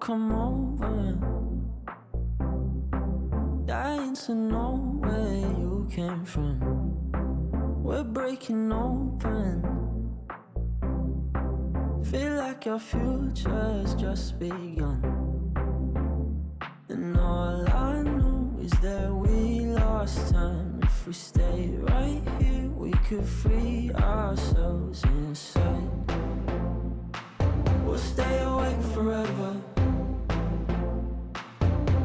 come over. Dying to know where you came from. We're breaking open. Feel like your future's just begun. And all I know is that we lost time. If we stay right here, we could free ourselves inside. We'll stay awake forever.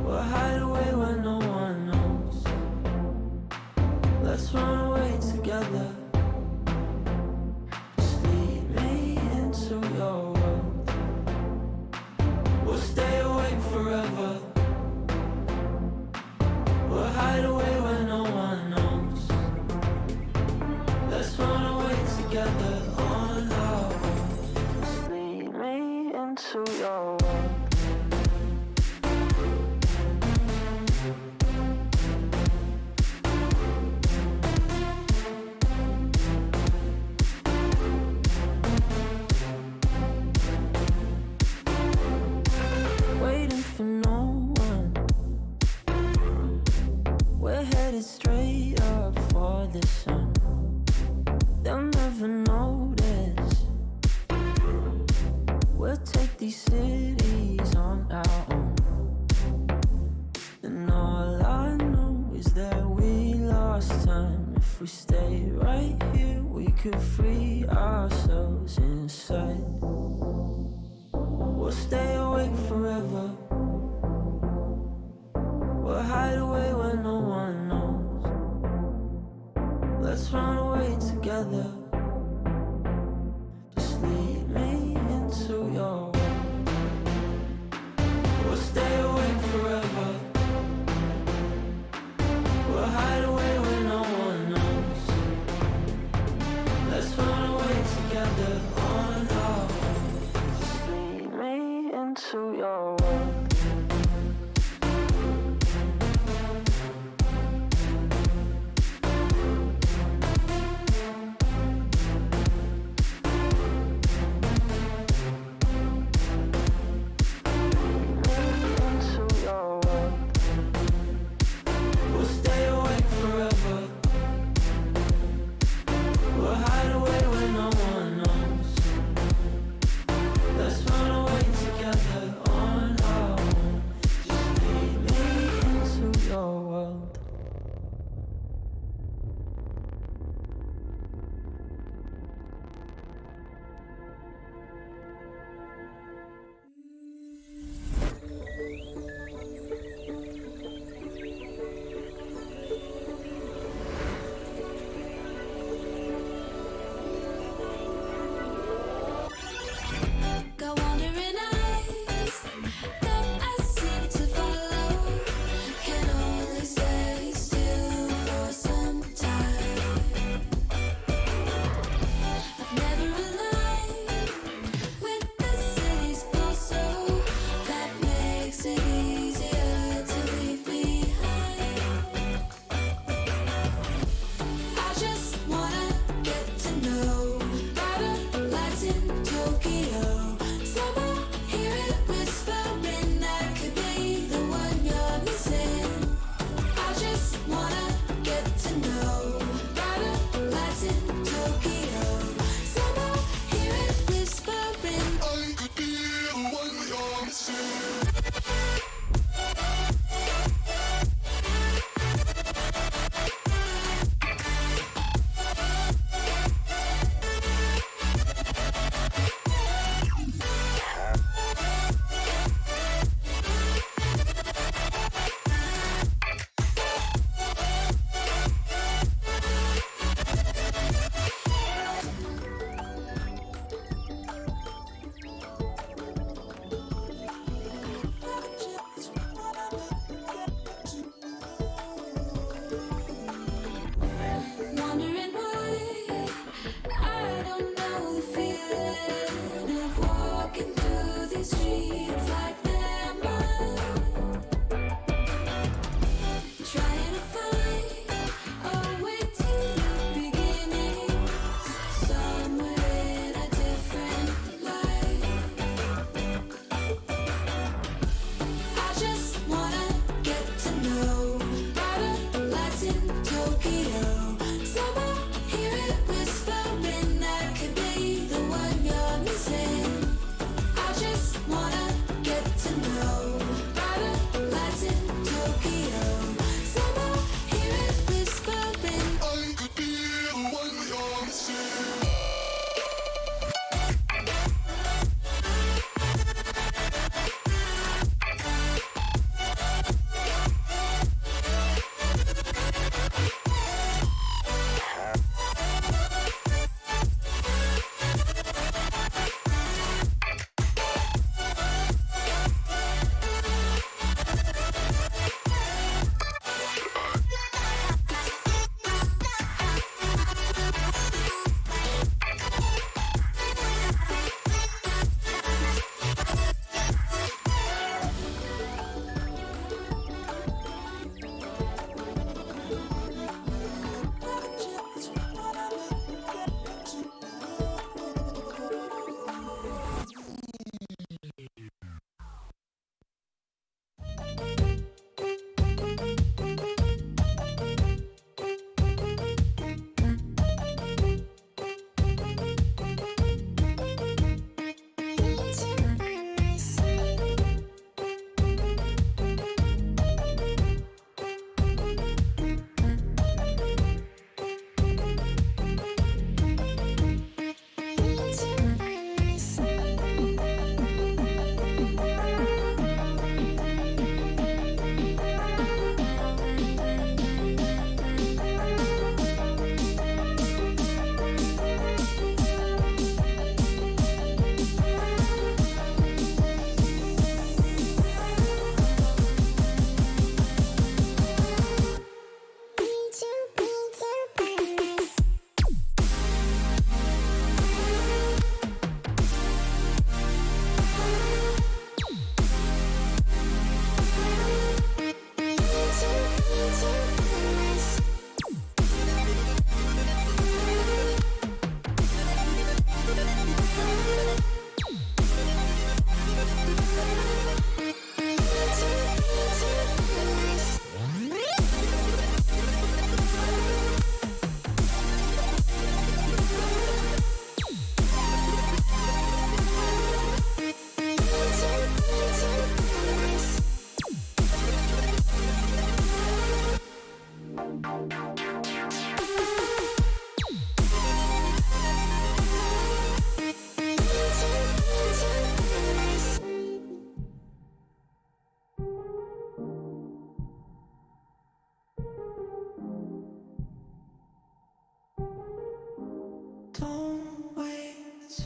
We'll hide away where no one knows. Let's run away together. Just lead me into your world. We'll stay awake forever. We'll hide away where no one knows. Let's run away together on our own. Just lead me into your world. Waiting for no one. We're headed straight up for the sun. They'll never notice. We'll take these cities on our own. And all I know is that we lost time. If we stay right here, we could free ourselves inside. We'll stay awake forever. We'll hide away where no one knows. Let's run away together. Just lead me into your world. We'll stay awake forever. We'll hide away where no one knows. Let's run away together on our own. Just lead me into your world. Let's run away together on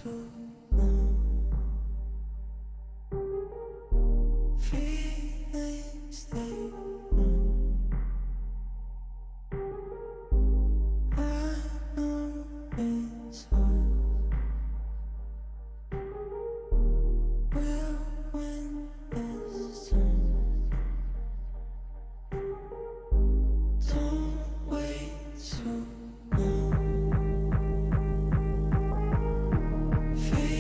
too long. Feelings they run. I know it's hard. We'll win this time. Don't wait too long. Feelings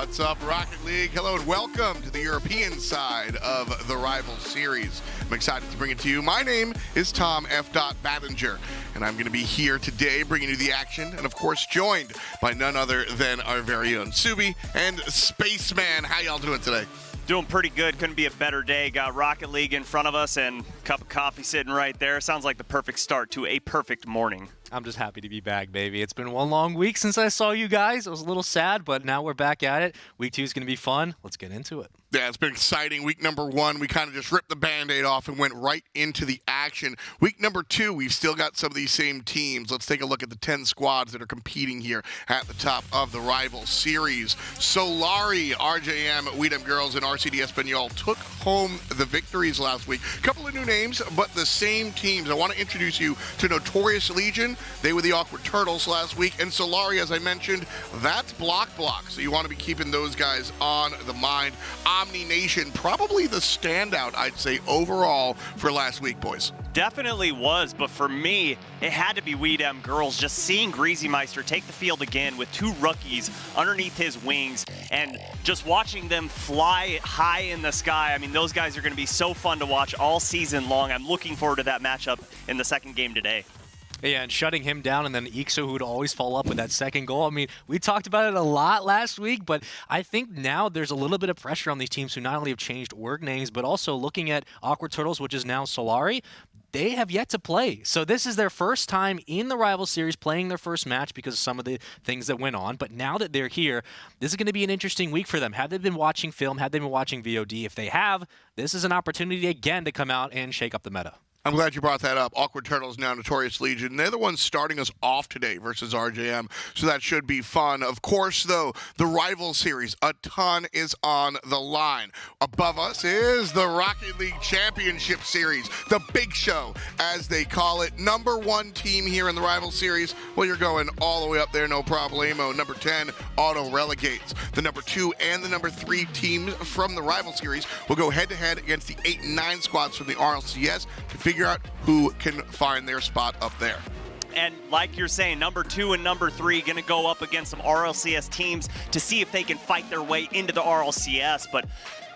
What's up, Rocket League? Hello and welcome to the European side of the Rival Series. I'm excited to bring it to you. My name is Tom F. Battinger, and I'm going to be here today bringing you the action, and of course joined by none other than our very own Subi and Spaceman. How y'all doing today? Doing pretty good. Couldn't be a better day. Got Rocket League in front of us and a cup of coffee sitting right there. Sounds like the perfect start to a perfect morning. I'm just happy to be back, baby. It's been one long week since I saw you guys. It was a little sad, but now we're back at it. Week 2 is going to be fun. Let's get into it. Yeah, it's been exciting. Week number 1, we kind of just ripped the Band-Aid off and went right into the action. Week number 2, we've still got some of these same teams. Let's take a look at the 10 squads that are competing here at the top of the Rival Series. Solary, RJM, Girlz, and RCD Espanyol took home the victories last week. A couple of new names, but the same teams. I want to introduce you to Notorious Legion. They were the Awkward Turtles last week. And Solary, as I mentioned, that's Block. So you want to be keeping those guys on the mind. Omni Nation, probably the standout, I'd say, overall for last week, boys. Definitely was, but for me, it had to be Girlz. Just seeing Greasy Meister take the field again with 2 rookies underneath his wings and just watching them fly high in the sky. I mean, those guys are going to be so fun to watch all season long. I'm looking forward to that matchup in the second game today. Yeah, and shutting him down, and then Ixo, who would always follow up with that second goal. I mean, we talked about it a lot last week, but I think now there's a little bit of pressure on these teams who not only have changed org names, but also looking at Awkward Turtles, which is now Solary. They have yet to play. So this is their first time in the Rival Series playing their first match because of some of the things that went on. But now that they're here, this is going to be an interesting week for them. Have they been watching film? Have they been watching VOD? If they have, this is an opportunity again to come out and shake up the meta. I'm glad you brought that up. Awkward Turtles, now Notorious Legion. They're the ones starting us off today versus RJM, so that should be fun. Of course, though, the Rival Series, a ton is on the line. Above us is the Rocket League Championship Series, the big show, as they call it. Number 1 team here in the Rival Series, well, you're going all the way up there, no problemo. Number 10 auto-relegates. The number 2 and the number 3 teams from the Rival Series will go head-to-head against the 8 and 9 squads from the RLCS to figure out who can find their spot up there. And like you're saying, number 2 and number 3 going to go up against some RLCS teams to see if they can fight their way into the RLCS. But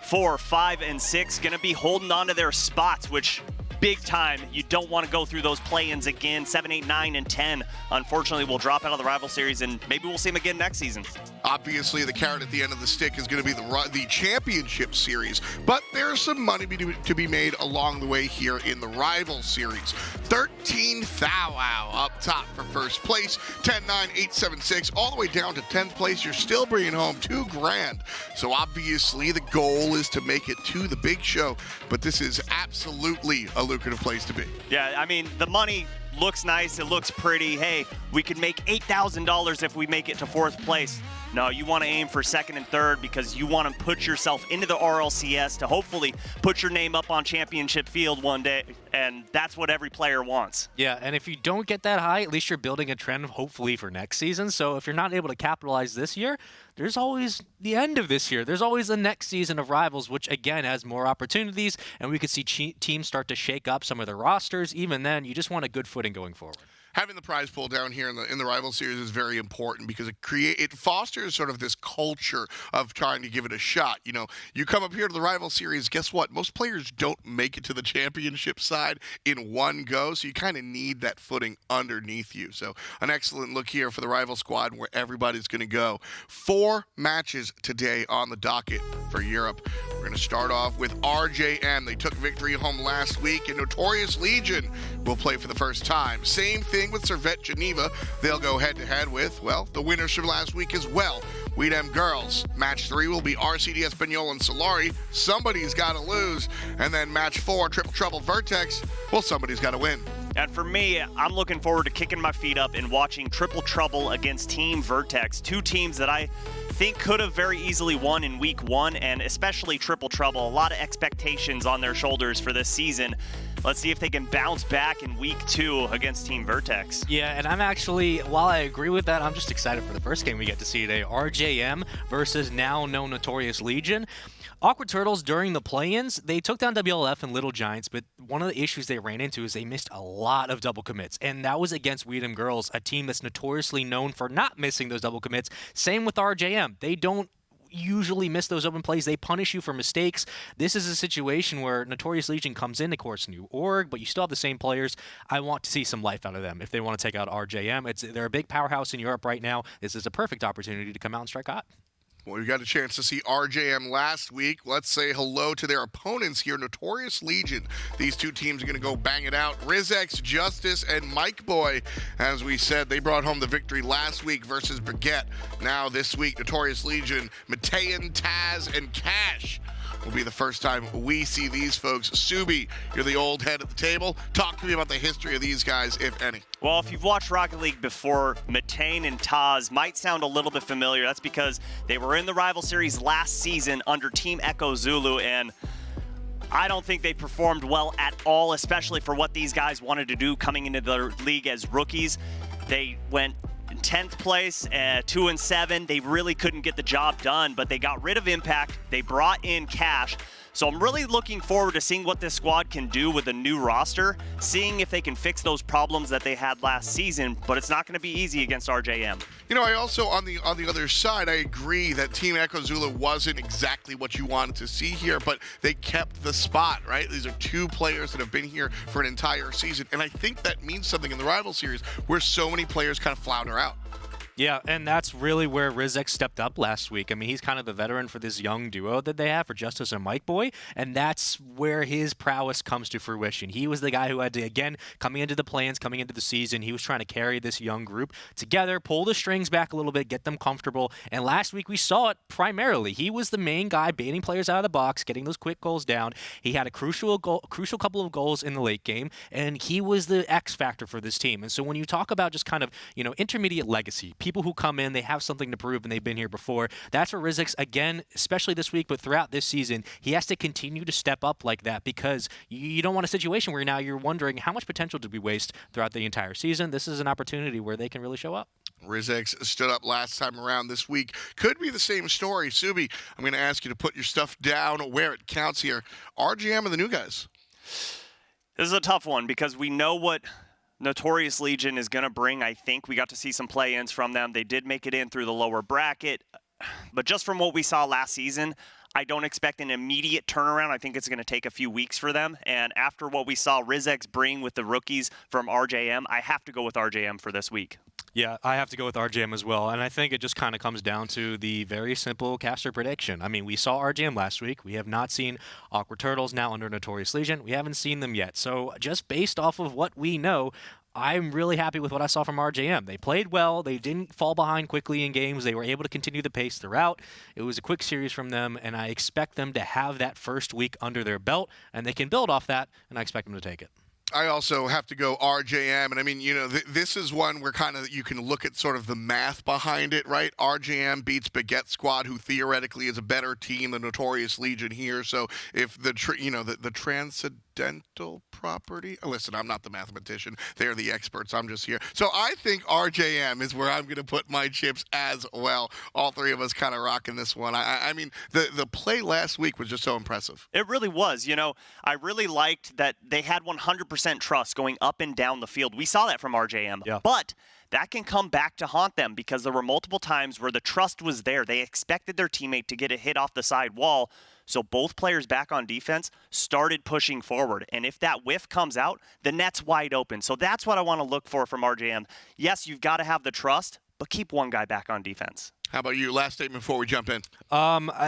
4, 5, and 6 going to be holding on to their spots, which big time. You don't want to go through those play-ins again. 7, 8, 9, and 10, unfortunately, will drop out of the Rival Series, and maybe we'll see them again next season. Obviously, the carrot at the end of the stick is going to be the Championship Series, but there's some money to be made along the way here in the Rival Series. 13 Thou Wow up top for first place, 10, 9, 8, 7, 6, all the way down to 10th place. You're still bringing home $2,000. So obviously, the goal is to make it to the big show, but this is absolutely a lucrative place to be. Yeah, I mean, the money looks nice, it looks pretty. Hey, we could make $8,000 if we make it to 4th place. No, you want to aim for 2nd and 3rd because you want to put yourself into the RLCS to hopefully put your name up on championship field one day, and that's what every player wants. Yeah, and if you don't get that high, at least you're building a trend hopefully for next season. So if you're not able to capitalize this year, there's always the end of this year. There's always the next season of Rivals, which again has more opportunities, and we could see teams start to shake up some of their rosters. Even then, you just want a good footing going forward. Having the prize pool down here in the Rival Series is very important because it fosters sort of this culture of trying to give it a shot. You know, you come up here to the Rival Series, guess what? Most players don't make it to the championship side in one go, so you kind of need that footing underneath you. So an excellent look here for the Rival squad where everybody's going to go. 4 matches today on the docket for Europe. We're going to start off with RJM. They took victory home last week, and Notorious Legion will play for the first time. Same thing with Servette Geneva. They'll go head-to-head with, well, the winners from last week as well. Girlz. Match 3 will be RCD Espanyol and Solary. Somebody's got to lose. And then match 4, Triple Trouble Vertex. Well, somebody's got to win. And for me, I'm looking forward to kicking my feet up and watching Triple Trouble against Team Vertex. 2 teams that I think could have very easily won in week 1, and especially Triple Trouble. A lot of expectations on their shoulders for this season. Let's see if they can bounce back in week 2 against Team Vertex. Yeah, and I'm actually, while I agree with that, I'm just excited for the first game we get to see today. RJM versus now known Notorious Legion. Awkward Turtles, during the play-ins, they took down WLF and Little Giants, but one of the issues they ran into is they missed a lot of double commits, and that was against Girlz, a team that's notoriously known for not missing those double commits. Same with RJM. They don't usually miss those open plays. They punish you for mistakes. This is a situation where Notorious Legion comes in, of course, new org, but you still have the same players. I want to see some life out of them if they want to take out RJM. They're a big powerhouse in Europe right now. This is a perfect opportunity to come out and strike hot. Well, we got a chance to see RJM last week. Let's say hello to their opponents here, Notorious Legion. These two teams are going to go bang it out. Rizx, Justice, and Mike Boy. As we said, they brought home the victory last week versus Baguette. Now this week, Notorious Legion, Matean, Taz, and Cash will be the first time we see these folks. Subi, you're the old head at the table. Talk to me about the history of these guys, if any. Well, if you've watched Rocket League before, Matean and Taz might sound a little bit familiar. That's because they were in the Rival Series last season under Team Echo Zulu, and I don't think they performed well at all, especially for what these guys wanted to do coming into the league as rookies. They went in 10th place, 2-7. They really couldn't get the job done, but they got rid of Impact. They brought in Cash. So I'm really looking forward to seeing what this squad can do with a new roster, seeing if they can fix those problems that they had last season, but it's not going to be easy against RJM. You know, I also, on the other side, I agree that Team Echo Zulu wasn't exactly what you wanted to see here, but they kept the spot, right? These are two players that have been here for an entire season, and I think that means something in the Rival Series where so many players kind of flounder out. Yeah, and that's really where Rizx stepped up last week. I mean, he's kind of the veteran for this young duo that they have for Justice and Mike Boy, and that's where his prowess comes to fruition. He was the guy who had to, again, coming into the plans, coming into the season, he was trying to carry this young group together, pull the strings back a little bit, get them comfortable, and last week we saw it primarily. He was the main guy baiting players out of the box, getting those quick goals down. He had a crucial couple of goals in the late game, and he was the X factor for this team. And so when you talk about just kind of, intermediate legacy, people who come in, they have something to prove, and they've been here before. That's where Rizx, again, especially this week, but throughout this season, he has to continue to step up like that because you don't want a situation where now you're wondering how much potential did we waste throughout the entire season. This is an opportunity where they can really show up. Rizx stood up last time around this week. Could be the same story. Subi, I'm going to ask you to put your stuff down where it counts here. RGM and the new guys. This is a tough one because we know what Notorious Legion is going to bring. I think we got to see some play-ins from them. They did make it in through the lower bracket. But just from what we saw last season, I don't expect an immediate turnaround. I think it's going to take a few weeks for them. And after what we saw Rizx bring with the rookies from RJM, I have to go with RJM for this week. Yeah, I have to go with RJM as well. And I think it just kind of comes down to the very simple caster prediction. I mean, we saw RJM last week. We have not seen Awkward Turtles now under Notorious Legion. We haven't seen them yet. So just based off of what we know, I'm really happy with what I saw from RJM. They played well. They didn't fall behind quickly in games. They were able to continue the pace throughout. It was a quick series from them, and I expect them to have that first week under their belt, and they can build off that, and I expect them to take it. I also have to go RJM, and I mean, this is one where kind of you can look at sort of the math behind it, right? RJM beats Baguette Squad, who theoretically is a better team than Notorious Legion here. So if the transcendental property, listen, I'm not the mathematician; they're the experts. I'm just here. So I think RJM is where I'm going to put my chips as well. All three of us kind of rocking this one. I mean, the play last week was just so impressive. It really was. I really liked that they had 100% trust going up and down the field. We saw that from RJM. Yeah. But that can come back to haunt them because there were multiple times where the trust was there. They expected their teammate to get a hit off the side wall. So both players back on defense started pushing forward. And if that whiff comes out, the net's wide open. So that's what I want to look for from RJM. Yes, you've got to have the trust, but keep one guy back on defense. How about you? Last statement before we jump in.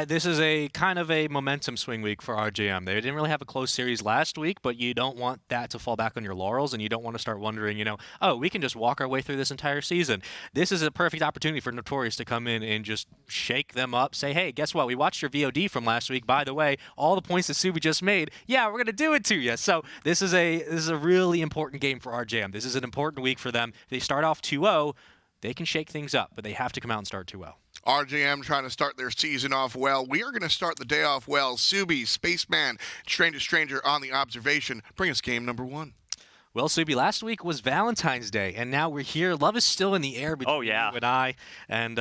This is a kind of a momentum swing week for RJM. They didn't really have a close series last week, but you don't want that to fall back on your laurels, and you don't want to start wondering, we can just walk our way through this entire season. This is a perfect opportunity for Notorious to come in and just shake them up, say, hey, guess what? We watched your VOD from last week. By the way, all the points that Subi just made, yeah, we're going to do it to you. So this is a really important game for RJM. This is an important week for them. If they start off 2-0, they can shake things up, but they have to come out and start 2-0. RJM trying to start their season off well. We are going to start the day off well. Subi, Spaceman, Stranger Stranger on the observation. Bring us game number 1. Well, Subi, last week was Valentine's Day, and now we're here. Love is still in the air between you and I. And,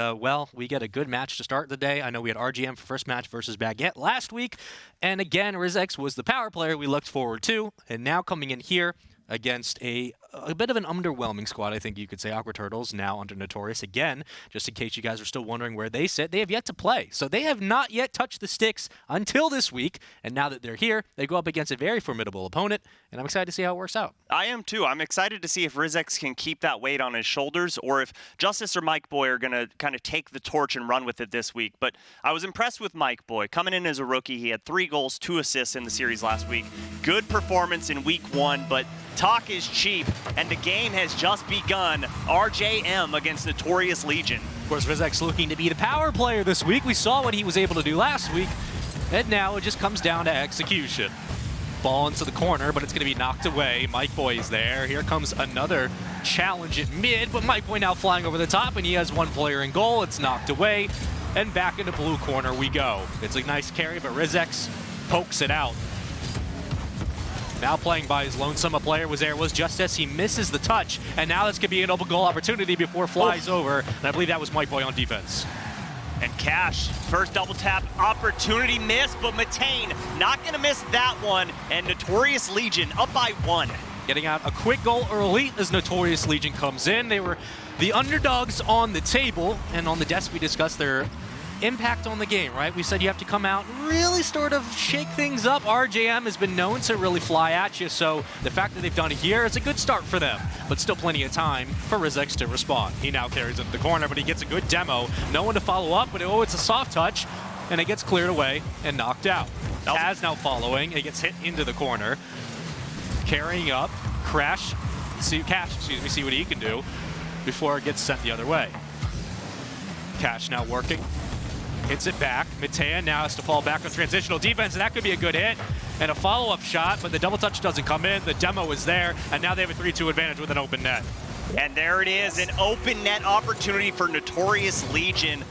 we get a good match to start the day. I know we had RGM for first match versus Baguette last week. And again, Rizx was the power player we looked forward to. And now coming in here against a a bit of an underwhelming squad, I think you could say. Aqua Turtles now under Notorious. Again, just in case you guys are still wondering where they sit, they have yet to play. So they have not yet touched the sticks until this week. And now that they're here, they go up against a very formidable opponent. And I'm excited to see how it works out. I am too. I'm excited to see if Rizex can keep that weight on his shoulders or if Justice or Mike Boy are going to kind of take the torch and run with it this week. But I was impressed with Mike Boy. Coming in as a rookie, he had 3 goals, 2 assists in the series last week. Good performance in week 1, but talk is cheap, and the game has just begun. RJM against Notorious Legion. Of course, Rizex looking to be the power player this week. We saw what he was able to do last week, and now it just comes down to execution. Ball into the corner, but it's going to be knocked away. Mike Boy is there. Here comes another challenge at mid, but Mike Boy now flying over the top, and he has 1 player in goal. It's knocked away, and back into blue corner we go. It's a nice carry, but Rizex pokes it out. Now playing by his lonesome, a player was there, was Justice. He misses the touch, and now this could be an open goal opportunity before flies over, and I believe that was Mike Boy on defense. And Cash, first double tap opportunity missed, but Matane not going to miss that one, and Notorious Legion up by 1. Getting out a quick goal early as Notorious Legion comes in. They were the underdogs on the table, and on the desk we discussed their impact on the game, right? We said you have to come out and really sort of shake things up. RJM has been known to really fly at you, so the fact that they've done it here is a good start for them, but still plenty of time for Rizex to respond. He now carries it to the corner, but he gets a good demo. No one to follow up, but it's a soft touch, and it gets cleared away and knocked out. Taz now following, it gets hit into the corner. Carrying up, Cash, see what he can do before it gets sent the other way. Cash now working. Hits it back. Matea now has to fall back on transitional defense, and that could be a good hit. And a follow-up shot, but the double touch doesn't come in. The demo is there, and now they have a 3-2 advantage with an open net. And there it is, an open net opportunity for Notorious Legion.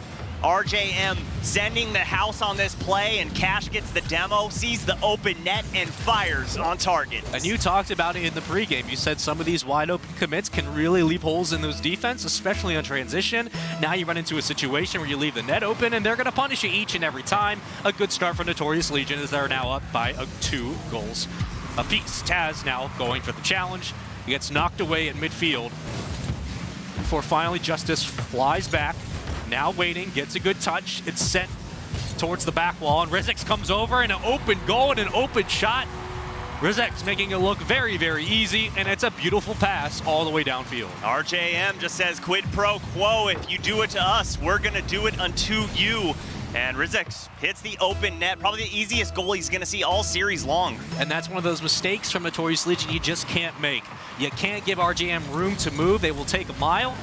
RJM sending the house on this play, and Cash gets the demo, sees the open net, and fires on target. And you talked about it in the pregame. You said some of these wide open commits can really leave holes in those defense, especially on transition. Now you run into a situation where you leave the net open, and they're going to punish you each and every time. A good start for Notorious Legion as they're now up by 2 goals apiece. Taz now going for the challenge. He gets knocked away at midfield before finally Justice flies back. Now waiting, gets a good touch. It's sent towards the back wall, and Rizex comes over and an open goal and an open shot. Rizex making it look very, very easy, and it's a beautiful pass all the way downfield. RJM just says, quid pro quo, if you do it to us, we're going to do it unto you. And Rizex hits the open net, probably the easiest goal he's going to see all series long. And that's one of those mistakes from Notorious Legion you just can't make. You can't give RJM room to move. They will take a mile,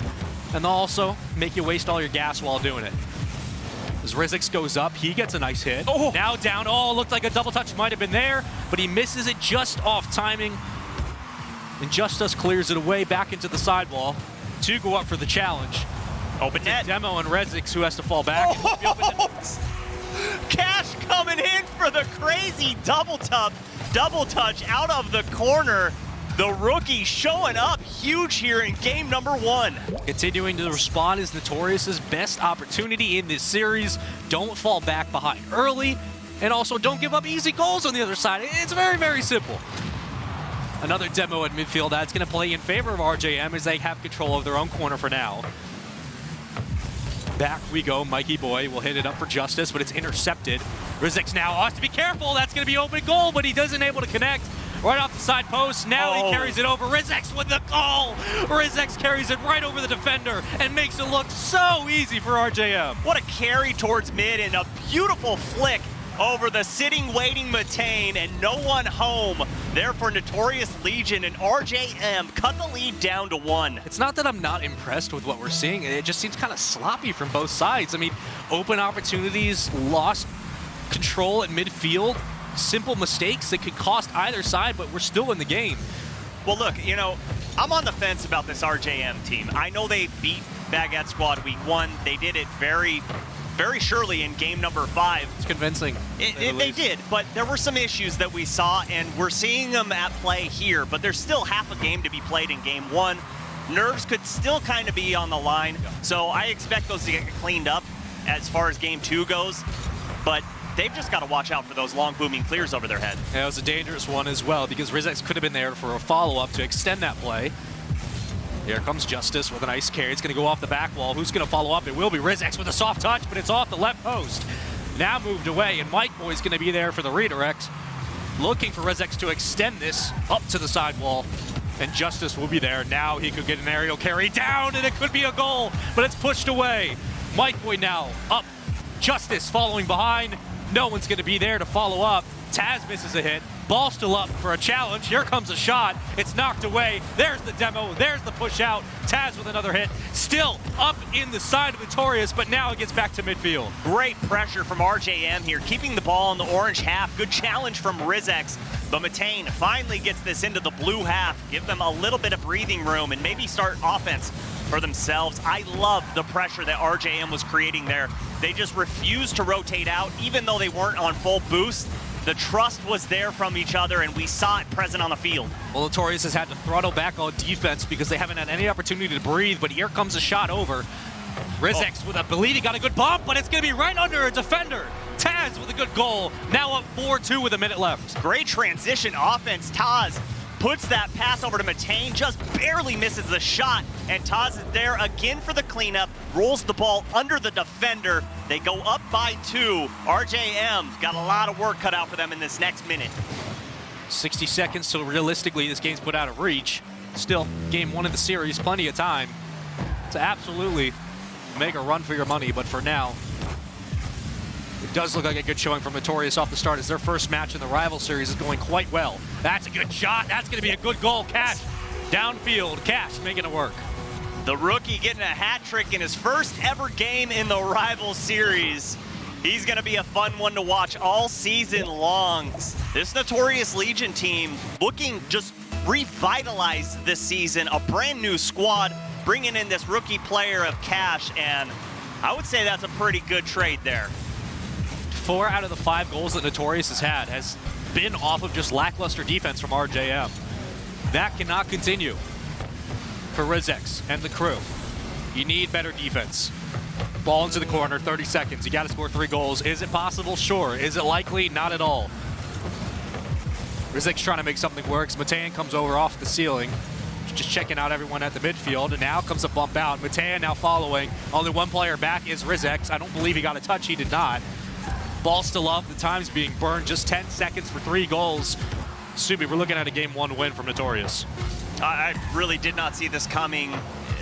and they'll also make you waste all your gas while doing it. As Rizex goes up, he gets a nice hit. Oh. Now down, looked like a double touch might have been there, but he misses it just off timing. And Justice clears it away back into the sidewall to go up for the challenge. Open net. Demo and Rizex who has to fall back. Oh. Cash coming in for the crazy double touch out of the corner. The rookie showing up huge here in game number 1. Continuing to respond is Notorious's best opportunity in this series. Don't fall back behind early, and also don't give up easy goals on the other side. It's very, very simple. Another demo at midfield that's going to play in favor of RJM as they have control of their own corner for now. Back we go. Mikey Boy will hit it up for Justice, but it's intercepted. Rizex now has to be careful. That's going to be open goal, but he doesn't able to connect. Right off the side post. Now he carries it over. Rizex with the goal. Rizex carries it right over the defender and makes it look so easy for RJM. What a carry towards mid and a beautiful flick over the sitting, waiting Matane, and no one home there for Notorious Legion, and RJM cut the lead down to 1. It's not that I'm not impressed with what we're seeing. It just seems kind of sloppy from both sides. I mean, open opportunities, lost control at midfield, simple mistakes that could cost either side, but we're still in the game. Well, look, I'm on the fence about this RJM team. I know they beat Baguette Squad week 1. They did it very, very surely in game number 5. It's convincing. They did, but there were some issues that we saw, and we're seeing them at play here, but there's still half a game to be played in game 1. Nerves could still kind of be on the line, so I expect those to get cleaned up as far as game 2 goes. But they've just got to watch out for those long booming clears over their head. Yeah, it was a dangerous one as well because Vertex could have been there for a follow-up to extend that play. Here comes Justice with a nice carry. It's going to go off the back wall. Who's going to follow up? It will be Vertex with a soft touch, but it's off the left post. Now moved away, and Mike Boy's going to be there for the redirect, looking for Vertex to extend this up to the sidewall. And Justice will be there. Now he could get an aerial carry down, and it could be a goal, but it's pushed away. Mike Boy now up. Justice following behind. No one's going to be there to follow up. Taz misses a hit. Ball still up for a challenge. Here comes a shot. It's knocked away. There's the demo. There's the push out. Taz with another hit. Still up in the side of Notorious, but now it gets back to midfield. Great pressure from RJM here, keeping the ball in the orange half. Good challenge from Rizex. But Matane finally gets this into the blue half. Give them a little bit of breathing room and maybe start offense for themselves. I love the pressure that RJM was creating there. They just refused to rotate out, even though they weren't on full boost. The trust was there from each other, and we saw it present on the field. Well, Notorious has had to throttle back on defense because they haven't had any opportunity to breathe, but here comes a shot over. Rizex with, I believe he got a good bump, but it's going to be right under a defender. Taz with a good goal, now up 4-2 with a minute left. Great transition offense. Taz puts that pass over to Matane, just barely misses the shot, and Taz is there again for the cleanup, rolls the ball under the defender. They go up by 2. RJM got a lot of work cut out for them in this next minute. 60 seconds, so realistically this game's put out of reach. Still, game 1 of the series, plenty of time to absolutely make a run for your money, but for now, it does look like a good showing from Notorious off the start as their first match in the rival series is going quite well. That's a good shot. That's going to be a good goal. Cash downfield. Cash making it work. The rookie getting a hat trick in his first ever game in the rival series. He's going to be a fun one to watch all season long. This Notorious Legion team looking just revitalized this season. A brand new squad bringing in this rookie player of Cash, and I would say that's a pretty good trade there. 4 out of the 5 goals that Notorious has had has been off of just lackluster defense from RJM. That cannot continue for Rizex and the crew. You need better defense. Ball into the corner, 30 seconds. You got to score 3 goals. Is it possible? Sure. Is it likely? Not at all. Rizex trying to make something work. Matane comes over off the ceiling, just checking out everyone at the midfield, and now comes a bump out. Matane now following. Only one player back is Rizex. I don't believe he got a touch. He did not. Ball still up. The time's being burned. Just 10 seconds for 3 goals. Subi, we're looking at a game 1 win from Notorious. I really did not see this coming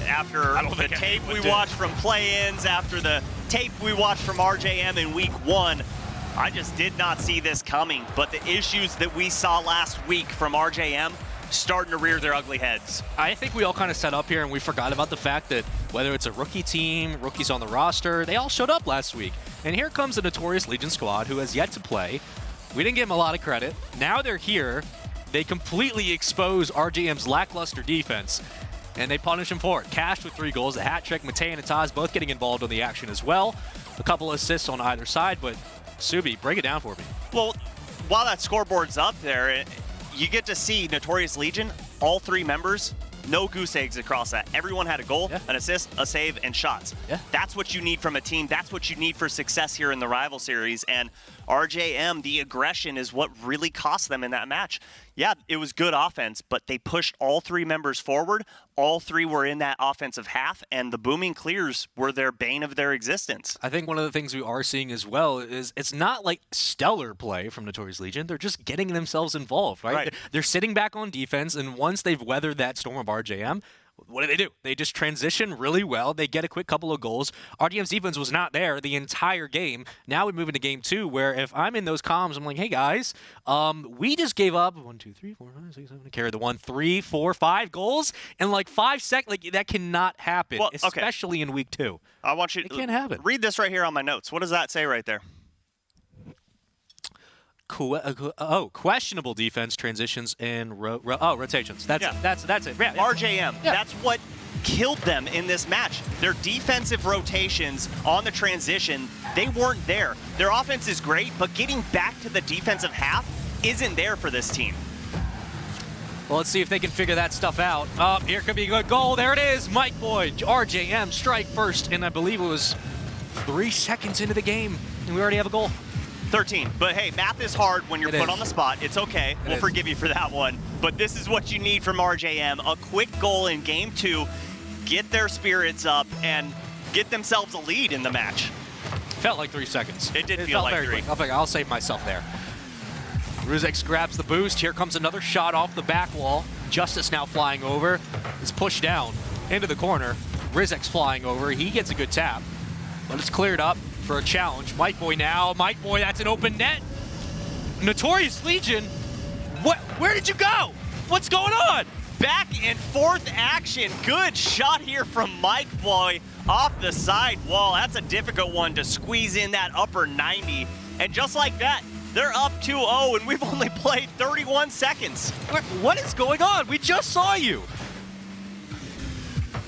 after the tape we watched from play-ins, after the tape we watched from RJM in week 1. I just did not see this coming, but the issues that we saw last week from RJM starting to rear their ugly heads. I think we all kind of set up here and we forgot about the fact that whether it's a rookie team, rookies on the roster, they all showed up last week. And here comes the Notorious Legion squad who has yet to play. We didn't give them a lot of credit. Now they're here. They completely expose RJM's lackluster defense, and they punish him for it. Cash with 3 goals, a hat trick. Matane and Taz both getting involved in the action as well. A couple of assists on either side, but Subi, break it down for me. Well, while that scoreboard's up there, you get to see Notorious Legion, all 3 members, no goose eggs across that. Everyone had a goal, an assist, a save, and shots. That's what you need from a team. That's what you need for success here in the rival series. And RJM, the aggression is what really cost them in that match. Yeah, it was good offense, but they pushed all 3 members forward. All 3 were in that offensive half, and the booming clears were their bane of their existence. I think one of the things we are seeing as well is it's not like stellar play from Notorious Legion. They're just getting themselves involved, right? They're sitting back on defense, and once they've weathered that storm of RJM, what do? They just transition really well. They get a quick couple of goals. RDM's defense was not there the entire game. Now we move into game 2, where if I'm in those comms, I'm like, hey guys, we just gave up 1, 2, 3, 4, 5, 6, 7, carry the 1, 3, 4, 5 goals in like 5 seconds. Like that cannot happen, especially in week 2. I want you to can't happen. Read this right here on my notes. What does that say right there? Questionable defense, transitions, and rotations. That's it. That's it. Yeah. RJM, that's what killed them in this match. Their defensive rotations on the transition, they weren't there. Their offense is great, but getting back to the defensive half isn't there for this team. Well, let's see if they can figure that stuff out. Here could be a good goal. There it is. Mike Boyd, RJM, strike first, and I believe it was 3 seconds into the game, and we already have a goal. 13. But hey, math is hard when you're put on the spot. It's okay. We'll forgive you for that one. But this is what you need from RJM. A quick goal in game 2, get their spirits up, and get themselves a lead in the match. Felt like 3 seconds. It did feel like 3. I'll save myself there. Vertex grabs the boost. Here comes another shot off the back wall. Justice now flying over. Is pushed down into the corner. Vertex flying over. He gets a good tap. But it's cleared up for a challenge. Mike Boy now. Mike Boy, that's an open net. Notorious Legion. Where did you go? What's going on? Back and forth action. Good shot here from Mike Boy off the side wall. That's a difficult one to squeeze in that upper 90. And just like that, they're up 2-0, and we've only played 31 seconds. What is going on? We just saw you.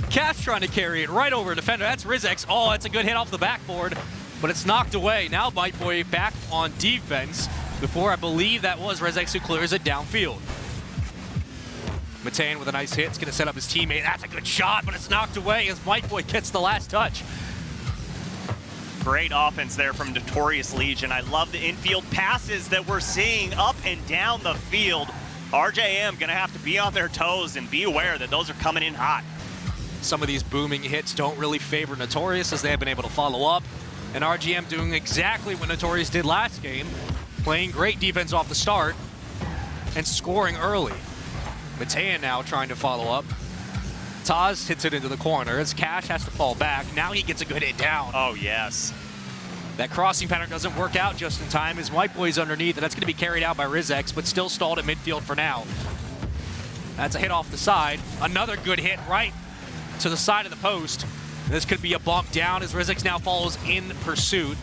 Cash trying to carry it right over a defender. That's Vertex. Oh, it's a good hit off the backboard, but it's knocked away. Now Mike Boy back on defense. Before, I believe that was Vertex who clears it downfield. Matan with a nice hit. It's going to set up his teammate. That's a good shot, but it's knocked away as Mike Boy gets the last touch. Great offense there from Notorious Legion. I love the infield passes that we're seeing up and down the field. RJM going to have to be on their toes and be aware that those are coming in hot. Some of these booming hits don't really favor Notorious as they have been able to follow up. And RGM doing exactly what Notorious did last game, playing great defense off the start and scoring early. Matan now trying to follow up. Taz hits it into the corner as Cash has to fall back. Now he gets a good hit down. Oh, yes. That crossing pattern doesn't work out just in time as White Boy's underneath, and that's going to be carried out by Vertex, but still stalled at midfield for now. That's a hit off the side. Another good hit right to the side of the post. This could be a bump down as Vertex now follows in pursuit.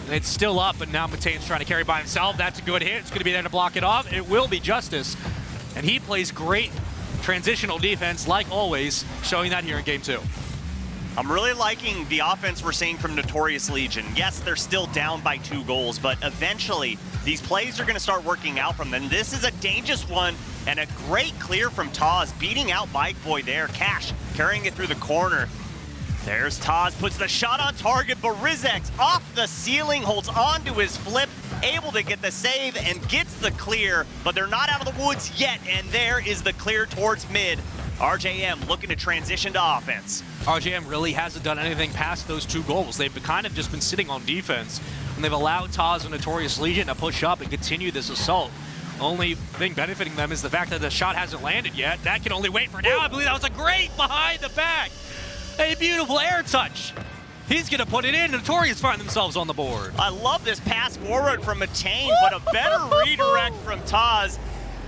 It's still up, and now Matan's trying to carry by himself. That's a good hit. It's going to be there to block it off. It will be Justice, and he plays great transitional defense, like always, showing that here in game 2. I'm really liking the offense we're seeing from Notorious Legion. Yes, they're still down by 2 goals, but eventually these plays are going to start working out from them. This is a dangerous one, and a great clear from Taz, beating out Mike Boy there. Cash carrying it through the corner. There's Taz, puts the shot on target, but Vertex off the ceiling, holds on to his flip, able to get the save and gets the clear, but they're not out of the woods yet, and there is the clear towards mid. RJM looking to transition to offense. RJM really hasn't done anything past those 2 goals. They've kind of just been sitting on defense, and they've allowed Taz and Notorious Legion to push up and continue this assault. Only thing benefiting them is the fact that the shot hasn't landed yet. That can only wait for now. I believe that was a great behind the back. A beautiful air touch. He's going to put it in. Notorious find themselves on the board. I love this pass forward from Matan, but a better redirect from Taz.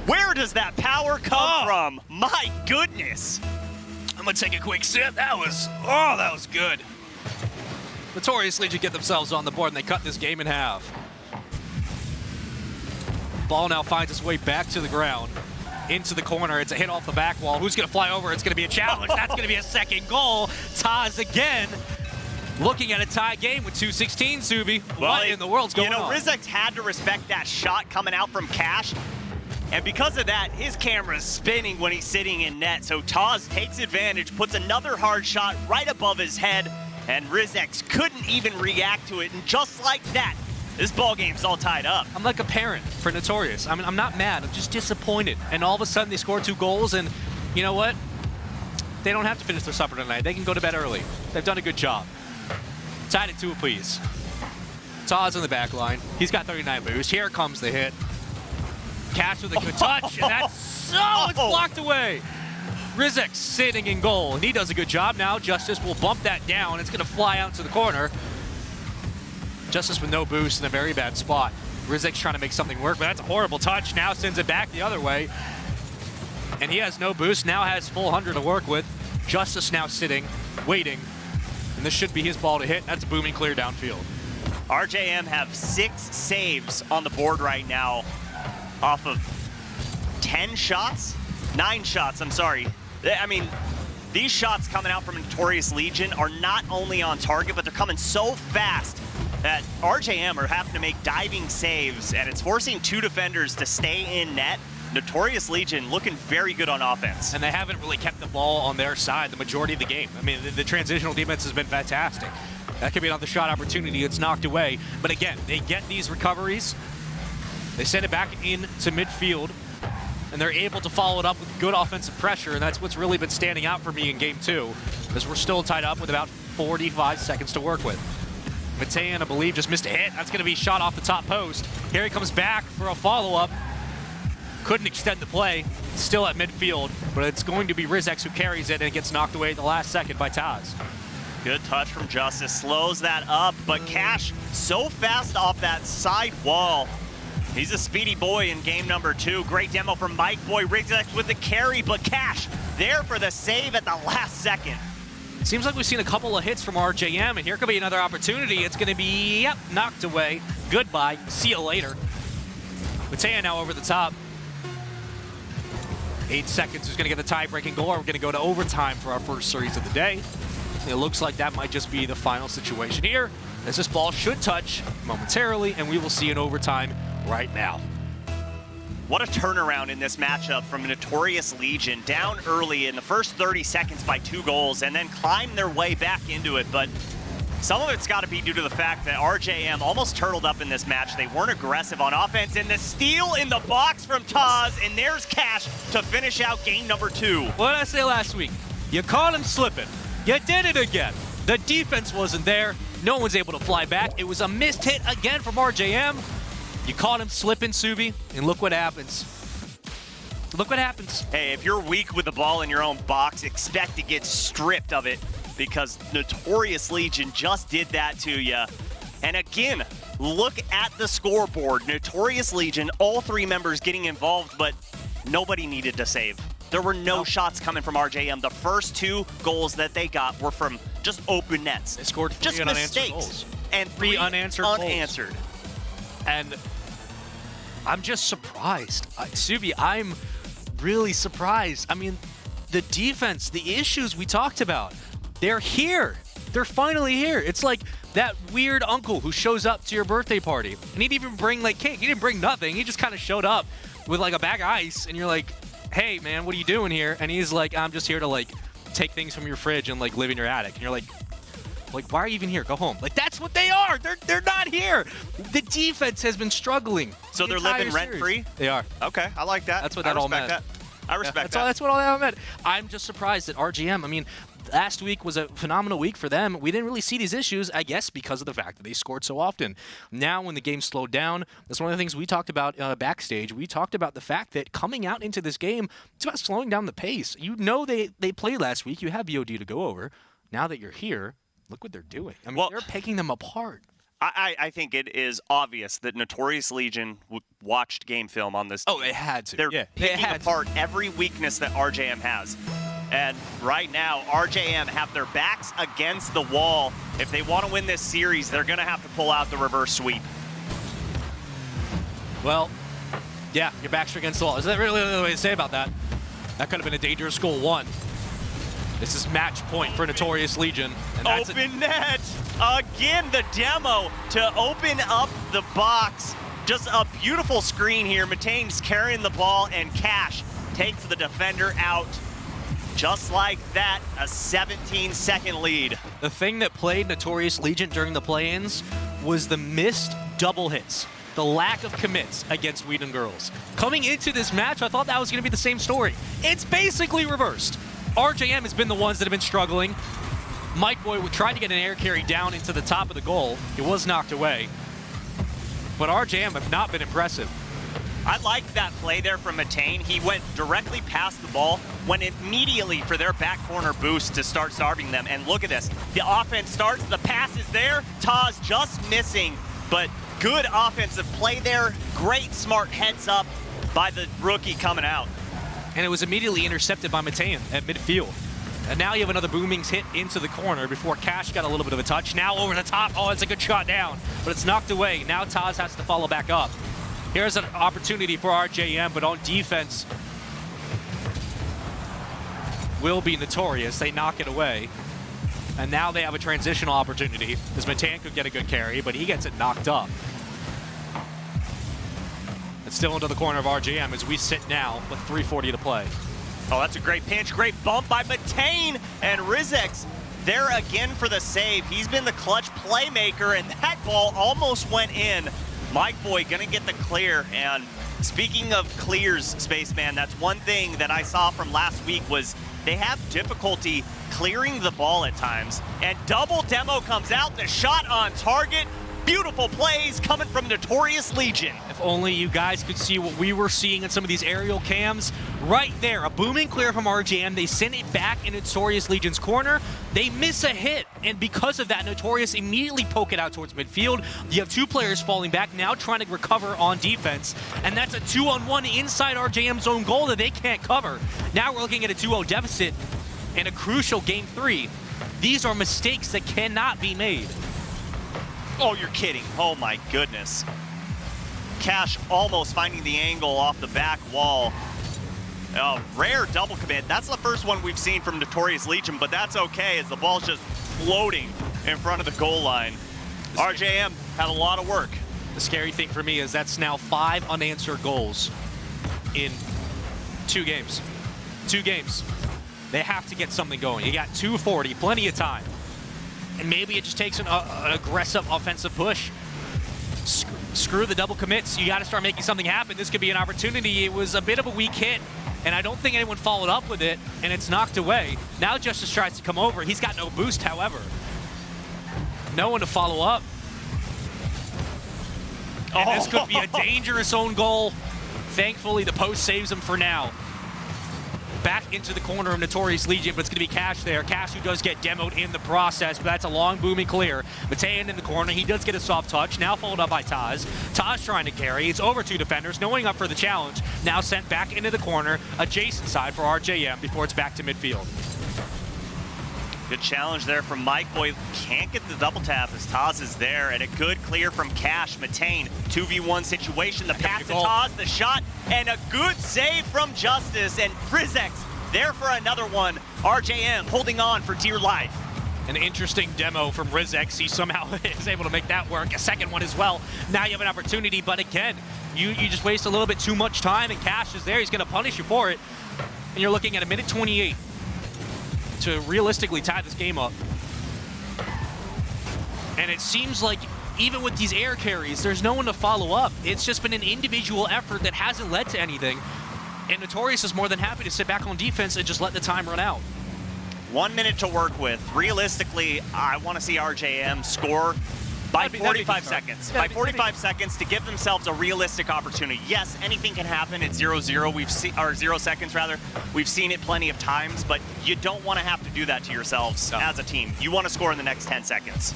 Where does that power come from? My goodness. I'm going to take a quick sip. That was good. Notorious Legion get themselves on the board, and they cut this game in half. Ball now finds its way back to the ground. Into the corner. It's a hit off the back wall. Who's going to fly over? It's going to be a challenge. That's going to be a second goal. Taz again looking at a tie game with 2:16, Subi. What in the world's going on? Vertex had to respect that shot coming out from Cash. And because of that, his camera's spinning when he's sitting in net. So Taz takes advantage, puts another hard shot right above his head, and Vertex couldn't even react to it. And just like that, this ball game's all tied up. I'm like a parent for Notorious. I mean, I'm not mad. I'm just disappointed. And all of a sudden, they score 2 goals, and you know what? They don't have to finish their supper tonight. They can go to bed early. They've done a good job. Tied at 2 apiece. Taz in the back line. He's got 39 boost. Here comes the hit. Cash with a good touch, and that's it's blocked away. Vertex sitting in goal, and he does a good job now. Justice will bump that down. It's going to fly out to the corner. Justice with no boost in a very bad spot. Vertex trying to make something work, but that's a horrible touch. Now sends it back the other way. And he has no boost, now has full 100 to work with. Justice now sitting, waiting. And this should be his ball to hit. That's a booming clear downfield. RJM have 6 saves on the board right now off of 10 shots? 9 shots, I'm sorry. I mean, these shots coming out from Notorious Legion are not only on target, but they're coming so fast that RJM are having to make diving saves, and it's forcing 2 defenders to stay in net. Notorious Legion looking very good on offense. And they haven't really kept the ball on their side the majority of the game. I mean, the transitional defense has been fantastic. That could be another shot opportunity that's knocked away. But again, they get these recoveries. They send it back into midfield, and they're able to follow it up with good offensive pressure, and that's what's really been standing out for me in Game 2, as we're still tied up with about 45 seconds to work with. Matean, I believe, just missed a hit. That's going to be shot off the top post. Here he comes back for a follow-up. Couldn't extend the play. Still at midfield, but it's going to be Rizek who carries it, and it gets knocked away at the last second by Taz. Good touch from Justice, slows that up, but Cash so fast off that side wall. He's a speedy boy in game number 2. Great demo from Mike Boy. Rizek with the carry, but Cash there for the save at the last second. Seems like we've seen a couple of hits from RJM, and here could be another opportunity. It's going to be, yep, knocked away. Goodbye. See you later. Matean now over the top. 8 seconds. Who's going to get the tie-breaking goal? We're going to go to overtime for our first series of the day. It looks like that might just be the final situation here, as this ball should touch momentarily, and we will see an overtime right now. What a turnaround in this matchup from Notorious Legion. Down early in the first 30 seconds by 2 goals, and then climb their way back into it. But some of it's got to be due to the fact that RJM almost turtled up in this match. They weren't aggressive on offense, and the steal in the box from Taz, and there's Cash to finish out game number 2. What did I say last week? You caught him slipping. You did it again. The defense wasn't there. No one's able to fly back. It was a missed hit again from RJM. You caught him slipping, Subi, and look what happens. Look what happens. Hey, if you're weak with the ball in your own box, expect to get stripped of it, because Notorious Legion just did that to you. And again, look at the scoreboard. Notorious Legion, all 3 members getting involved, but nobody needed to save. There were no shots coming from RJM. The first 2 goals that they got were from just open nets. They scored 3 just unanswered mistakes. goals. And 3 unanswered unanswered. And I'm just surprised. Subi, I'm really surprised. I mean, the defense, the issues we talked about, they're here. They're finally here. It's like that weird uncle who shows up to your birthday party. And he didn't even bring like cake. He didn't bring nothing. He just kind of showed up with like a bag of ice, and you're like, hey man, what are you doing here? And he's like, I'm just here to like take things from your fridge and like live in your attic. And you're like, why are you even here? Go home. Like, that's what they are. They're not here. The defense has been struggling. So they're living rent-free? They are. Okay, I like that. That's what that all meant. I respect that. That's what all that meant. I'm just surprised that RGM, I mean, last week was a phenomenal week for them. We didn't really see these issues, I guess, because of the fact that they scored so often. Now, when the game slowed down, that's one of the things we talked about backstage. We talked about the fact that coming out into this game, it's about slowing down the pace. You know they played last week. You have VOD to go over. Now that you're here, look what they're doing. I mean, they're picking them apart. I think it is obvious that Notorious Legion watched game film on this team. Oh, they had to. They're picking apart every weakness that RJM has. And right now, RJM have their backs against the wall. If they want to win this series, they're going to have to pull out the reverse sweep. Well, yeah, your backs are against the wall. Is that really the way to say about that? That could have been a dangerous goal 1. This is match point for Notorious Legion. And that's open net! Again, the demo to open up the box. Just a beautiful screen here. Matean's carrying the ball, and Cash takes the defender out. Just like that, a 17-second lead. The thing that played Notorious Legion during the play-ins was the missed double hits. The lack of commits against Wheaton Girlz. Coming into this match, I thought that was going to be the same story. It's basically reversed. RJM has been the ones that have been struggling. Mike Boy tried to get an air carry down into the top of the goal. It was knocked away. But RJM have not been impressive. I liked that play there from Matean. He went directly past the ball, went immediately for their back corner boost to start starving them. And look at this. The offense starts, the pass is there. Taz just missing, but good offensive play there. Great smart heads up by the rookie coming out. And it was immediately intercepted by Matean at midfield. And now you have another Boomings hit into the corner before Cash got a little bit of a touch. Now over the top. Oh, it's a good shot down, but it's knocked away. Now Taz has to follow back up. Here's an opportunity for RJM, but on defense will be Notorious. They knock it away. And now they have a transitional opportunity, as Matean could get a good carry, but he gets it knocked up. It's still into the corner of RJM as we sit now with 3:40 to play. Oh, that's a great pinch. Great bump by Matean. And Rizek there again for the save. He's been the clutch playmaker, and that ball almost went in. Mike Boy gonna get the clear, and speaking of clears, Spaceman, that's one thing that I saw from last week was they have difficulty clearing the ball at times. And double demo comes out, the shot on target. Beautiful plays coming from Notorious Legion. If only you guys could see what we were seeing in some of these aerial cams. Right there, a booming clear from RJM. They send it back in Notorious Legion's corner. They miss a hit, and because of that, Notorious immediately poke it out towards midfield. You have two players falling back, now trying to recover on defense, and that's a 2-on-1 inside RJM's own goal that they can't cover. Now we're looking at a 2-0 deficit in a crucial Game 3. These are mistakes that cannot be made. Oh, you're kidding. Oh my goodness. Cash almost finding the angle off the back wall. Oh, rare double commit. That's the first one we've seen from Notorious Legion, but that's okay as the ball's just floating in front of the goal line. RJM had a lot of work. The scary thing for me is that's now 5 unanswered goals in 2 games. 2 games. They have to get something going. You got 240, plenty of time. And maybe it just takes an aggressive offensive push. Screw the double commits. You got to start making something happen. This could be an opportunity. It was a bit of a weak hit, and I don't think anyone followed up with it, and it's knocked away. Now Justice tries to come over. He's got no boost, however. No one to follow up. And this could be a dangerous own goal. Thankfully, the post saves him for now. Back into the corner of Notorious Legion, but it's going to be Cash there. Cash, who does get demoed in the process, but that's a long booming clear. Matean in the corner, he does get a soft touch, now followed up by Taz. Taz trying to carry, it's over 2 defenders, going up for the challenge. Now sent back into the corner, adjacent side for RJM before it's back to midfield. Good challenge there from Mike Boy. Can't get the double tap as Taz is there, and a good clear from Cash. Matean, 2v1 situation. The pass to Taz, the shot, and a good save from Justice. And Vertex there for another one. RJM holding on for dear life. An interesting demo from Vertex. He somehow is able to make that work. A second one as well. Now you have an opportunity, but again, you just waste a little bit too much time, and Cash is there. He's going to punish you for it. And you're looking at a minute 28. To realistically tie this game up. And it seems like even with these air carries, there's no one to follow up. It's just been an individual effort that hasn't led to anything. And Notorious is more than happy to sit back on defense and just let the time run out. 1 minute to work with. Realistically, I want to see RJM score by 45 seconds. By 45 seconds to give themselves a realistic opportunity. Yes, anything can happen at 0-0. We've seen, or 0 seconds rather. We've seen it plenty of times, but you don't want to have to do that to yourselves as a team. You want to score in the next 10 seconds.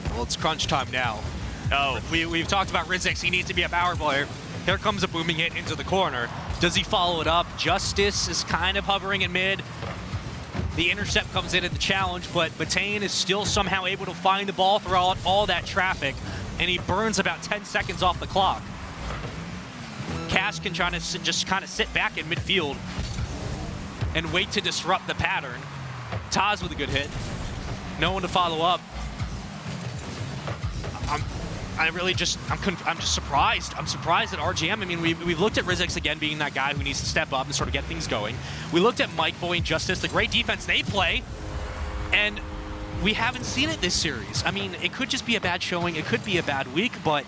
Well, it's crunch time now. Oh, we've talked about Vertex. He needs to be a power player. Here comes a booming hit into the corner. Does he follow it up? Justice is kind of hovering in mid. The intercept comes in at the challenge, but Matean is still somehow able to find the ball throughout all that traffic, and he burns about 10 seconds off the clock. Cash can try to just kind of sit back in midfield and wait to disrupt the pattern. Taz with a good hit. No one to follow up. I'm just surprised. I'm surprised at RGM. I mean, we've looked at Vertex again being that guy who needs to step up and sort of get things going. We looked at Mike Boy and Justice, the great defense they play, and we haven't seen it this series. I mean, it could just be a bad showing. It could be a bad week, but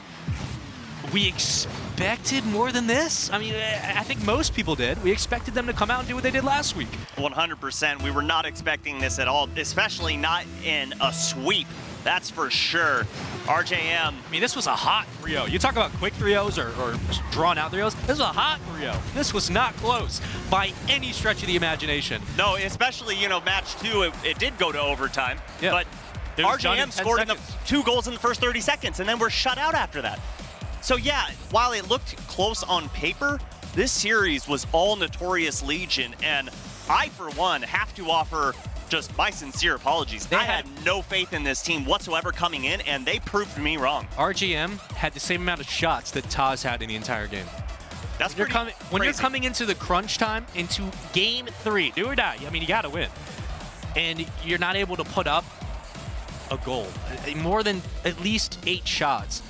we expected more than this. I mean, I think most people did. We expected them to come out and do what they did last week. 100%. We were not expecting this at all, especially not in a sweep. That's for sure. RJM. I mean, this was a hot 3-0. You talk about quick 3-0s or drawn out 3-0s. This was a hot 3-0. This was not close by any stretch of the imagination. No, especially, you know, match 2, it did go to overtime. Yeah. But RJM scored in the 2 goals in the first 30 seconds, and then we're shut out after that. So yeah, while it looked close on paper, this series was all Notorious Legion, and I, for one, have to offer just my sincere apologies. I had no faith in this team whatsoever coming in, and they proved me wrong. RGM had the same amount of shots that Taz had in the entire game. That's when you're coming into the crunch time, into game 3, do or die. I mean, you got to win. And you're not able to put up a goal. More than at least 8 shots.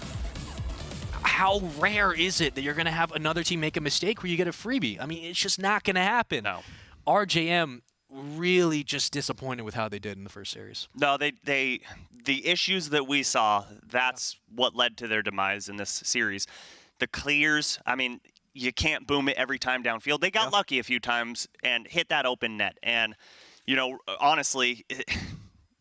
How rare is it that you're going to have another team make a mistake where you get a freebie? I mean, it's just not going to happen. No. RJM really just disappointed with how they did in the first series. No, the issues that we saw, that's what led to their demise in this series. The clears, I mean, you can't boom it every time downfield. They got lucky a few times and hit that open net. And, you know, honestly,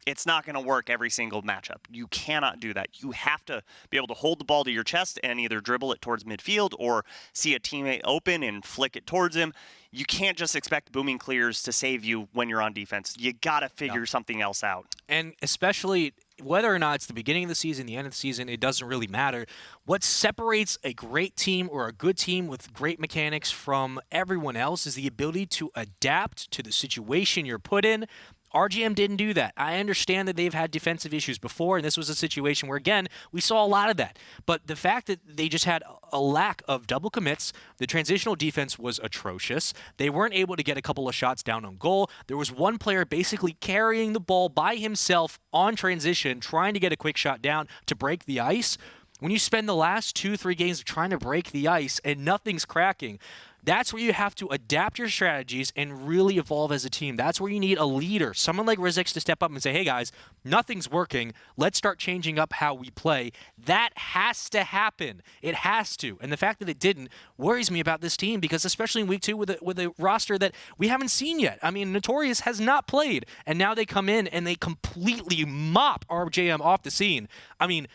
it's not going to work every single matchup. You cannot do that. You have to be able to hold the ball to your chest and either dribble it towards midfield or see a teammate open and flick it towards him. You can't just expect booming clears to save you when you're on defense. You got to figure something else out. And especially whether or not it's the beginning of the season, the end of the season, it doesn't really matter. What separates a great team or a good team with great mechanics from everyone else is the ability to adapt to the situation you're put in. RGM didn't do that. I understand that they've had defensive issues before, and this was a situation where, again, we saw a lot of that. But the fact that they just had a lack of double commits, the transitional defense was atrocious. They weren't able to get a couple of shots down on goal. There was one player basically carrying the ball by himself on transition, trying to get a quick shot down to break the ice. When you spend the last 2-3 games trying to break the ice and nothing's cracking, that's where you have to adapt your strategies and really evolve as a team. That's where you need a leader, someone like Rizix to step up and say, hey guys, nothing's working. Let's start changing up how we play. That has to happen. It has to. And the fact that it didn't worries me about this team because especially in week 2 with a roster that we haven't seen yet. I mean, Notorious has not played, and now they come in and they completely mop RJM off the scene. I mean,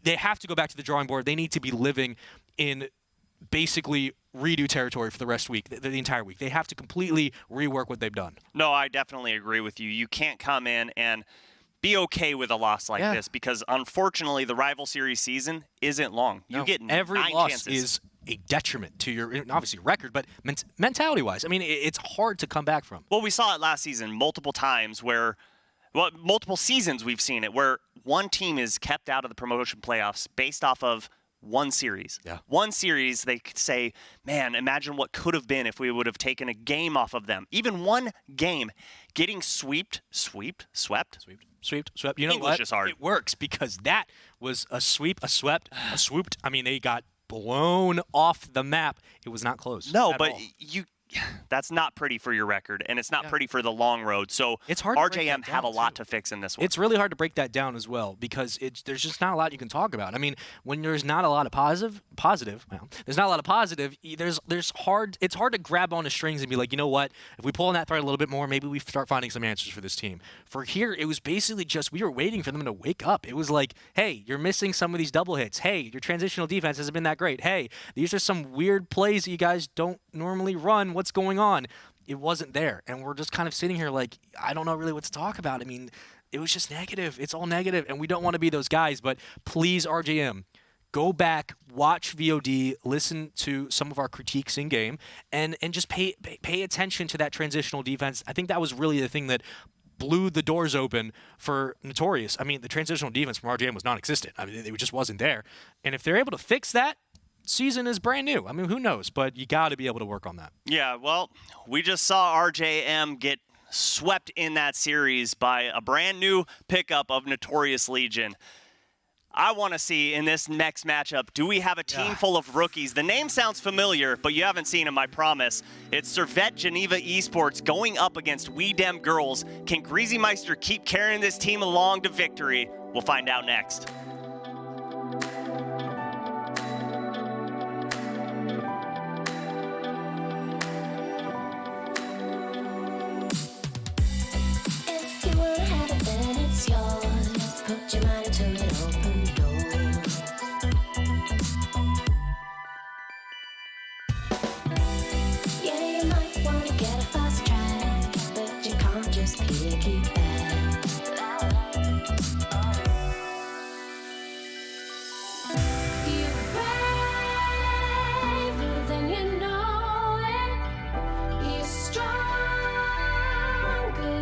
they have to go back to the drawing board. They need to be living in basically redo territory for the rest of the week, the entire week. They have to completely rework what they've done. No, I definitely agree with you. You can't come in and be okay with a loss like this because, unfortunately, the rival series season isn't long. You get every 9 loss chances. is a detriment to your, obviously, record, but mentality-wise. I mean, it's hard to come back from. Well, we saw it last season multiple times where, well, multiple seasons we've seen it, where one team is kept out of the promotion playoffs based off of one series. Yeah. One series, they could say, man, imagine what could have been if we would have taken a game off of them. Even one game, getting swept. You know English what? Is hard. It works because that was a sweep, a swept, a swooped. I mean, they got blown off the map. It was not close. No, but all. that's not pretty for your record, and it's not pretty for the long road. So it's hard to RJM have a lot to fix in this one. It's really hard to break that down as well because there's just not a lot you can talk about. I mean, when there's not a lot of positive, there's not a lot of positive. It's hard to grab on the strings and be like, you know what? If we pull on that thread a little bit more, maybe we start finding some answers for this team. For here, it was basically just we were waiting for them to wake up. It was like, hey, you're missing some of these double hits. Hey, your transitional defense hasn't been that great. Hey, these are some weird plays that you guys don't normally run. What's going on? It wasn't there. And we're just kind of sitting here like, I don't know really what to talk about. I mean, it was just negative. It's all negative, and we don't want to be those guys. But please, RJM, go back, watch VOD, listen to some of our critiques in game, and just pay attention to that transitional defense. I think that was really the thing that blew the doors open for Notorious. I mean, the transitional defense from RJM was non-existent. I mean, it just wasn't there. And if they're able to fix that, season is brand new. I mean, who knows? But you got to be able to work on that. Yeah, well, we just saw RJM get swept in that series by a brand new pickup of Notorious Legion. I want to see in this next matchup, do we have a team full of rookies? The name sounds familiar, but you haven't seen them, I promise. It's Servette Geneva Esports going up against We Dem Girlz. Can Greasy Meister keep carrying this team along to victory? We'll find out next. Put your mind into an open door. Yeah, you might want to get a fast track, but you can't just piggyback. You're braver than you know it. You're stronger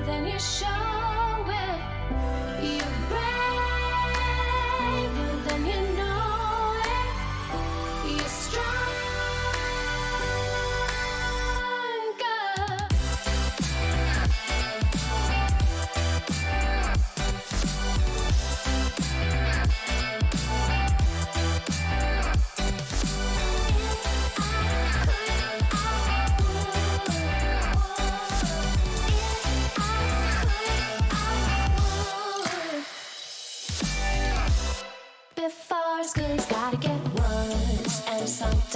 than you show it. You're braver than you know it. You're stronger. If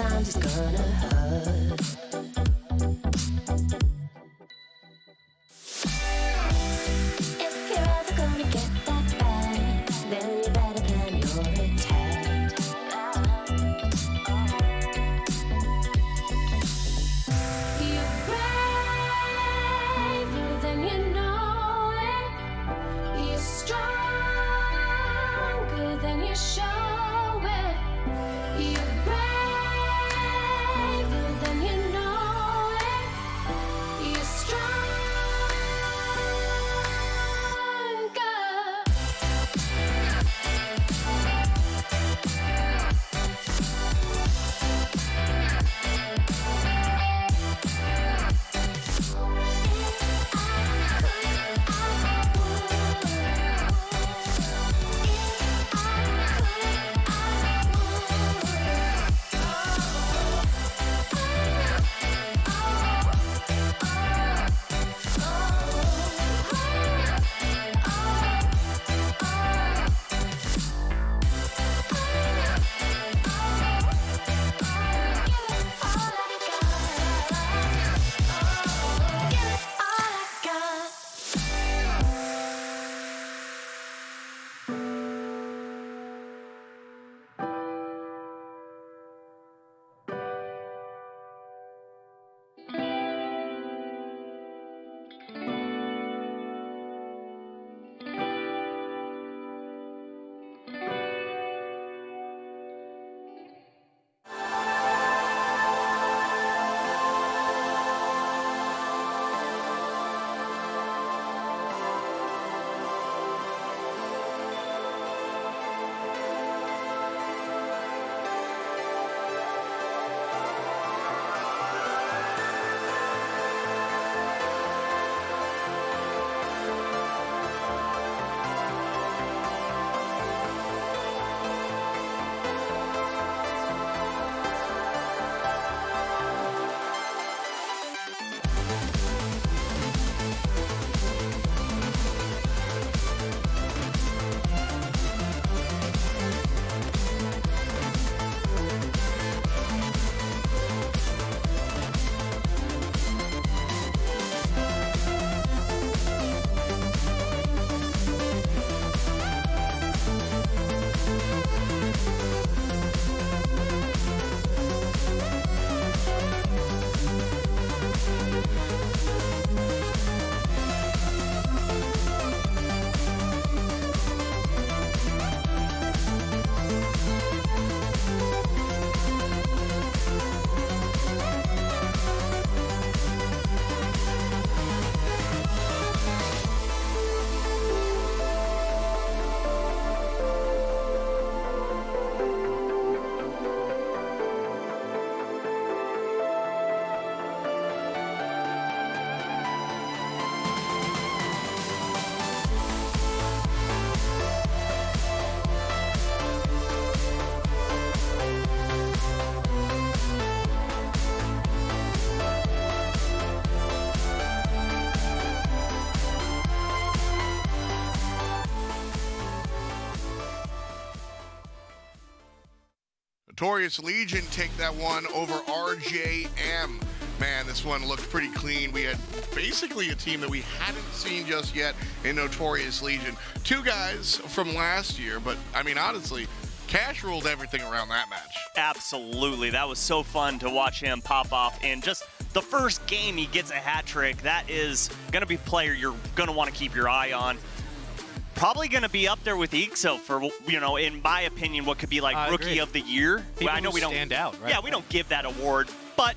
sometimes it's gonna hurt. If you're ever gonna get that bad, then you better plan your attack. You're braver than you know it. You're stronger than you show it. You're braver than you know it. You're stronger. Notorious Legion take that one over RJM. Man, this one looked pretty clean. We had basically a team that we hadn't seen just yet in Notorious Legion. Two guys from last year, but I mean, honestly, Cash ruled everything around that match. Absolutely. That was so fun to watch him pop off in just the first game he gets a hat trick. That is going to be a player you're going to want to keep your eye on. Probably going to be up there with Ixo for, you know, in my opinion, what could be like Rookie of the Year. People I know who we don't stand out, right? Yeah, we don't give that award, but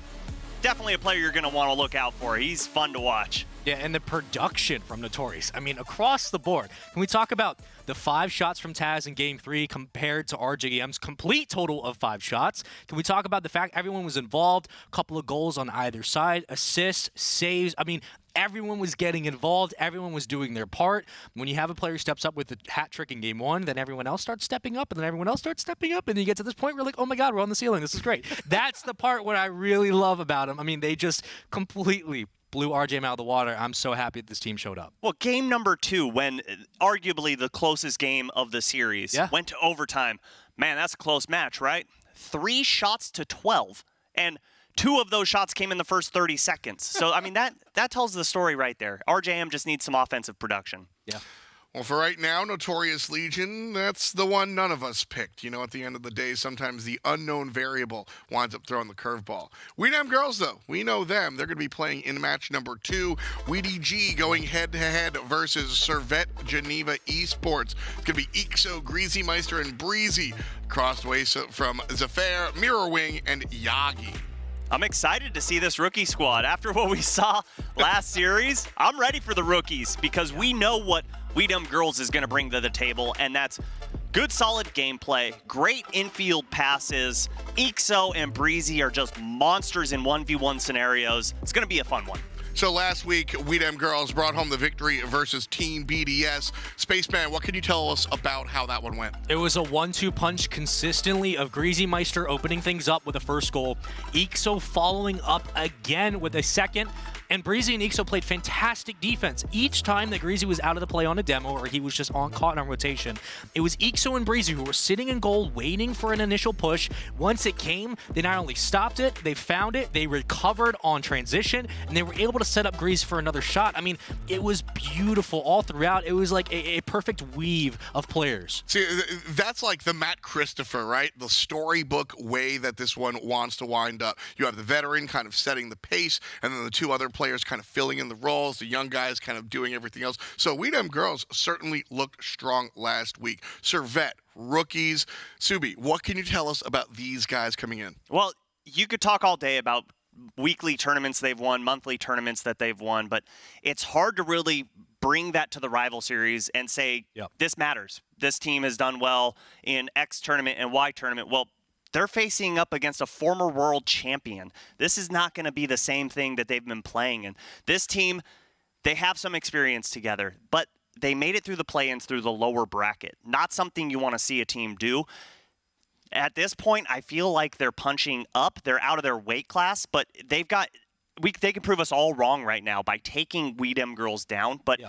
definitely a player you're going to want to look out for. He's fun to watch. Yeah, and the production from Notorious. I mean, across the board. Can we talk about the 5 shots from Taz in Game 3 compared to RJM's complete total of 5 shots? Can we talk about the fact everyone was involved, a couple of goals on either side, assists, saves? I mean, everyone was getting involved. Everyone was doing their part. When you have a player who steps up with a hat trick in Game 1, then everyone else starts stepping up, and then everyone else starts stepping up, and then you get to this point where you're like, oh my God, we're on the ceiling. This is great. That's the part what I really love about them. I mean, they just completely blew RJM out of the water. I'm so happy that this team showed up. Well, game number 2, when arguably the closest game of the series, went to overtime. Man, that's a close match, right? 3 shots to 12. And 2 of those shots came in the first 30 seconds. So, I mean, that tells the story right there. RJM just needs some offensive production. Yeah. Well, for right now, Notorious Legion, that's the one none of us picked. You know, at the end of the day, sometimes the unknown variable winds up throwing the curveball. We Damn Girls, though, we know them. They're going to be playing in match number 2. WDG going head-to-head versus Servette Geneva Esports. It's going to be Ixo, Greasy Meister, and Breezy. Crossway from Zafir, Mirror Wing, and Yagi. I'm excited to see this rookie squad. After what we saw last series, I'm ready for the rookies because we know what We Dumb Girls is going to bring to the table, and that's good, solid gameplay, great infield passes. Ixo and Breezy are just monsters in 1v1 scenarios. It's going to be a fun one. So last week, We Dem Girls brought home the victory versus Team BDS. Spaceman, what can you tell us about how that one went? It was a 1-2 punch consistently of Greasy Meister opening things up with a first goal, Ixo following up again with a second, and Breezy and Ixo played fantastic defense. Each time that Greasy was out of the play on a demo or he was just caught on rotation, it was Ixo and Breezy who were sitting in goal waiting for an initial push. Once it came, they not only stopped it, they found it, they recovered on transition, and they were able to set up Greasy for another shot. I mean, it was beautiful all throughout. It was like a perfect weave of players. See, that's like the Matt Christopher, right? The storybook way that this one wants to wind up. You have the veteran kind of setting the pace, and then the 2 other players kind of filling in the roles, the young guys kind of doing everything else. So We Dem Girls certainly looked strong last week. Servette, rookies. Subi, what can you tell us about these guys coming in? Well, you could talk all day about weekly tournaments they've won, monthly tournaments that they've won, but it's hard to really bring that to the rival series and say, This matters. This team has done well in X tournament and Y tournament. Well, they're facing up against a former world champion. This is not going to be the same thing that they've been playing in. This team, they have some experience together, but they made it through the play-ins through the lower bracket. Not something you want to see a team do. At this point, I feel like they're punching up. They're out of their weight class, but they can prove us all wrong right now by taking We Dem Girls down, but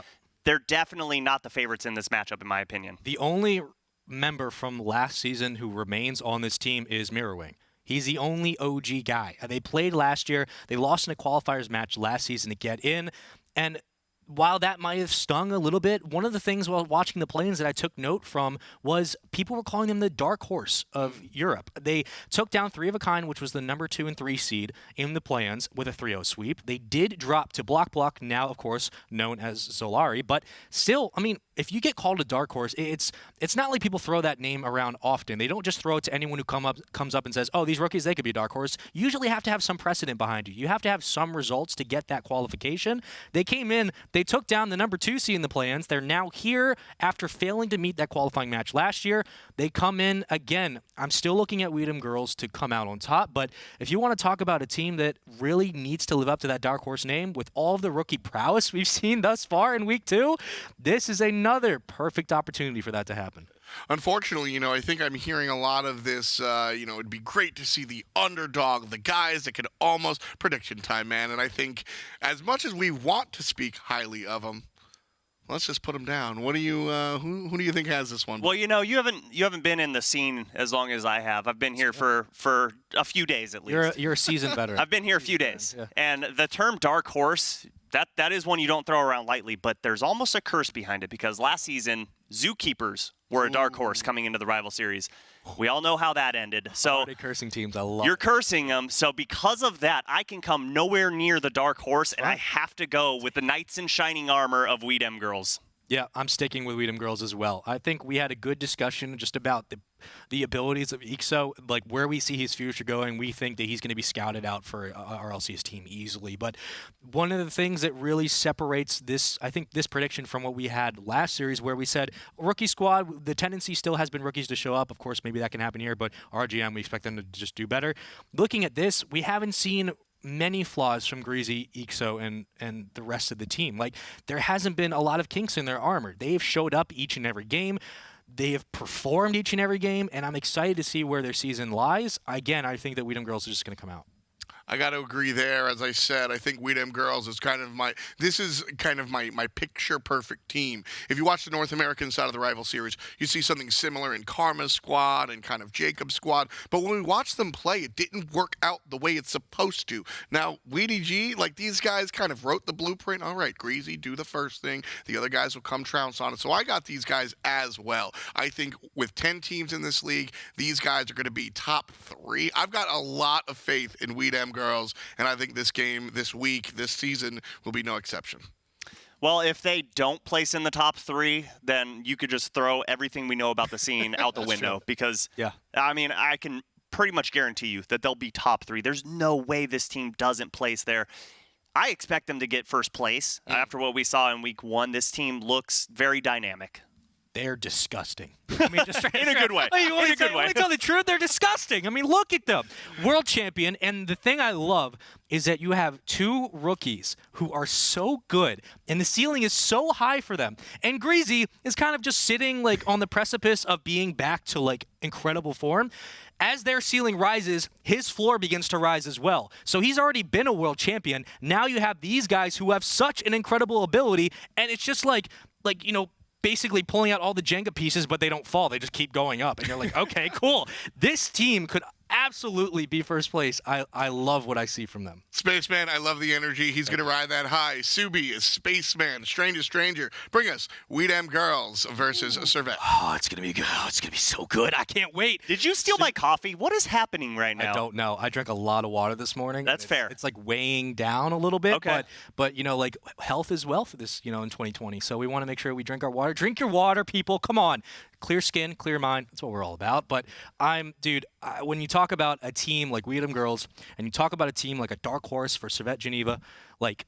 they're definitely not the favorites in this matchup, in my opinion. The only member from last season who remains on this team is Mirror Wing. He's the only OG guy. They played last year. They lost in a qualifiers match last season to get in, and while that might have stung a little bit, one of the things while watching the play-ins that I took note from was people were calling them the dark horse of Europe. They took down 3 of a kind, which was the number 2 and 3 seed in the play-ins with a 3-0 sweep. They did drop to Block, now, of course, known as Solary. But still, I mean, if you get called a dark horse, it's not like people throw that name around often. They don't just throw it to anyone who comes up and says, oh, these rookies, they could be a dark horse. You usually have to have some precedent behind you. You have to have some results to get that qualification. They came in, they took down the number 2 seed in the play-ins. They're now here after failing to meet that qualifying match last year. They come in again. I'm still looking at We Dem Girls to come out on top, but if you want to talk about a team that really needs to live up to that dark horse name with all of the rookie prowess we've seen thus far in week 2, this is another perfect opportunity for that to happen. Unfortunately, I think I'm hearing a lot of this, it'd be great to see the underdog, the guys that could almost prediction time, man. And I think as much as we want to speak highly of them, let's just put them down. What do you, who do you think has this one? Well, you haven't been in the scene as long as I have. I've been here for a few days at least. You're a seasoned veteran. I've been here a few days. Yeah. And the term dark horse, that is one you don't throw around lightly, but there's almost a curse behind it because last season, Zookeepers were a dark horse coming into the rival series. We all know how that ended. So cursing teams, I love. You're cursing them. So because of that, I can come nowhere near the dark horse, and I have to go with the knights in shining armor of We Dem Girls. Yeah, I'm sticking with We Dem Girls as well. I think we had a good discussion just about the abilities of Ixo, like where we see his future going. We think that he's going to be scouted out for our RLCS team easily. But one of the things that really separates this, I think, this prediction from what we had last series where we said rookie squad, the tendency still has been rookies to show up. Of course, maybe that can happen here, but RGM, we expect them to just do better. Looking at this, we haven't seen many flaws from Greasy, Ixo, and the rest of the team. Like, there hasn't been a lot of kinks in their armor. They've showed up each and every game. They have performed each and every game, and I'm excited to see where their season lies. Again, I think that We Dem Girls are just going to come out. I got to agree there. As I said, I think Weedham Girlz is kind of my picture perfect team. If you watch the North American side of the rival series, you see something similar in Karma's squad and kind of Jacob's squad. But when we watch them play, it didn't work out the way it's supposed to. Now, WeDG, like these guys kind of wrote the blueprint. All right, Greasy, do the first thing. The other guys will come trounce on it. So I got these guys as well. I think with 10 teams in this league, these guys are going to be top 3. I've got a lot of faith in Weedham Girlz, and I think this game, this week, this season will be no exception. Well, if they don't place in the top 3, then you could just throw everything we know about the scene out the window. True. Because, yeah, I mean, I can pretty much guarantee you that they'll be top 3. There's no way this team doesn't place there. I expect them to get first place. After what we saw in week 1, this team looks very dynamic. They're disgusting. I mean, just in a good way. In a good way. Tell the truth, they're disgusting. I mean, look at them. World champion, and the thing I love is that you have 2 rookies who are so good, and the ceiling is so high for them. And Greasy is kind of just sitting like on the precipice of being back to like incredible form. As their ceiling rises, his floor begins to rise as well. So he's already been a world champion. Now you have these guys who have such an incredible ability, and it's just like you know, basically pulling out all the Jenga pieces, but they don't fall. They just keep going up. And you're like, okay, cool. This team could absolutely be first place. I love what I see from them. Spaceman, I love the energy. He's going to ride that high. Subi is Spaceman, Stranger Stranger. Bring us Weedham Girlz versus Servette. Oh, it's going to be good. Oh, it's going to be so good. I can't wait. Did you steal my coffee? What is happening right now? I don't know. I drank a lot of water this morning. That's fair. It's like weighing down a little bit. Okay. But you know, like health is wealth this, you know, in 2020. So we want to make sure we drink our water. Drink your water, people. Come on. Clear skin, clear mind. That's what we're all about. But when you talk about a team like Weedham Girlz, and you talk about a team like a dark horse for Servette Geneva, like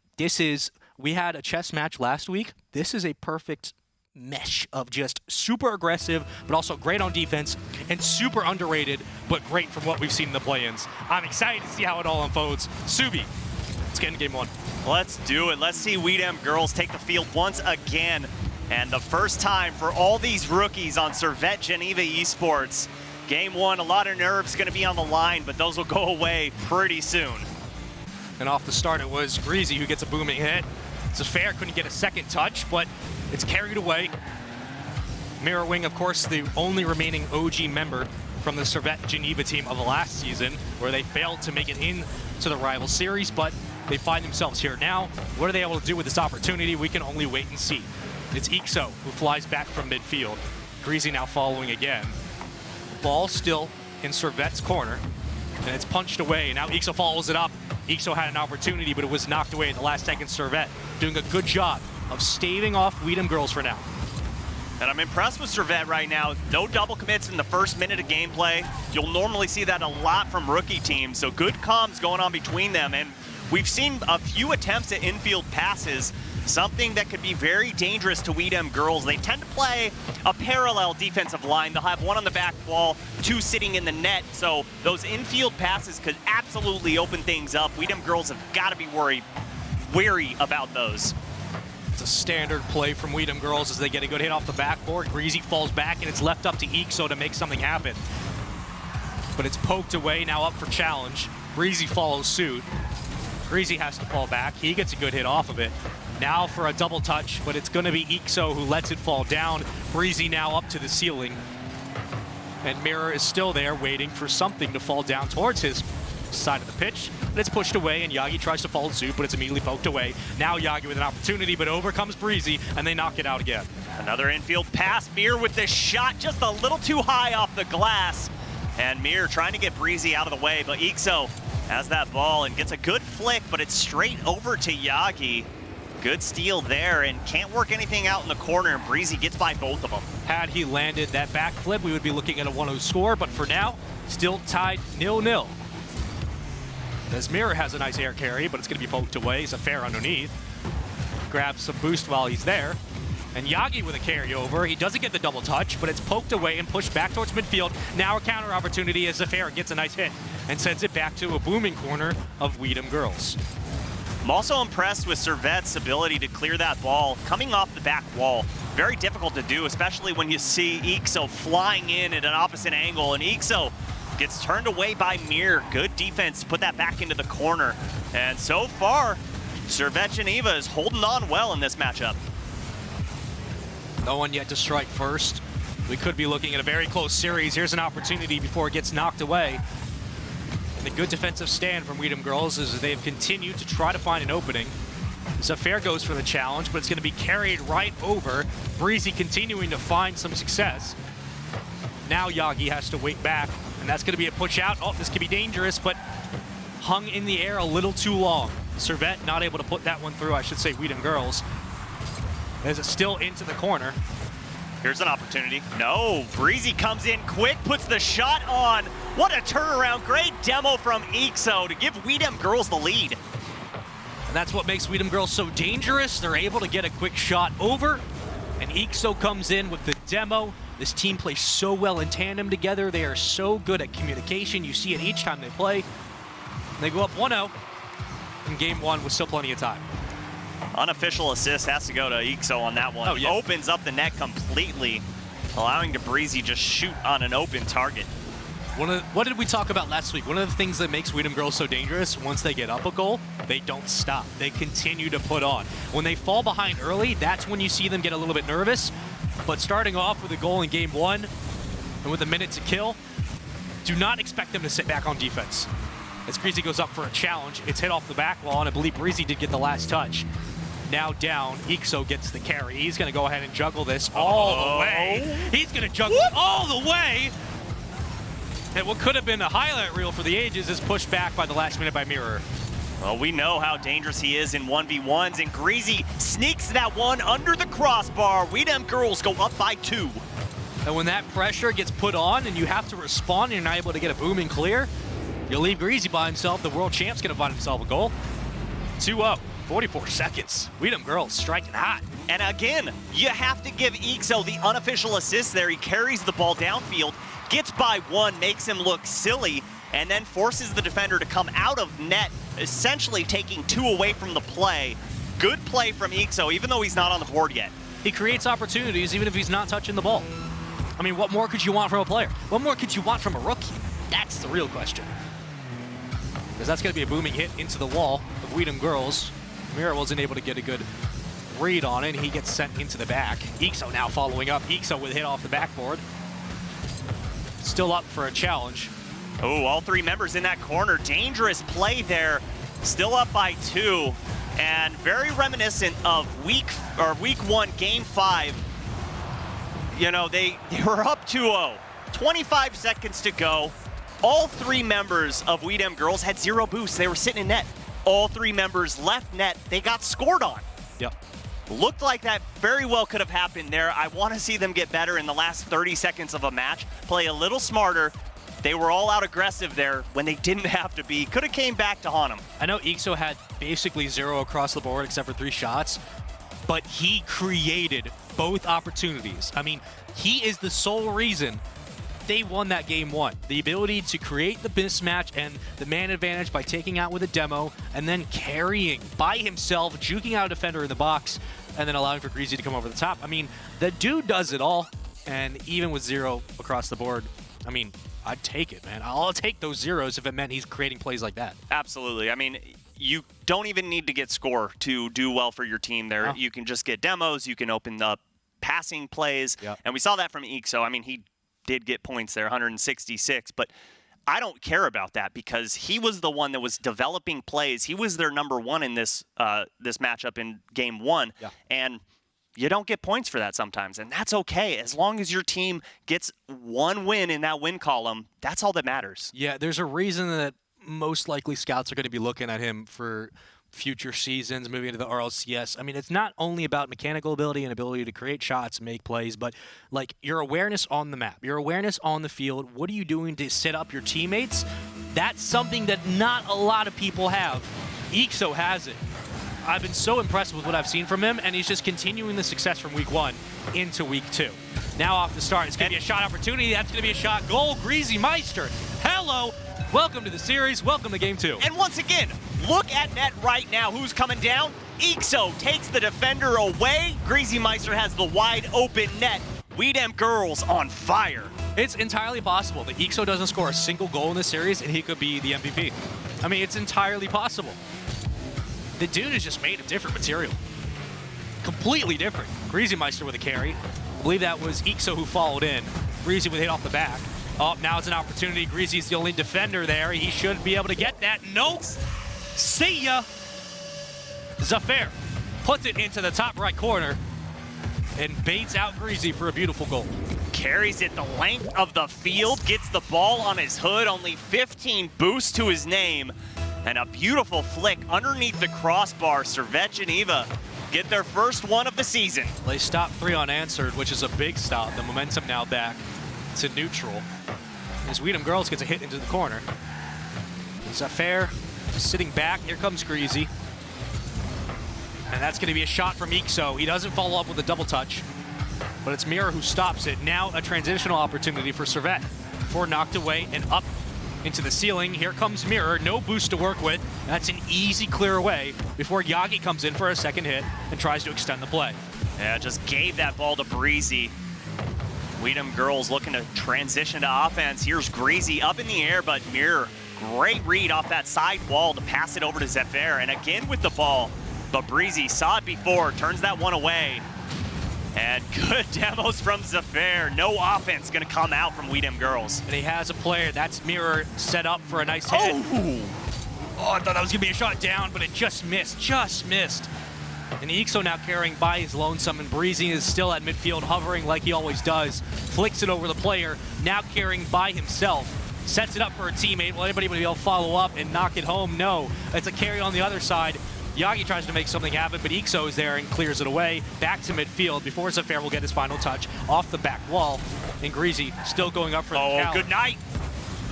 we had a chess match last week. This is a perfect mesh of just super aggressive, but also great on defense, and super underrated, but great from what we've seen in the play-ins. I'm excited to see how it all unfolds. Subi, let's get into game 1. Let's do it. Let's see Weedham Girlz take the field once again. And the first time for all these rookies on Servette Geneva Esports. Game 1, a lot of nerves going to be on the line, but those will go away pretty soon. And off the start, it was Greasy who gets a booming hit. Zafair couldn't get a second touch, but it's carried away. Mirror Wing, of course, the only remaining OG member from the Servette Geneva team of the last season, where they failed to make it into the rival series, but they find themselves here now. What are they able to do with this opportunity? We can only wait and see. It's Ixo who flies back from midfield. Greasy now following again. Ball still in Servette's corner, and it's punched away. Now Ixo follows it up. Ixo had an opportunity, but it was knocked away at the last second. Servette doing a good job of staving off Weedham Girlz for now. And I'm impressed with Servette right now. No double commits in the first minute of gameplay. You'll normally see that a lot from rookie teams, so good comms going on between them. And we've seen a few attempts at infield passes, something that could be very dangerous to Weedham Girlz. They tend to play a parallel defensive line. They'll have one on the back wall, 2 sitting in the net. So those infield passes could absolutely open things up. Weedham Girlz have got to be wary about those. It's a standard play from Weedham Girlz as they get a good hit off the backboard. Greasy falls back, and it's left up to Ixo to make something happen. But it's poked away, now up for challenge. Greasy follows suit. Greasy has to fall back. He gets a good hit off of it. Now for a double touch, but it's going to be Ixo who lets it fall down. Breezy now up to the ceiling. And Mirror is still there waiting for something to fall down towards his side of the pitch. But it's pushed away, and Yagi tries to follow suit, but it's immediately poked away. Now Yagi with an opportunity, but over comes Breezy, and they knock it out again. Another infield pass. Mirror with this shot just a little too high off the glass. And Mirror trying to get Breezy out of the way, but Ixo has that ball and gets a good flick, but it's straight over to Yagi. Good steal there, and can't work anything out in the corner, and Breezy gets by both of them. Had he landed that backflip, we would be looking at a 1-0 score, but for now, still tied 0-0. As Mirror has a nice air carry, but it's going to be poked away. Zafair underneath. Grabs some boost while he's there. And Yagi with a carryover. He doesn't get the double touch, but it's poked away and pushed back towards midfield. Now a counter opportunity as Zafair gets a nice hit and sends it back to a booming corner of Weedham Girlz. I'm also impressed with Servette's ability to clear that ball coming off the back wall. Very difficult to do, especially when you see Ixo flying in at an opposite angle. And Ixo Gets turned away by Mir. Good defense to put that back into the corner. And so far, Servette Geneva is holding on well in this matchup. No one yet to strike first. We could be looking at a very close series. Here's an opportunity before it gets knocked away. And the good defensive stand from Weedham Girlz is they've continued to try to find an opening. Zafair goes for the challenge, but it's going to be carried right over. Breezy continuing to find some success. Now Yagi has to wait back, and that's going to be a push out. Oh, this could be dangerous, but hung in the air a little too long. Servette not able to put that one through, I should say Weedham Girlz. As it's still into the corner. Here's an opportunity. No, Breezy comes in quick, puts the shot on. What a turnaround. Great demo from Ixo to give Weedham Girlz the lead. And that's what makes Weedham Girlz so dangerous. They're able to get a quick shot over, and Ixo comes in with the demo. This team plays so well in tandem together. They are so good at communication. You see it each time they play. And they go up 1-0 in game one with still plenty of time. Unofficial assist has to go to Ixo on that one. Oh, yeah. Opens up the net completely, allowing Breezy just shoot on an open target. What did we talk about last week? One of the things that makes Weedham Girlz so dangerous, once they get up a goal, they don't stop. They continue to put on. When they fall behind early, that's when you see them get a little bit nervous. But starting off with a goal in game one, and with a minute to kill, do not expect them to sit back on defense. As Breezy goes up for a challenge, it's hit off the back wall, and I believe Breezy did get the last touch. Now down, Ixo gets the carry. He's going to go ahead and juggle this all the way. He's going to juggle it all the way. And what could have been a highlight reel for the ages is pushed back by the last minute by Mirror. Well, we know how dangerous he is in 1v1s, and Breezy sneaks that one under the crossbar. Weedham Girlz go up by 2. And when that pressure gets put on and you have to respond and you're not able to get a booming clear, you leave Breezy by himself. The world champ's going to find himself a goal. 2-0. 44 seconds. Weedham Girlz striking hot. And again, you have to give Ixo the unofficial assist there. He carries the ball downfield, gets by 1, makes him look silly, and then forces the defender to come out of net, essentially taking 2 away from the play. Good play from Ixo, even though he's not on the board yet. He creates opportunities even if he's not touching the ball. I mean, what more could you want from a player? What more could you want from a rookie? That's the real question. Because that's going to be a booming hit into the wall of Weedham Girlz. Mira wasn't able to get a good read on it. He gets sent into the back. Ixo now following up. Ixo with a hit off the backboard. Still up for a challenge. Oh, all 3 members in that corner. Dangerous play there. Still up by 2. And very reminiscent of week 1, game 5. You know, they were up 2-0. 25 seconds to go. All 3 members of Weedham Girlz had 0 boosts. They were sitting in net. All 3 members left net. They got scored on. Yep. Looked like that very well could have happened there. I want to see them get better in the last 30 seconds of a match. Play a little smarter. They were all out aggressive there when they didn't have to be. Could have came back to haunt them. I know Ixo had basically 0 across the board except for 3 shots, but he created both opportunities. I mean, he is the sole reason they won that game 1. The ability to create the mismatch and the man advantage by taking out with a demo and then carrying by himself, juking out a defender in the box, and then allowing for Breezy to come over the top. I mean, the dude does it all, and even with 0 across the board, I mean, I'd take it, man. I'll take those 0s if it meant he's creating plays like that. Absolutely. I mean, you don't even need to get score to do well for your team there. No. You can just get demos. You can open up passing plays. Yep. And we saw that from Ixo. I mean, he did get points there, 166, but I don't care about that because he was the one that was developing plays. He was their number 1 in this this matchup in game 1. Yeah. And you don't get points for that sometimes, and that's okay. As long as your team gets 1 win in that win column, that's all that matters. Yeah, there's a reason that most likely scouts are going to be looking at him for future seasons, moving into the RLCS. I mean, it's not only about mechanical ability and ability to create shots, make plays, but like your awareness on the map, your awareness on the field. What are you doing to set up your teammates? That's something that not a lot of people have. Ixo has it. I've been so impressed with what I've seen from him, and he's just continuing the success from week 1 into week 2. Now off the start, it's going to be a shot opportunity. That's going to be a shot goal. Greasy Meister, hello. Welcome to the series. Welcome to game 2. And once again, look at net right now. Who's coming down? Ixo takes the defender away. Greasy Meister has the wide open net. Weedham Girlz on fire. It's entirely possible that Ixo doesn't score a single goal in this series and he could be the MVP. I mean, it's entirely possible. The dude is just made of different material. Completely different. Greasymeister with a carry. I believe that was Ixo who followed in. Greasy with a hit off the back. Oh, now it's an opportunity. Greasy's the only defender there. He should be able to get that. Nope. See ya. Zafair puts it into the top right corner and baits out Greasy for a beautiful goal. Carries it the length of the field, gets the ball on his hood, only 15 boosts to his name, and a beautiful flick underneath the crossbar. Servette Geneva get their first one of the season. They stopped 3 unanswered, which is a big stop. The momentum now back to neutral. As Girlz gets a hit into the corner. Zafair sitting back. Here comes Greasy. And that's going to be a shot from Ixo. He doesn't follow up with a double touch, but it's Mirror who stops it. Now a transitional opportunity for Servette. 4 knocked away and up into the ceiling. Here comes Mirror, no boost to work with. That's an easy clear away before Yagi comes in for a second hit and tries to extend the play. Yeah, just gave that ball to Breezy. Girlz looking to transition to offense. Here's Greasy up in the air, but Mirror, great read off that side wall to pass it over to Zafair. And again with the ball, but Breezy saw it before, turns that one away. And good demos from Zafair. No offense gonna come out from Girlz. And he has a player, that's Mirror, set up for a nice hit. Oh, I thought that was gonna be a shot down, but it just missed. And Ixo now carrying by his lonesome, and Breezy is still at midfield, hovering like he always does. Flicks it over the player, now carrying by himself. Sets it up for a teammate. Will anybody be able to follow up and knock it home? No. It's a carry on the other side. Yagi tries to make something happen, but Ixo is there and clears it away. Back to midfield before Zafair will get his final touch off the back wall. And Greasy still going up for the count. Good night.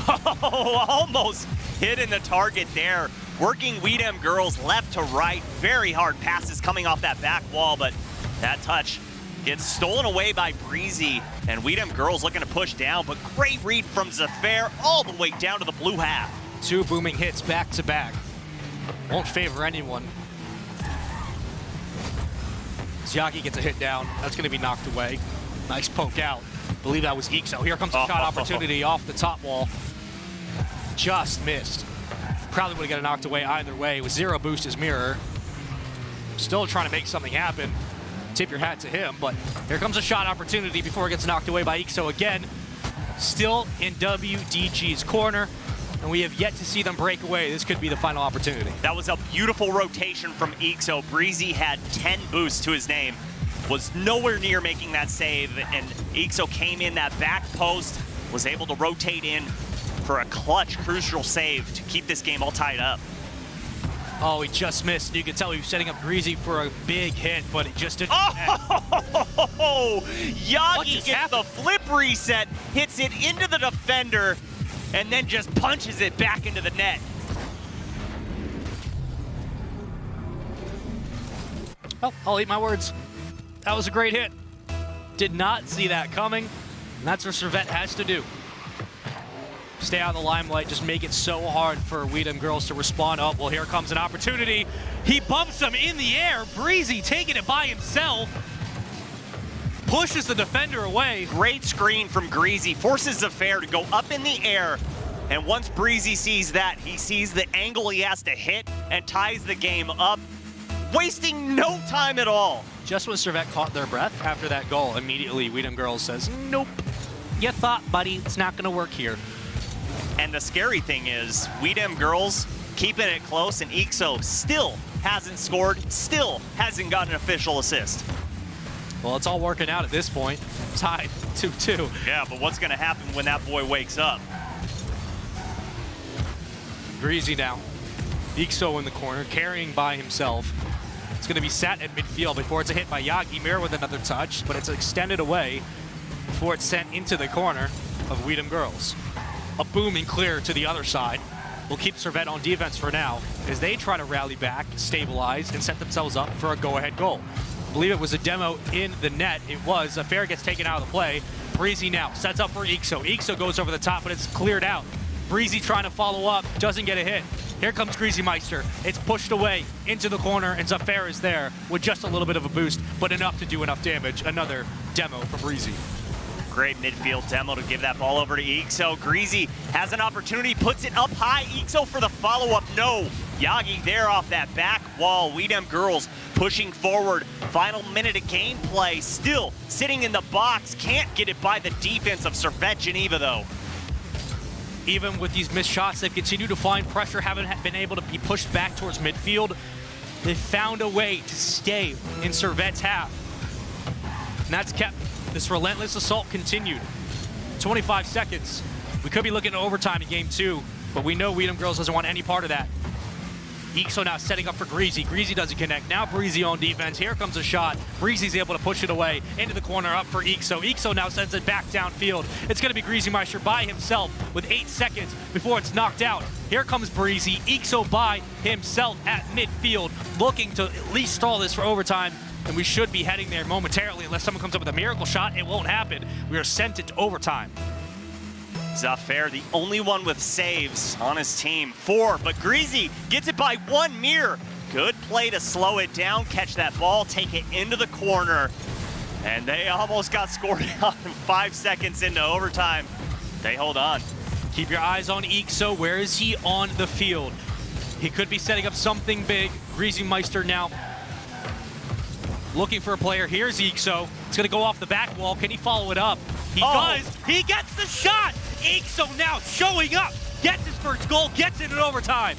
Oh, almost hitting the target there. Working Girlz left to right. Very hard passes coming off that back wall, but that touch gets stolen away by Breezy. And Girlz looking to push down, but great read from Zafair all the way down to the blue half. 2 booming hits back to back. Won't favor anyone. Yagi gets a hit down. That's going to be knocked away. Nice poke out. Believe that was Ixo. Here comes a shot opportunity off the top wall. Just missed. Probably would have got it knocked away either way. With 0 boost as Mirror. Still trying to make something happen. Tip your hat to him, but here comes a shot opportunity before it gets knocked away by Ixo again. Still in WDG's corner. And we have yet to see them break away. This could be the final opportunity. That was a beautiful rotation from Ixo. Breezy had 10 boosts to his name. Was nowhere near making that save. And Ixo came in that back post. Was able to rotate in for a clutch, crucial save to keep this game all tied up. Oh, he just missed. You could tell he was setting up Greasy for a big hit, but it just didn't. Oh! Yagi gets the flip reset, hits it into the defender, and then just punches it back into the net. Well, I'll eat my words. That was a great hit. Did not see that coming. And that's what Servette has to do. Stay out of the limelight, just make it so hard for Girlz to respond. Oh, well, here comes an opportunity. He bumps him in the air. Breezy taking it by himself. Pushes the defender away. Great screen from Greasy, forces Zafair to go up in the air. And once Breezy sees that, he sees the angle he has to hit and ties the game up, wasting no time at all. Just when Servette caught their breath after that goal, immediately Girlz says, nope. You thought, buddy, it's not gonna work here. And the scary thing is, Girlz keeping it close, and Ixo still hasn't scored, still hasn't gotten an official assist. Well, it's all working out at this point. Tied 2-2. Yeah, but what's going to happen when that boy wakes up? Greasy now. Ixo in the corner, carrying by himself. It's going to be sat at midfield before it's a hit by Yagi. Mirror with another touch, but it's extended away before it's sent into the corner of Girlz. A booming clear to the other side. Will keep Servette on defense for now as they try to rally back, stabilize, and set themselves up for a go-ahead goal. I believe it was a demo in the net. It was. Zafair gets taken out of the play. Breezy now sets up for Ixo. Ixo goes over the top, but it's cleared out. Breezy trying to follow up, doesn't get a hit. Here comes Greasymeister. It's pushed away into the corner, and Zafair is there with just a little bit of a boost, but enough to do enough damage. Another demo from Breezy. Great midfield demo to give that ball over to Ixo. Greasy has an opportunity, puts it up high. Ixo for the follow-up, no. Yagi there off that back wall. Weedham Girlz pushing forward. Final minute of gameplay, still sitting in the box. Can't get it by the defense of Servette Geneva though. Even with these missed shots, they've continued to find pressure, haven't been able to be pushed back towards midfield. They found a way to stay in Servette's half. And that's kept this relentless assault continued. 25 seconds. We could be looking at overtime in game 2, but we know Weedham Girlz doesn't want any part of that. Ixo now setting up for Greasy. Greasy doesn't connect. Now Breezy on defense. Here comes a shot. Breezy's able to push it away into the corner, up for Ixo. Ixo now sends it back downfield. It's going to be Greasy Meister by himself with 8 seconds before it's knocked out. Here comes Breezy. Ixo by himself at midfield, looking to at least stall this for overtime. And we should be heading there momentarily unless someone comes up with a miracle shot. It won't happen. We are sent into overtime. Zafair, the only one with saves on his team. 4, but Greasy gets it by 1 mirror. Good play to slow it down, catch that ball, take it into the corner. And they almost got scored out 5 seconds into overtime. They hold on. Keep your eyes on Ixo. Where is he on the field? He could be setting up something big. Greasy Meister now looking for a player. Here's Ixo. It's going to go off the back wall. Can he follow it up? He does. He gets the shot. Ixo now showing up. Gets his first goal. Gets it in overtime.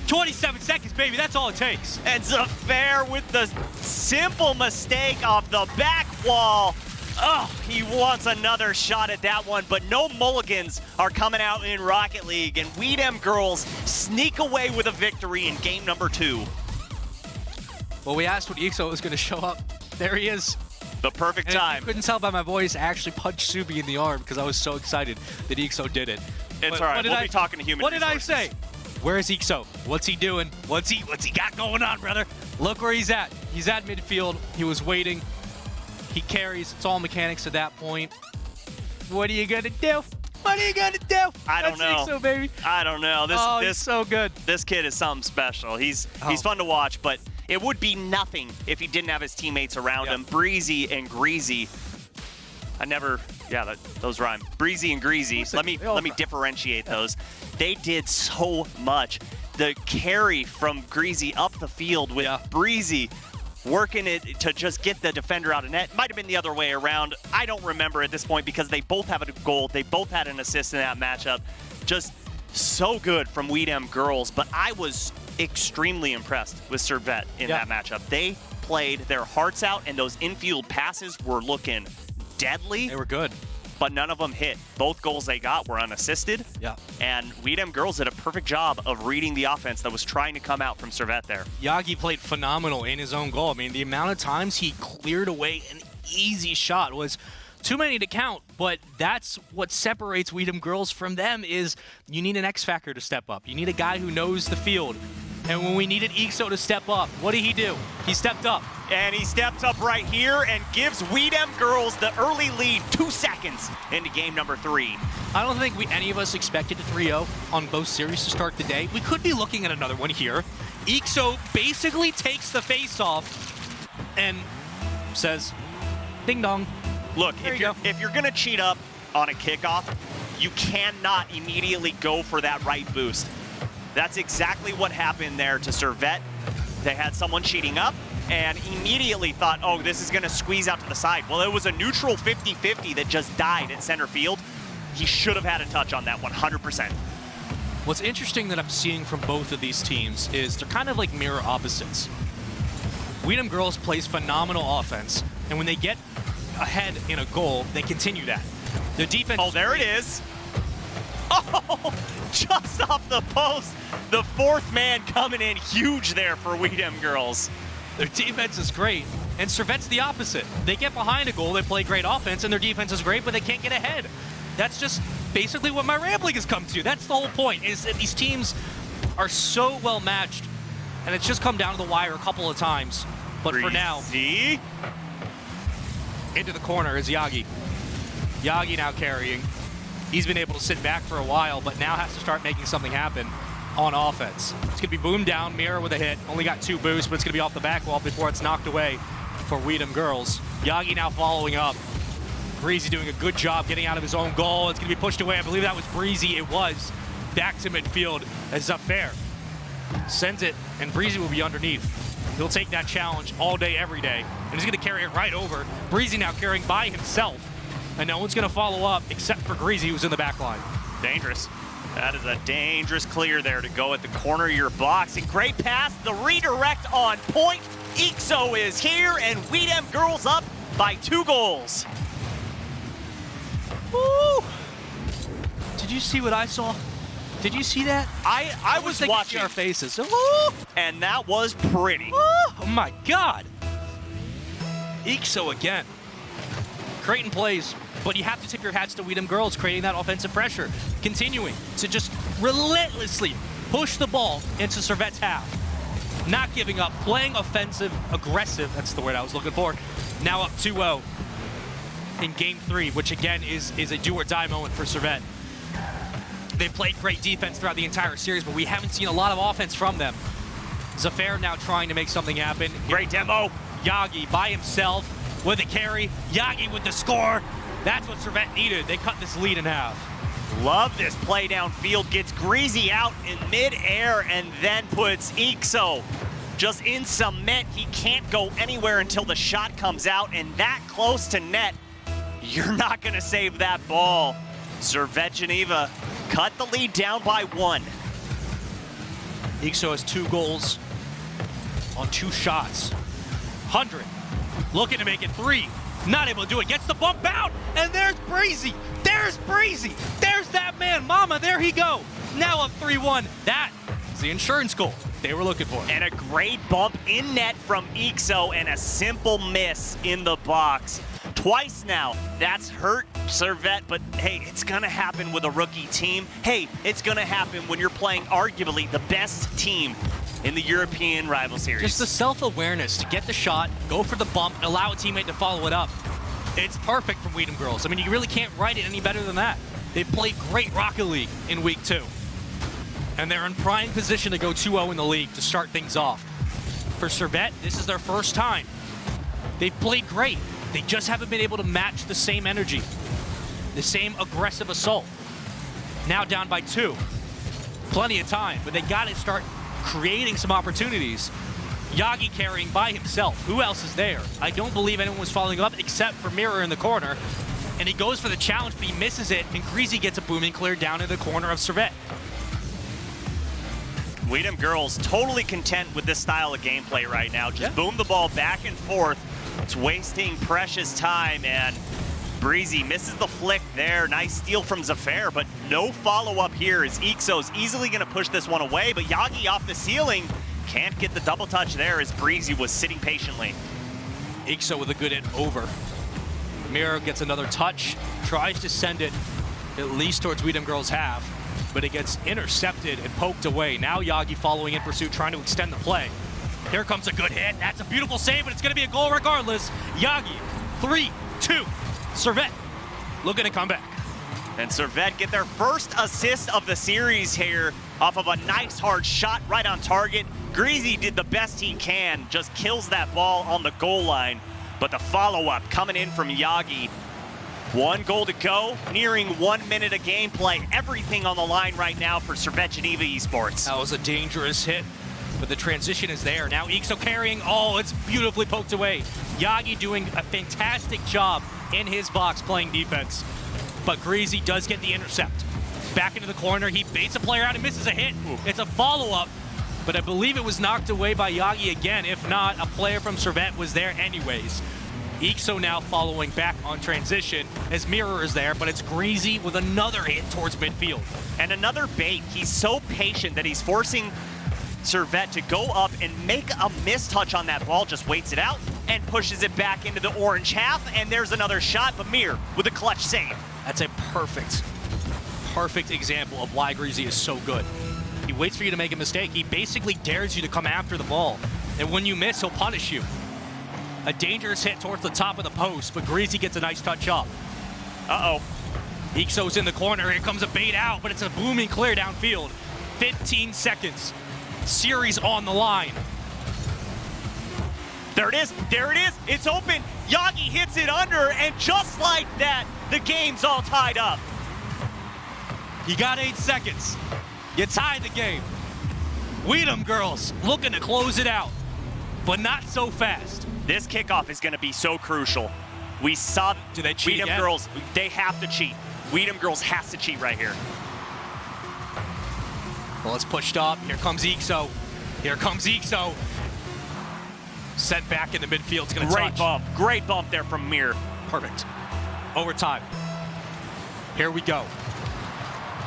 27 seconds, baby. That's all it takes. And Zafair with the simple mistake off the back wall. Oh, he wants another shot at that one, but no mulligans are coming out in Rocket League. And Weedham Girlz sneak away with a victory in game number 2. Well, we asked when Ixo was going to show up. There he is. The perfect And time. you couldn't tell by my voice, I actually punched Subi in the arm because I was so excited that Ixo did it. It's all right. We'll be talking to human What resources. did I say? Where is Ixo? What's he doing? What's he got going on, brother? Look where he's at. He's at midfield. He was waiting. He carries. It's all mechanics at that point. What are you gonna do? What are you gonna do? I don't know. Ixo, baby. I don't know. He's so good. This kid is something special. He's fun to watch, but it would be nothing if he didn't have his teammates around him. Breezy and Greasy. Those rhyme. Breezy and Greasy. Let me differentiate those. They did so much. The carry from Greasy up the field with Breezy working it to just get the defender out of net. Might have been the other way around. I don't remember at this point because they both have a goal. They both had an assist in that matchup. Just so good from Weedham Girlz, but I was extremely impressed with Servette in that matchup. They played their hearts out, and those infield passes were looking deadly. They were good. But none of them hit. Both goals they got were unassisted. Yeah. And Weedham Girlz did a perfect job of reading the offense that was trying to come out from Servette there. Yagi played phenomenal in his own goal. I mean, the amount of times he cleared away an easy shot was too many to count, but that's what separates Weedham Girlz from them is you need an X factor to step up. You need a guy who knows the field. And when we needed Ixo to step up, what did he do? He stepped up. And he steps up right here and gives Weedham Girlz the early lead 2 seconds into game number 3. I don't think any of us expected a 3-0 on both series to start the day. We could be looking at another one here. Ixo basically takes the face-off and says, ding dong. Look, if you're going to cheat up on a kickoff, you cannot immediately go for that right boost. That's exactly what happened there to Servette. They had someone cheating up and immediately thought, oh, this is going to squeeze out to the side. Well, it was a neutral 50-50 that just died at center field. He should have had a touch on that 100%. What's interesting that I'm seeing from both of these teams is they're kind of like mirror opposites. Weedham Girlz plays phenomenal offense, and when they get ahead in a goal, they continue that. The defense. Oh, there it is. Oh, just off the post. The fourth man coming in huge there for Weedham Girlz. Their defense is great, and Servette's the opposite. They get behind a goal, they play great offense, and their defense is great, but they can't get ahead. That's just basically what my rambling has come to. That's the whole point, is that these teams are so well matched, and it's just come down to the wire a couple of times. But for now, See? into the corner is Yagi. Yagi now carrying. He's been able to sit back for a while, but now has to start making something happen on offense. It's going to be boomed down, Mirror with a hit. Only got 2 boosts, but it's going to be off the back wall before it's knocked away for Weedham Girlz. Yagi now following up. Breezy doing a good job getting out of his own goal. It's going to be pushed away. I believe that was Breezy. It was. Back to midfield as Zafer sends it, and Breezy will be underneath. He'll take that challenge all day, every day, and he's going to carry it right over. Breezy now carrying by himself, and no one's going to follow up except for Greasy, who's in the back line. Dangerous. That is a dangerous clear there to go at the corner of your box. And great pass, the redirect on point. Ixo is here, and we them Girlz up by 2 goals. Woo! Did you see what I saw? Did you see that? I was watching our faces. Woo! And that was pretty. Oh my God! Ixo again. Creighton plays, but you have to tip your hats to Weedham Girlz creating that offensive pressure, continuing to just relentlessly push the ball into Servette's half. Not giving up, playing offensive, aggressive, that's the word I was looking for. Now up 2-0 in game 3, which again is a do-or-die moment for Servette. They've played great defense throughout the entire series, but we haven't seen a lot of offense from them. Zafer now trying to make something happen. Great demo. Yagi by himself with a carry. Yagi with the score. That's what Servette needed. They cut this lead in half. Love this play downfield. Gets Greasy out in midair and then puts Ixo just in cement. He can't go anywhere until the shot comes out, and that close to net, you're not going to save that ball. Servette Geneva cut the lead down by 1. Ixo has 2 goals on 2 shots. 100, looking to make it 3. Not able to do it, gets the bump out, and there's Breezy. There's Breezy. There's that man, Mama, there he go. Now up 3-1. That is the insurance goal they were looking for. And a great bump in net from Ixo and a simple miss in the box. Twice now, that's hurt Servette, but hey, it's gonna happen with a rookie team. Hey, it's gonna happen when you're playing arguably the best team in the European rival series. Just the self-awareness to get the shot, go for the bump, and allow a teammate to follow it up. It's perfect from Weedham Girlz. I mean, you really can't write it any better than that. They played great Rocket League in week 2. And they're in prime position to go 2-0 in the league to start things off. For Servette, this is their first time. They've played great. They just haven't been able to match the same energy, the same aggressive assault. Now down by 2. Plenty of time, but they got to start creating some opportunities. Yagi carrying by himself. Who else is there? I don't believe anyone was following up except for Mirror in the corner. And he goes for the challenge, but he misses it, and Greasy gets a booming clear down in the corner of Servette. Weedham Girlz totally content with this style of gameplay right now. Just boom the ball back and forth. It's wasting precious time, and Breezy misses the flick there. Nice steal from Zafer, but no follow-up here as Ixo's easily going to push this one away, but Yagi off the ceiling can't get the double touch there as Breezy was sitting patiently. Ixo with a good hit over. Mirror gets another touch, tries to send it at least towards Weedham Girlz half, but it gets intercepted and poked away. Now Yagi following in pursuit, trying to extend the play. Here comes a good hit. That's a beautiful save, but it's going to be a goal regardless. Yagi, 3-2. Servette looking to come back. And Servette get their first assist of the series here off of a nice hard shot right on target. Greasy did the best he can, just kills that ball on the goal line. But the follow-up coming in from Yagi. 1 goal to go, nearing 1 minute of gameplay. Everything on the line right now for Servette Geneva Esports. That was a dangerous hit, but the transition is there. Now Ixo carrying, oh, it's beautifully poked away. Yagi doing a fantastic job in his box playing defense. But Greasy does get the intercept. Back into the corner, he baits a player out and misses a hit. It's a follow-up, but I believe it was knocked away by Yagi again. If not, a player from Servette was there anyways. Ixo now following back on transition as Mirror is there, but it's Greasy with another hit towards midfield. And another bait. He's so patient that he's forcing Servette to go up and make a mistouch on that ball, just waits it out and pushes it back into the orange half, and there's another shot, but Mir with a clutch save. That's a perfect example of why Greasy is so good. He waits for you to make a mistake. He basically dares you to come after the ball, and when you miss, he'll punish you. A dangerous hit towards the top of the post, but Greasy gets a nice touch up. Uh-oh. Ixo's in the corner. Here comes a bait out, but it's a booming clear downfield. 15 seconds. Series on the line. There it is. There it is. It's open. Yagi hits it under, and just like that, the game's all tied up. You got 8 seconds. You tied the game. Weedham Girlz looking to close it out, but not so fast. This kickoff is going to be so crucial. We saw Do they cheat Weedham again? Girlz, they have to cheat. Weedham Girlz has to cheat right here. Well, it's pushed up. Here comes Ixo. Here comes Ixo. Sent back in the midfield. It's going to touch. Great bump there from Mir. Perfect. Overtime. Here we go.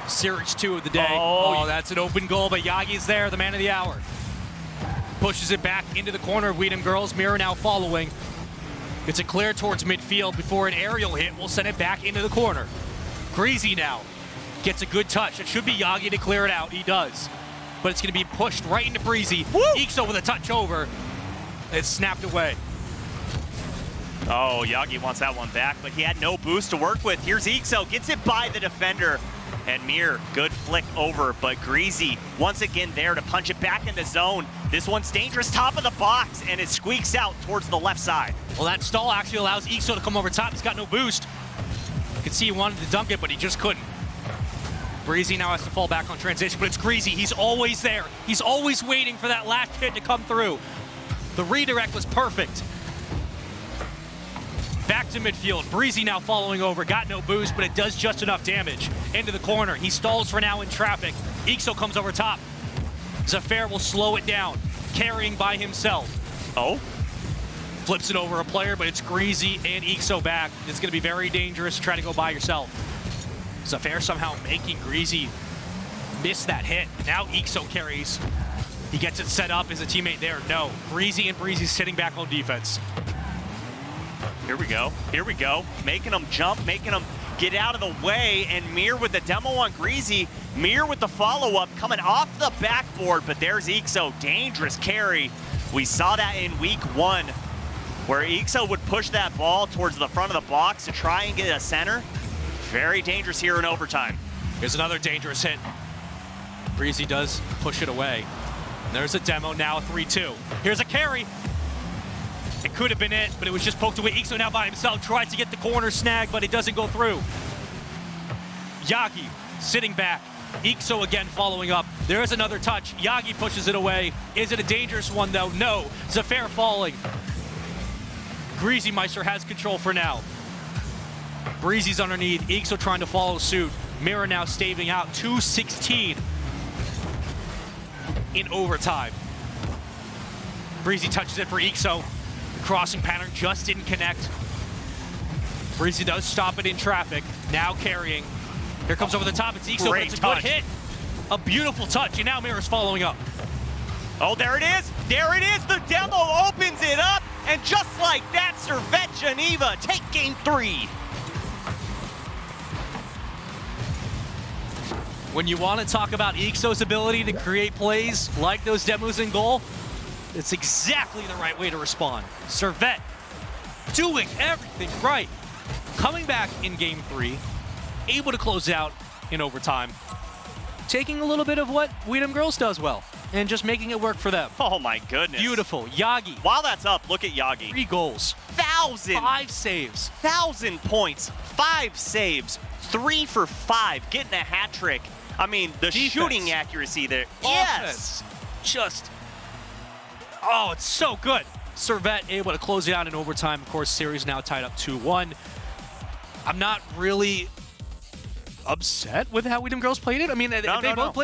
Series 2 of the day. Oh, that's an open goal, but Yagi's there, the man of the hour. Pushes it back into the corner of Weedham Girlz. Mir now following. It's a clear towards midfield before an aerial hit will send it back into the corner. Greasy now gets a good touch. It should be Yagi to clear it out. He does. But it's going to be pushed right into Breezy. Ixo with a touch over. It's snapped away. Oh, Yagi wants that one back, but he had no boost to work with. Here's Ixo, gets it by the defender. And Mir, good flick over, but Greasy once again there to punch it back in the zone. This one's dangerous, top of the box, and it squeaks out towards the left side. Well, that stall actually allows Ixo to come over top. He's got no boost. You can see he wanted to dunk it, but he just couldn't. Breezy now has to fall back on transition, but it's Greasy. He's always there. He's always waiting for that last hit to come through. The redirect was perfect. Back to midfield. Breezy now following over. Got no boost, but it does just enough damage. Into the corner. He stalls for now in traffic. Ixo comes over top. Zafair will slow it down, carrying by himself. Oh? Flips it over a player, but it's Greasy and Ixo back. It's going to be very dangerous to try to go by yourself. Zafair somehow making Greasy miss that hit. Now Ixo carries. He gets it set up. Is a teammate there? No. Breezy and Breezy's sitting back on defense. Here we go. Here we go. Making him jump, making him get out of the way, and Mir with the demo on Greasy. Mir with the follow-up coming off the backboard, but there's Ixo. Dangerous carry. We saw that in week 1, where Ixo would push that ball towards the front of the box to try and get a center. Very dangerous here in overtime. Here's another dangerous hit. Breezy does push it away. There's a demo now, 3-2. Here's a carry. It could have been it, but it was just poked away. Ixo now by himself, tries to get the corner snag, but it doesn't go through. Yagi sitting back. Ixo again following up. There's another touch. Yagi pushes it away. Is it a dangerous one, though? No. Zafair falling. Greasy Meister has control for now. Breezy's underneath. Ixo trying to follow suit. Mira now staving out. 2:16 in overtime. Breezy touches it for Ixo. Crossing pattern just didn't connect. Breezy does stop it in traffic. Now carrying. Here comes over the top. It's Ixo, but it's a good hit. A beautiful touch, and now Mira's following up. Oh, there it is. There it is. The demo opens it up, and just like that, Servette Geneva take game 3. When you want to talk about Ixo's ability to create plays like those demos in goal, it's exactly the right way to respond. Servette doing everything right. Coming back in game 3, able to close out in overtime. Taking a little bit of what Weedham Girlz does well and just making it work for them. Oh my goodness. Beautiful. Yagi. While that's up, look at Yagi. 3 goals. 5 saves. 1,000 points. 5 saves. 3 for 5. Getting a hat trick. I mean, the Defense. Shooting accuracy there. Offense. Just, oh, it's so good. Servette able to close it out in overtime. Of course, series now tied up 2-1. I'm not really upset with how Weedham Girlz played it. I mean, they both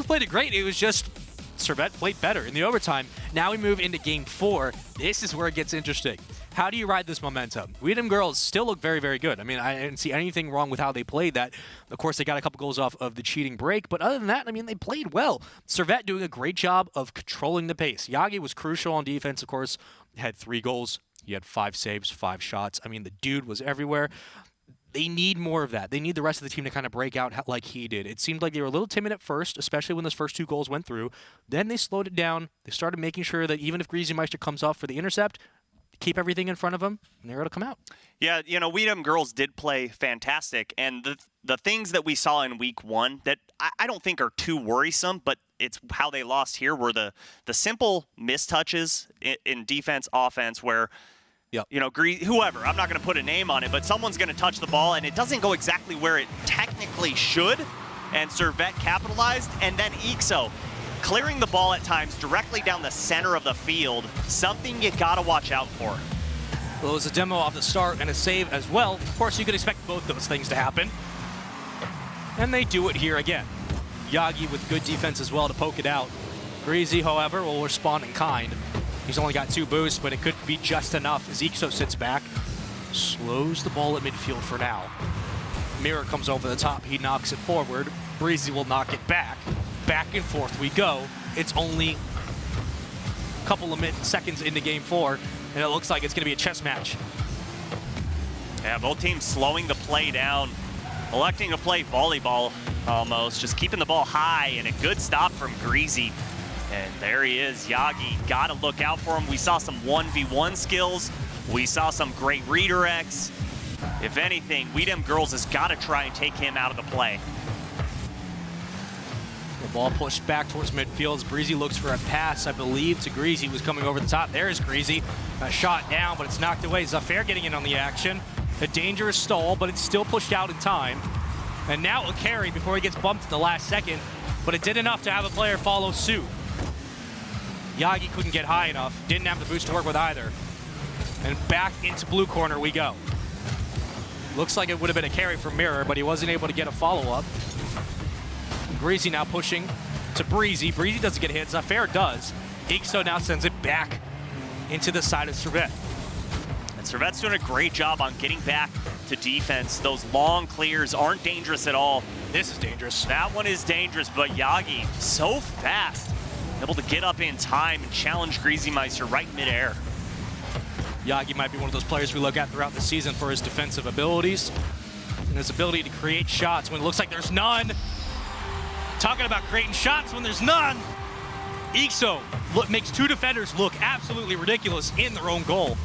played it great. It was just Servette played better in the overtime. Now we move into game 4. This is where it gets interesting. How do you ride this momentum? Weedham Girlz still look very, very good. I mean, I didn't see anything wrong with how they played that. Of course, they got a couple goals off of the cheating break, but other than that, I mean, they played well. Servette doing a great job of controlling the pace. Yagi was crucial on defense, of course. Had 3 goals. He had 5 saves, 5 shots. I mean, the dude was everywhere. They need more of that. They need the rest of the team to kind of break out like he did. It seemed like they were a little timid at first, especially when those first 2 goals went through. Then they slowed it down. They started making sure that even if Greasy Meister comes off for the intercept, keep everything in front of them, and there it'll come out. Yeah, you know, Girlz did play fantastic, and the things that we saw in week 1 that I don't think are too worrisome, but it's how they lost here were the simple mistouches in defense, offense, where you know, whoever, I'm not going to put a name on it, but someone's going to touch the ball, and it doesn't go exactly where it technically should, and Servette capitalized, and then Ixo clearing the ball at times directly down the center of the field, something you got to watch out for. Well, it was a demo off the start and a save as well. Of course, you could expect both those things to happen. And they do it here again. Yagi with good defense as well to poke it out. Greasy, however, will respond in kind. He's only got 2 boosts, but it could be just enough as Ixo sits back. Slows the ball at midfield for now. Mirror comes over the top. He knocks it forward. Breezy will knock it back. Back and forth we go. It's only a couple of seconds into game 4, and it looks like it's going to be a chess match. Yeah, both teams slowing the play down, electing to play volleyball almost, just keeping the ball high, and a good stop from Greasy. And there he is, Yagi. Got to look out for him. We saw some 1v1 skills. We saw some great redirects. If anything, Girlz has got to try and take him out of the play. The ball pushed back towards midfield as Breezy looks for a pass, I believe, to Greasy, who's coming over the top. There's Greasy. A shot down, but it's knocked away. Zafair getting in on the action. A dangerous stall, but it's still pushed out in time. And now a carry before he gets bumped at the last second, but it did enough to have a player follow suit. Yagi couldn't get high enough, didn't have the boost to work with either. And back into blue corner we go. Looks like it would have been a carry from Mirror, but he wasn't able to get a follow-up. Greasy now pushing to Breezy. Breezy doesn't get hit, Zafair does. Ixo now sends it back into the side of Servette. And Servette's doing a great job on getting back to defense. Those long clears aren't dangerous at all. This is dangerous. That one is dangerous, but Yagi, so fast. Able to get up in time and challenge Greasy Meister right midair. Yagi might be one of those players we look at throughout the season for his defensive abilities and his ability to create shots when it looks like there's none. Talking about creating shots when there's none. Ixo makes 2 defenders look absolutely ridiculous in their own goal.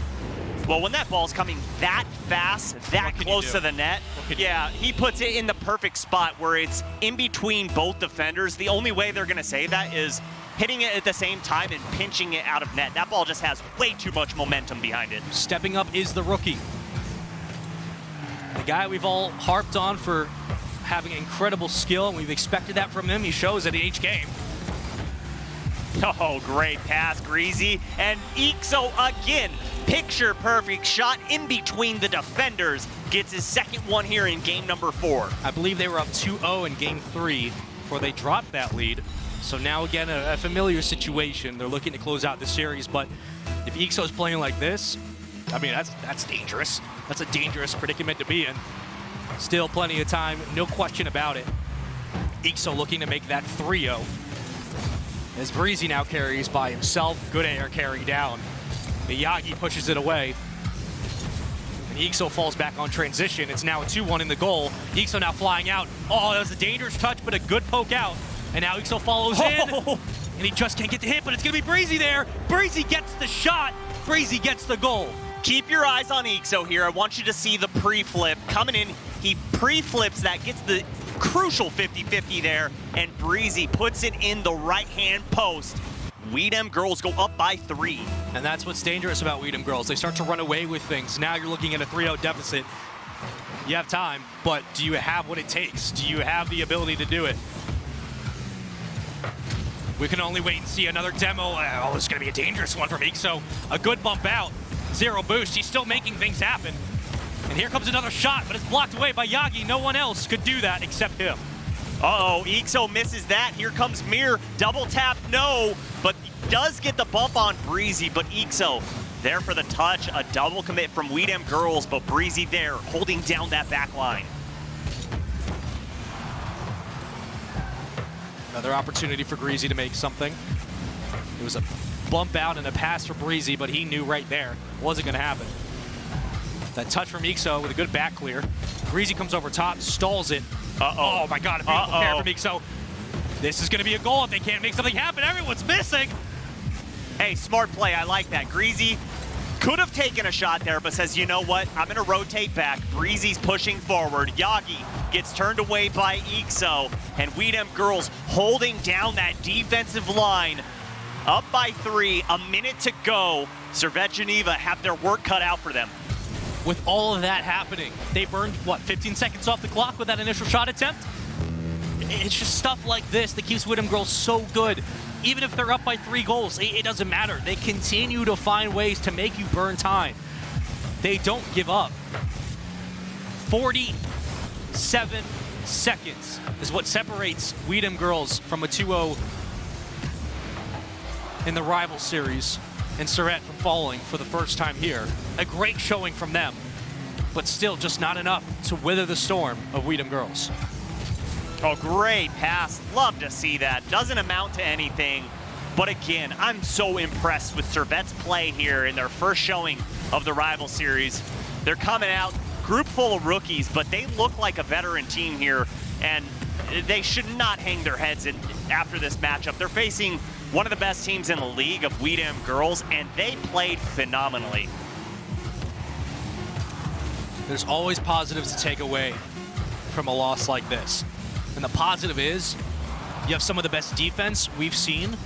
Well, when that ball's coming that fast, that close to the net, yeah, he puts it in the perfect spot where it's in between both defenders. The only way they're going to save that is hitting it at the same time and pinching it out of net. That ball just has way too much momentum behind it. Stepping up is the rookie. The guy we've all harped on for having incredible skill, and we've expected that from him. He shows it in each game. Oh, great pass, Greasy. And Ixo again, picture perfect shot in between the defenders. Gets his second one here in game number 4. I believe they were up 2-0 in game 3 before they dropped that lead. So now again, a familiar situation. They're looking to close out the series, but if Ixo's playing like this, I mean, that's dangerous. That's a dangerous predicament to be in. Still plenty of time, no question about it. Ixo looking to make that 3-0. As Breezy now carries by himself, good air carry down. Yagi pushes it away. And Ixo falls back on transition. It's now a 2-1 in the goal. Ixo now flying out. Oh, that was a dangerous touch, but a good poke out. And now Ixo follows in. And he just can't get the hit, but it's going to be Breezy there. Breezy gets the shot. Breezy gets the goal. Keep your eyes on Ixo here. I want you to see the pre-flip coming in. He pre-flips that, gets the crucial 50-50 there, and Breezy puts it in the right-hand post. Girlz go up by 3. And that's what's dangerous about Girlz. They start to run away with things. Now you're looking at a 3-0 deficit. You have time, but do you have what it takes? Do you have the ability to do it? We can only wait and see another demo. Oh, this is going to be a dangerous one from Ixo. A good bump out. 0 boost. He's still making things happen. And here comes another shot, but it's blocked away by Yagi. No one else could do that except him. Uh-oh, Ixo misses that. Here comes Mir. Double tap, no. But does get the bump on Breezy, but Ixo there for the touch. A double commit from Girlz, but Breezy there holding down that back line. Another opportunity for Breezy to make something. It was a bump out and a pass for Breezy, but he knew right there it wasn't going to happen. That touch from Ixo with a good back clear. Breezy comes over top, stalls it. Oh my God, a beautiful pair from Ixo. This is going to be a goal if they can't make something happen. Everyone's missing. Hey, smart play. I like that. Greasy Could have taken a shot there, but says, you know what? I'm going to rotate back. Breezy's pushing forward. Yagi gets turned away by Ixo. And Weedham Girlz holding down that defensive line. Up by 3, a minute to go. Servette Geneva have their work cut out for them. With all of that happening, they burned, 15 seconds off the clock with that initial shot attempt? It's just stuff like this that keeps Weedham Girlz so good. Even if they're up by 3 goals, it doesn't matter. They continue to find ways to make you burn time. They don't give up. 47 seconds is what separates Weedham Girlz from a 2-0 in the rival series, and Servette from falling for the first time here. A great showing from them, but still just not enough to wither the storm of Weedham Girlz. Oh, great pass. Love to see that. Doesn't amount to anything. But again, I'm so impressed with Servette's play here in their first showing of the rival series. They're coming out, group full of rookies, but they look like a veteran team here, and they should not hang their heads after this matchup. They're facing one of the best teams in the league of Weedham Girlz, and they played phenomenally. There's always positives to take away from a loss like this. And the positive is you have some of the best defense we've seen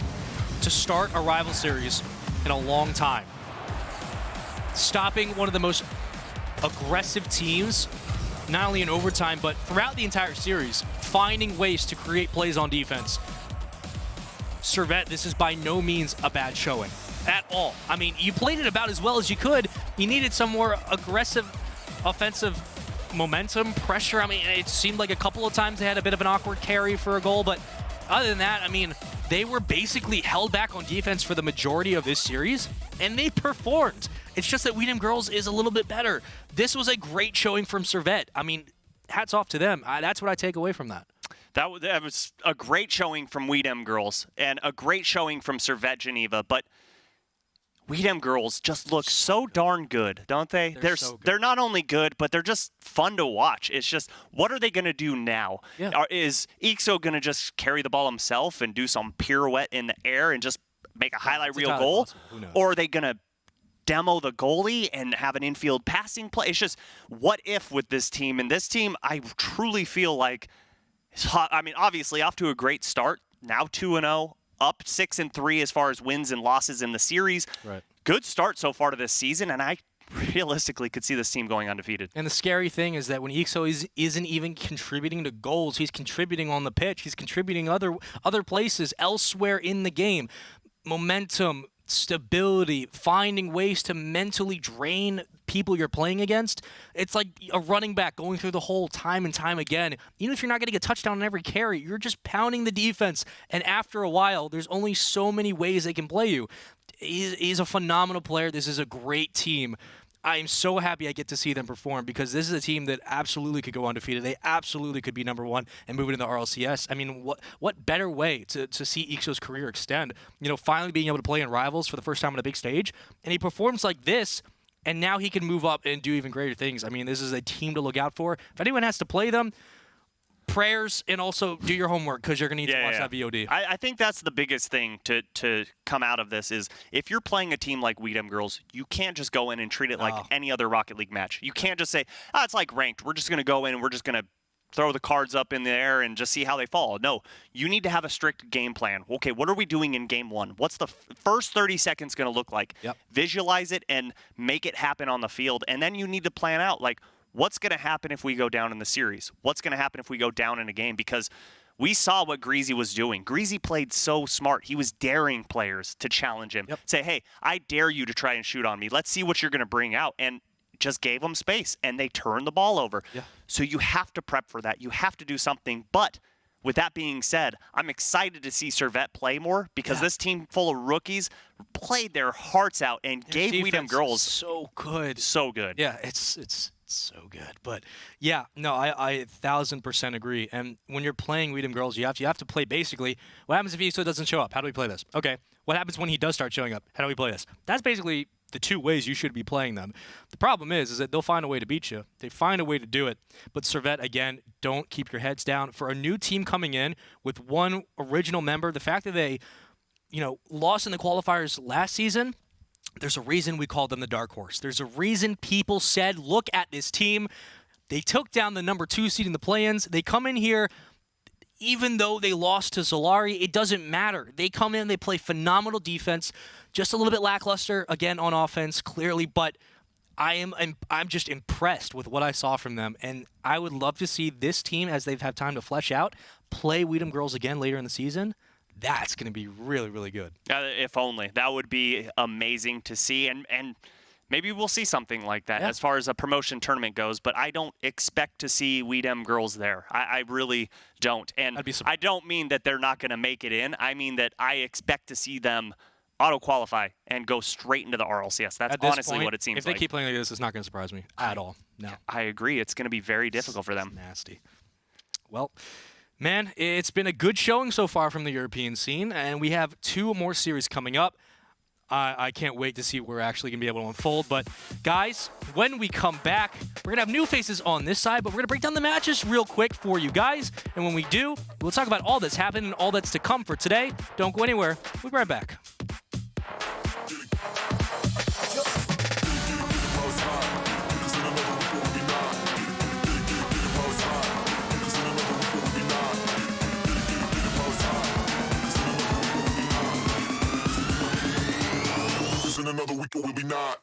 to start a rival series in a long time. Stopping one of the most aggressive teams, not only in overtime, but throughout the entire series, finding ways to create plays on defense. Servette, this is by no means a bad showing at all. I mean, you played it about as well as you could. You needed some more aggressive offensive momentum, pressure. I mean, it seemed like a couple of times they had a bit of an awkward carry for a goal, but other than that, I mean, they were basically held back on defense for the majority of this series, and they performed. It's just that Weedham Girlz is a little bit better. This was a great showing from Servette. I mean, hats off to them. That's what I take away from that. That was a great showing from Weedham Girlz and a great showing from Servette Geneva, but Weedham Girlz just look so darn good, don't they? They're so good. They're not only good, but they're just fun to watch. It's just, what are they going to do now? Yeah. Is Ixo going to just carry the ball himself and do some pirouette in the air and just make a highlight reel goal? Or are they going to demo the goalie and have an infield passing play? It's just, what if with this team? And this team, I truly feel like, I mean, obviously off to a great start. Now 2-0. Up 6-3 as far as wins and losses in the series. Right. Good start so far to this season, and I realistically could see this team going undefeated. And the scary thing is that when Ixo isn't even contributing to goals, he's contributing on the pitch. He's contributing other places elsewhere in the game. Momentum, stability, finding ways to mentally drain people you're playing against. It's like a running back going through the hole time and time again. Even if you're not getting a touchdown on every carry, you're just pounding the defense. And after a while, there's only so many ways they can play you. He's a phenomenal player. This is a great team. I am so happy I get to see them perform because this is a team that absolutely could go undefeated. They absolutely could be number 1 and move it into the RLCS. I mean, what better way to see Ixo's career extend? You know, finally being able to play in Rivals for the first time on a big stage. And he performs like this, and now he can move up and do even greater things. I mean, this is a team to look out for. If anyone has to play them, prayers, and also do your homework because you're going to need to watch that VOD. I think that's the biggest thing to come out of this is if you're playing a team like Weedham Girlz, you can't just go in and treat it like any other Rocket League match. You can't just say, it's like ranked. We're just going to go in and we're just going to throw the cards up in the air and just see how they fall. No, you need to have a strict game plan. Okay, what are we doing in game 1? What's the first 30 seconds going to look like? Yep. Visualize it and make it happen on the field. And then you need to plan out, like, what's going to happen if we go down in the series? What's going to happen if we go down in a game? Because we saw what Greasy was doing. Greasy played so smart. He was daring players to challenge him. Yep. Say, hey, I dare you to try and shoot on me. Let's see what you're going to bring out. And just gave them space, and they turned the ball over. Yeah. So you have to prep for that. You have to do something. But with that being said, I'm excited to see Servette play more because this team full of rookies played their hearts out and gave Weedham Girlz so good. So good. Yeah, it's so good. But yeah, no, I 1,000% agree. And when you're playing Weedham Girlz, you have to play basically, what happens if Ixo doesn't show up? How do we play this? Okay. What happens when he does start showing up? How do we play this? That's basically the 2 ways you should be playing them. The problem is that they'll find a way to beat you. They find a way to do it. But Servette, again, don't keep your heads down. For a new team coming in with 1 original member, the fact that they, lost in the qualifiers last season, There's a reason we called them the dark horse. There's a reason people said, look at this team. They took down the number 2 seed in the play-ins. They come in here, even though they lost to Solary, it doesn't matter. They come in, they play phenomenal defense, just a little bit lackluster, again, on offense, clearly, but I'm just impressed with what I saw from them, and I would love to see this team, as they've had time to flesh out, play Weedham Girlz again later in the season. That's going to be really, really good. If only. That would be amazing to see, and maybe we'll see something like that as far as a promotion tournament goes, but I don't expect to see Weedham Girlz there. I really don't. And I don't mean that they're not going to make it in. I mean that I expect to see them auto-qualify and go straight into the RLCS. That's honestly what it seems like. If they keep playing like this, it's not going to surprise me at all. No. I agree. It's going to be very difficult for them. It's nasty. Well, man, it's been a good showing so far from the European scene, and we have 2 more series coming up. I can't wait to see what we're actually going to be able to unfold. But, guys, when we come back, we're going to have new faces on this side, but we're going to break down the matches real quick for you guys. And when we do, we'll talk about all that's happened and all that's to come for today. Don't go anywhere. We'll be right back. In another week, or will be not.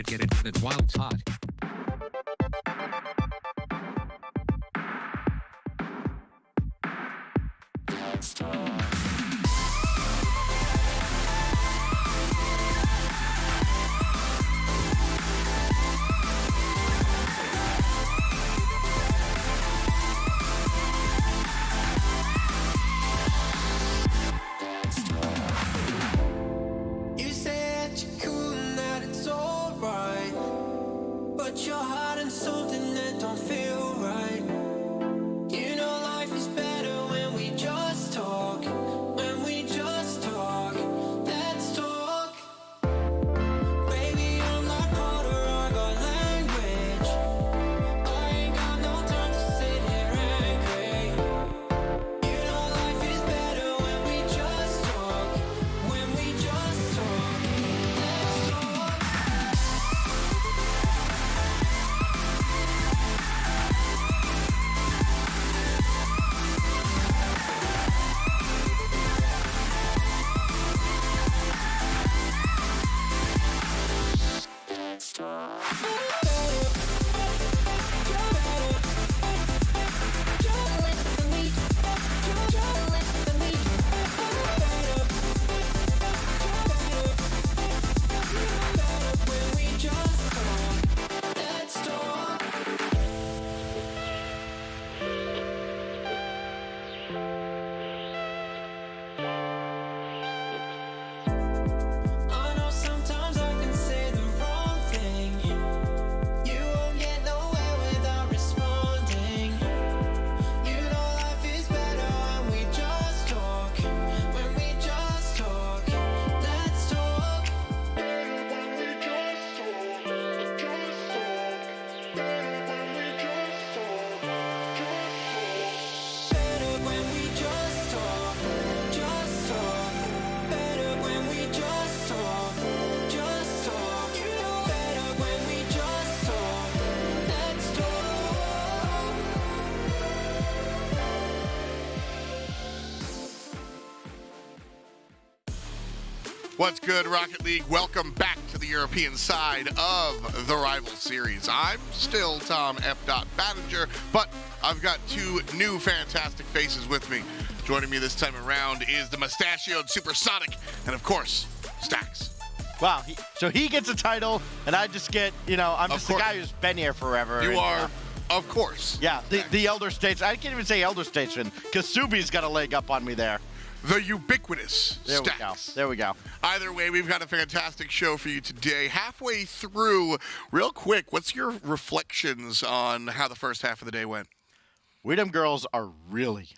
Get it while it's hot. You said you're cool and that it's alright. What's good, Rocket League? Welcome back to the European side of the Rival Series. I'm still Tom F. Battinger, but I've got two new fantastic faces with me. Joining me this time around is the mustachioed Supersonic, and of course, Stacks. Wow, so he gets a title, and I just get, I'm just the guy who's been here forever. You are, of course. Yeah, the elder statesman. I can't even say elder statesman, because Subi's got a leg up on me there. The ubiquitous Stacks. There we go. Either way, we've got a fantastic show for you today. Halfway through, real quick, what's your reflections on how the first half of the day went? We them girls are really,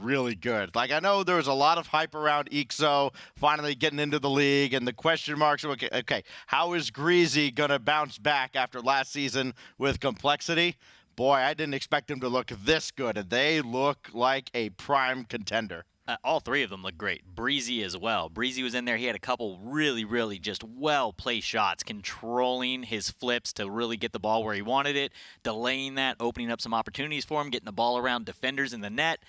really good. Like, I know there was a lot of hype around EXO finally getting into the league, and the question marks. Okay, how is Greasy going to bounce back after last season with complexity? Boy, I didn't expect them to look this good, and they look like a prime contender. All three of them look great. Breezy as well. Breezy was in there. He had a couple really, really just well-placed shots, controlling his flips to really get the ball where he wanted it, delaying that, opening up some opportunities for him, getting the ball around defenders in the net.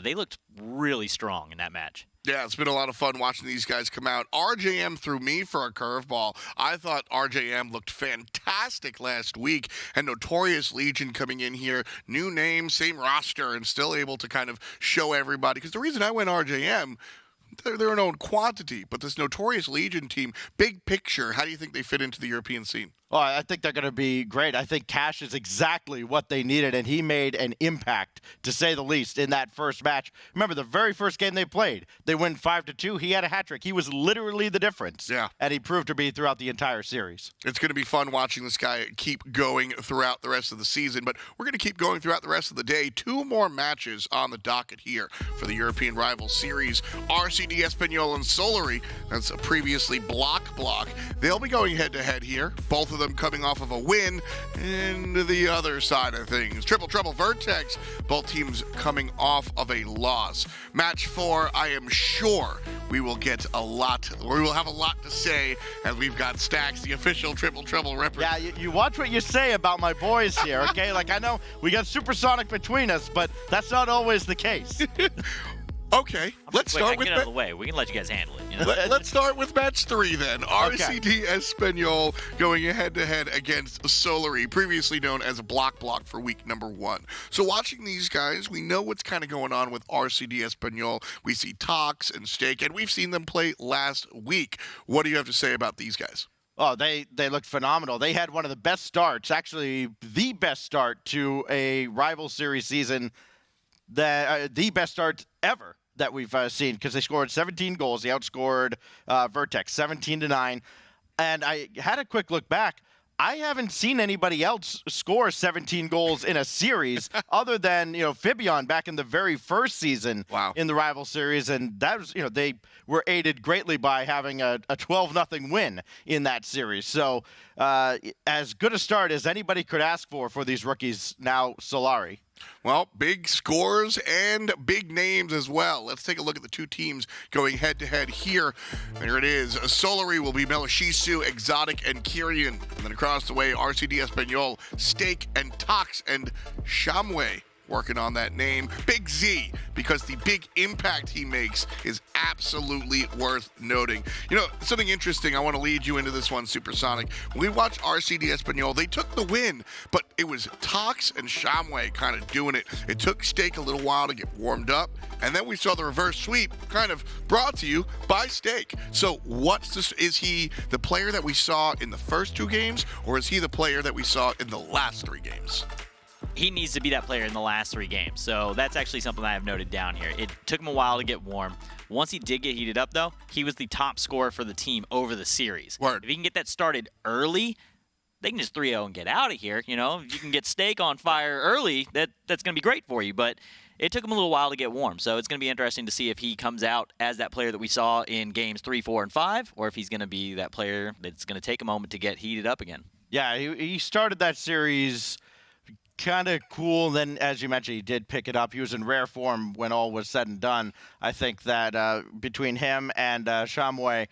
They looked really strong in that match. Yeah, it's been a lot of fun watching these guys come out. RJM threw me for a curveball. I thought RJM looked fantastic last week, and Notorious Legion coming in here, new name, same roster, and still able to kind of show everybody. Because the reason I went RJM, they're an own quantity, but this Notorious Legion team, big picture, how do you think they fit into the European scene? Well, I think they're going to be great. I think Cash is exactly what they needed, and he made an impact, to say the least, in that first match. Remember, the very first game they played, they win 5-2. He had a hat trick. He was literally the difference. Yeah. And he proved to be throughout the entire series. It's going to be fun watching this guy keep going throughout the rest of the season, but we're going to keep going throughout the rest of the day. Two more matches on the docket here for the European Rival Series. RCD Espanyol and Solary, that's a previously block. They'll be going head-to-head here. Both of them coming off of a win, and the other side of things, Triple Trouble Vertex, both teams coming off of a loss. Match 4, I am sure we will have a lot to say, as we've got Stacks, the official Triple Trouble representative. Yeah, you watch what you say about my boys here, okay? Like, I know we got Supersonic between us, but that's not always the case. Okay, let's start with get out of the way. We can let you guys handle it. Let's start with match 3 then. RCD Espanyol going head-to-head against Solary, previously known as Block for week number 1. So watching these guys, we know what's kind of going on with RCD Espanyol. We see Tox and Stake, and we've seen them play last week. What do you have to say about these guys? Oh, they looked phenomenal. They had one of the best starts, actually the best start to a Rival Series season, the best start ever that we've seen, because they scored 17 goals. They outscored Vertex 17-9. And I had a quick look back. I haven't seen anybody else score 17 goals in a series other than, Fibion back in the very first season in the Rival Series. And that was, they were aided greatly by having a 12-0 win in that series. So as good a start as anybody could ask for these rookies, now Solary. Well, big scores and big names as well. Let's take a look at the two teams going head-to-head here. There it is. Solary will be Melishisu, Exotic, and Kyrian. And then across the way, RCD Espanyol, Stake, and Tox, and Shamwe. Working on that name. Big Z, because the big impact he makes is absolutely worth noting. Something interesting, I want to lead you into this one, Supersonic. When we watched RCD Espanyol, they took the win, but it was Tox and Shamwe kind of doing it. It took Stake a little while to get warmed up, and then we saw the reverse sweep kind of brought to you by Stake. So is he the player that we saw in the first 2 games, or is he the player that we saw in the last 3 games? He needs to be that player in the last 3 games. So that's actually something I have noted down here. It took him a while to get warm. Once he did get heated up, though, he was the top scorer for the team over the series. Word. If he can get that started early, they can just 3-0 and get out of here. If you can get Stake on fire early, that's going to be great for you. But it took him a little while to get warm. So it's going to be interesting to see if he comes out as that player that we saw in games 3, 4, and 5, or if he's going to be that player that's going to take a moment to get heated up again. Yeah, he started that series kind of cool. Then, as you mentioned, he did pick it up. He was in rare form when all was said and done. I think that between him and Shamwe,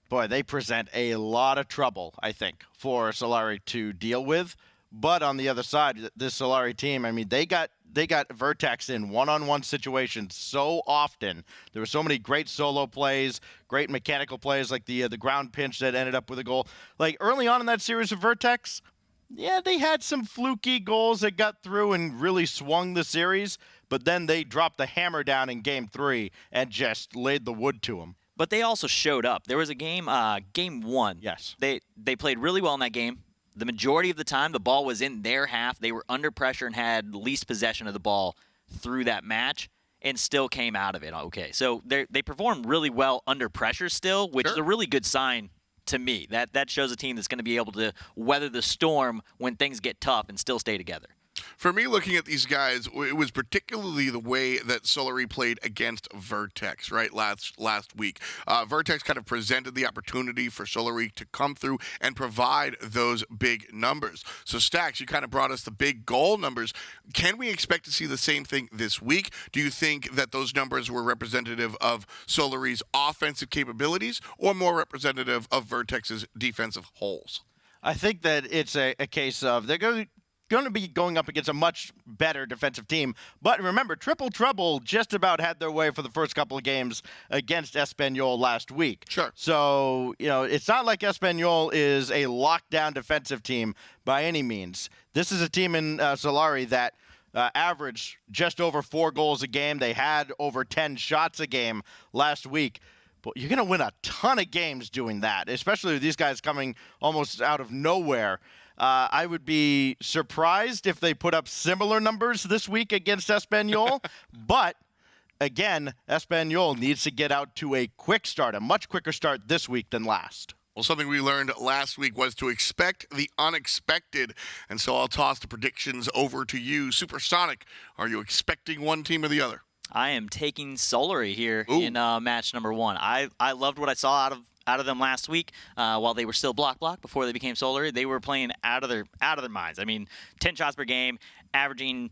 boy, they present a lot of trouble, I think, for Solary to deal with. But on the other side, this Solary team, I mean, they got they got Vertex in one-on-one situations so often. There were so many great solo plays, great mechanical plays like the ground pinch that ended up with a goal. Like early on in that series of Vertex, yeah, they had some fluky goals that got through and really swung the series, but then they dropped the hammer down in Game 3 and just laid the wood to them. But they also showed up. There was a game, Game 1. Yes. They played really well in that game. The majority of the time, the ball was in their half. They were under pressure and had least possession of the ball through that match and still came out of it okay. So they performed really well under pressure still, which is a really good sign to me. That shows a team that's going to be able to weather the storm when things get tough and still stay together. For me, looking at these guys, it was particularly the way that Solary played against Vertex, right, last week. Vertex kind of presented the opportunity for Solary to come through and provide those big numbers. So, Stacks, you kind of brought us the big goal numbers. Can we expect to see the same thing this week? Do you think that those numbers were representative of Solary's offensive capabilities or more representative of Vertex's defensive holes? I think that it's a case of they're going to be going up against a much better defensive team. But remember, Triple Trouble just about had their way for the first couple of games against Espanyol last week. Sure. So, it's not like Espanyol is a lockdown defensive team by any means. This is a team in Solary that averaged just over 4 goals a game. They had over 10 shots a game last week. But you're going to win a ton of games doing that, especially with these guys coming almost out of nowhere. I would be surprised if they put up similar numbers this week against Espanyol. But, again, Espanyol needs to get out to a quick start, a much quicker start this week than last. Well, something we learned last week was to expect the unexpected. And so I'll toss the predictions over to you. Supersonic, are you expecting one team or the other? I am taking Solary here in match number 1. I loved what I saw out of them last week while they were still block before they became Solary. They were playing out of their minds. I mean, 10 shots per game, averaging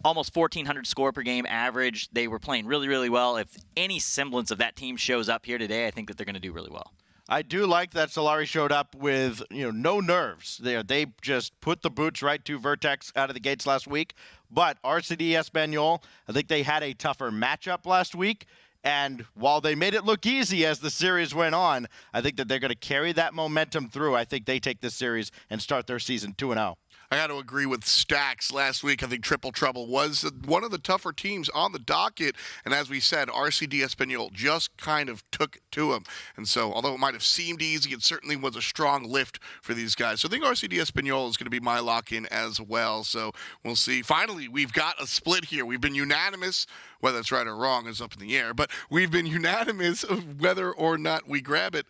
almost 1,400 score per game average. They were playing really, really well. If any semblance of that team shows up here today, I think that they're going to do really well. I do like that Solary showed up with no nerves. They just put the boots right to Vertex out of the gates last week. But RCD Espanyol, I think they had a tougher matchup last week. And while they made it look easy as the series went on, I think that they're going to carry that momentum through. I think they take this series and start their season 2-0. I got to agree with Stacks. Last week, I think Triple Trouble was one of the tougher teams on the docket. And as we said, RCD Espanyol just kind of took to him. And so, although it might have seemed easy, it certainly was a strong lift for these guys. So I think RCD Espanyol is going to be my lock-in as well. So we'll see. Finally, we've got a split here. We've been unanimous. Whether it's right or wrong is up in the air. But we've been unanimous of whether or not we grab it.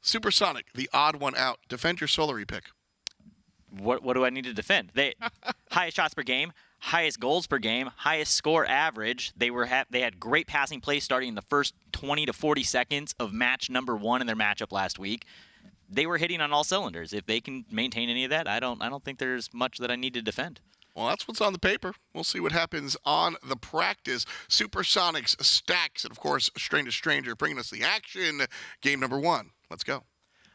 Supersonic, the odd one out. Defend your Solary pick. What do I need to defend? They highest shots per game, highest goals per game, highest score average. They had great passing plays starting in the first 20 to 40 seconds of match number 1 in their matchup last week. They were hitting on all cylinders. If they can maintain any of that, I don't think there's much that I need to defend. Well, that's what's on the paper. We'll see what happens on the practice. Supersonics, Stacks, and, of course, Stranger to Stranger bringing us the action. Game number 1. Let's go.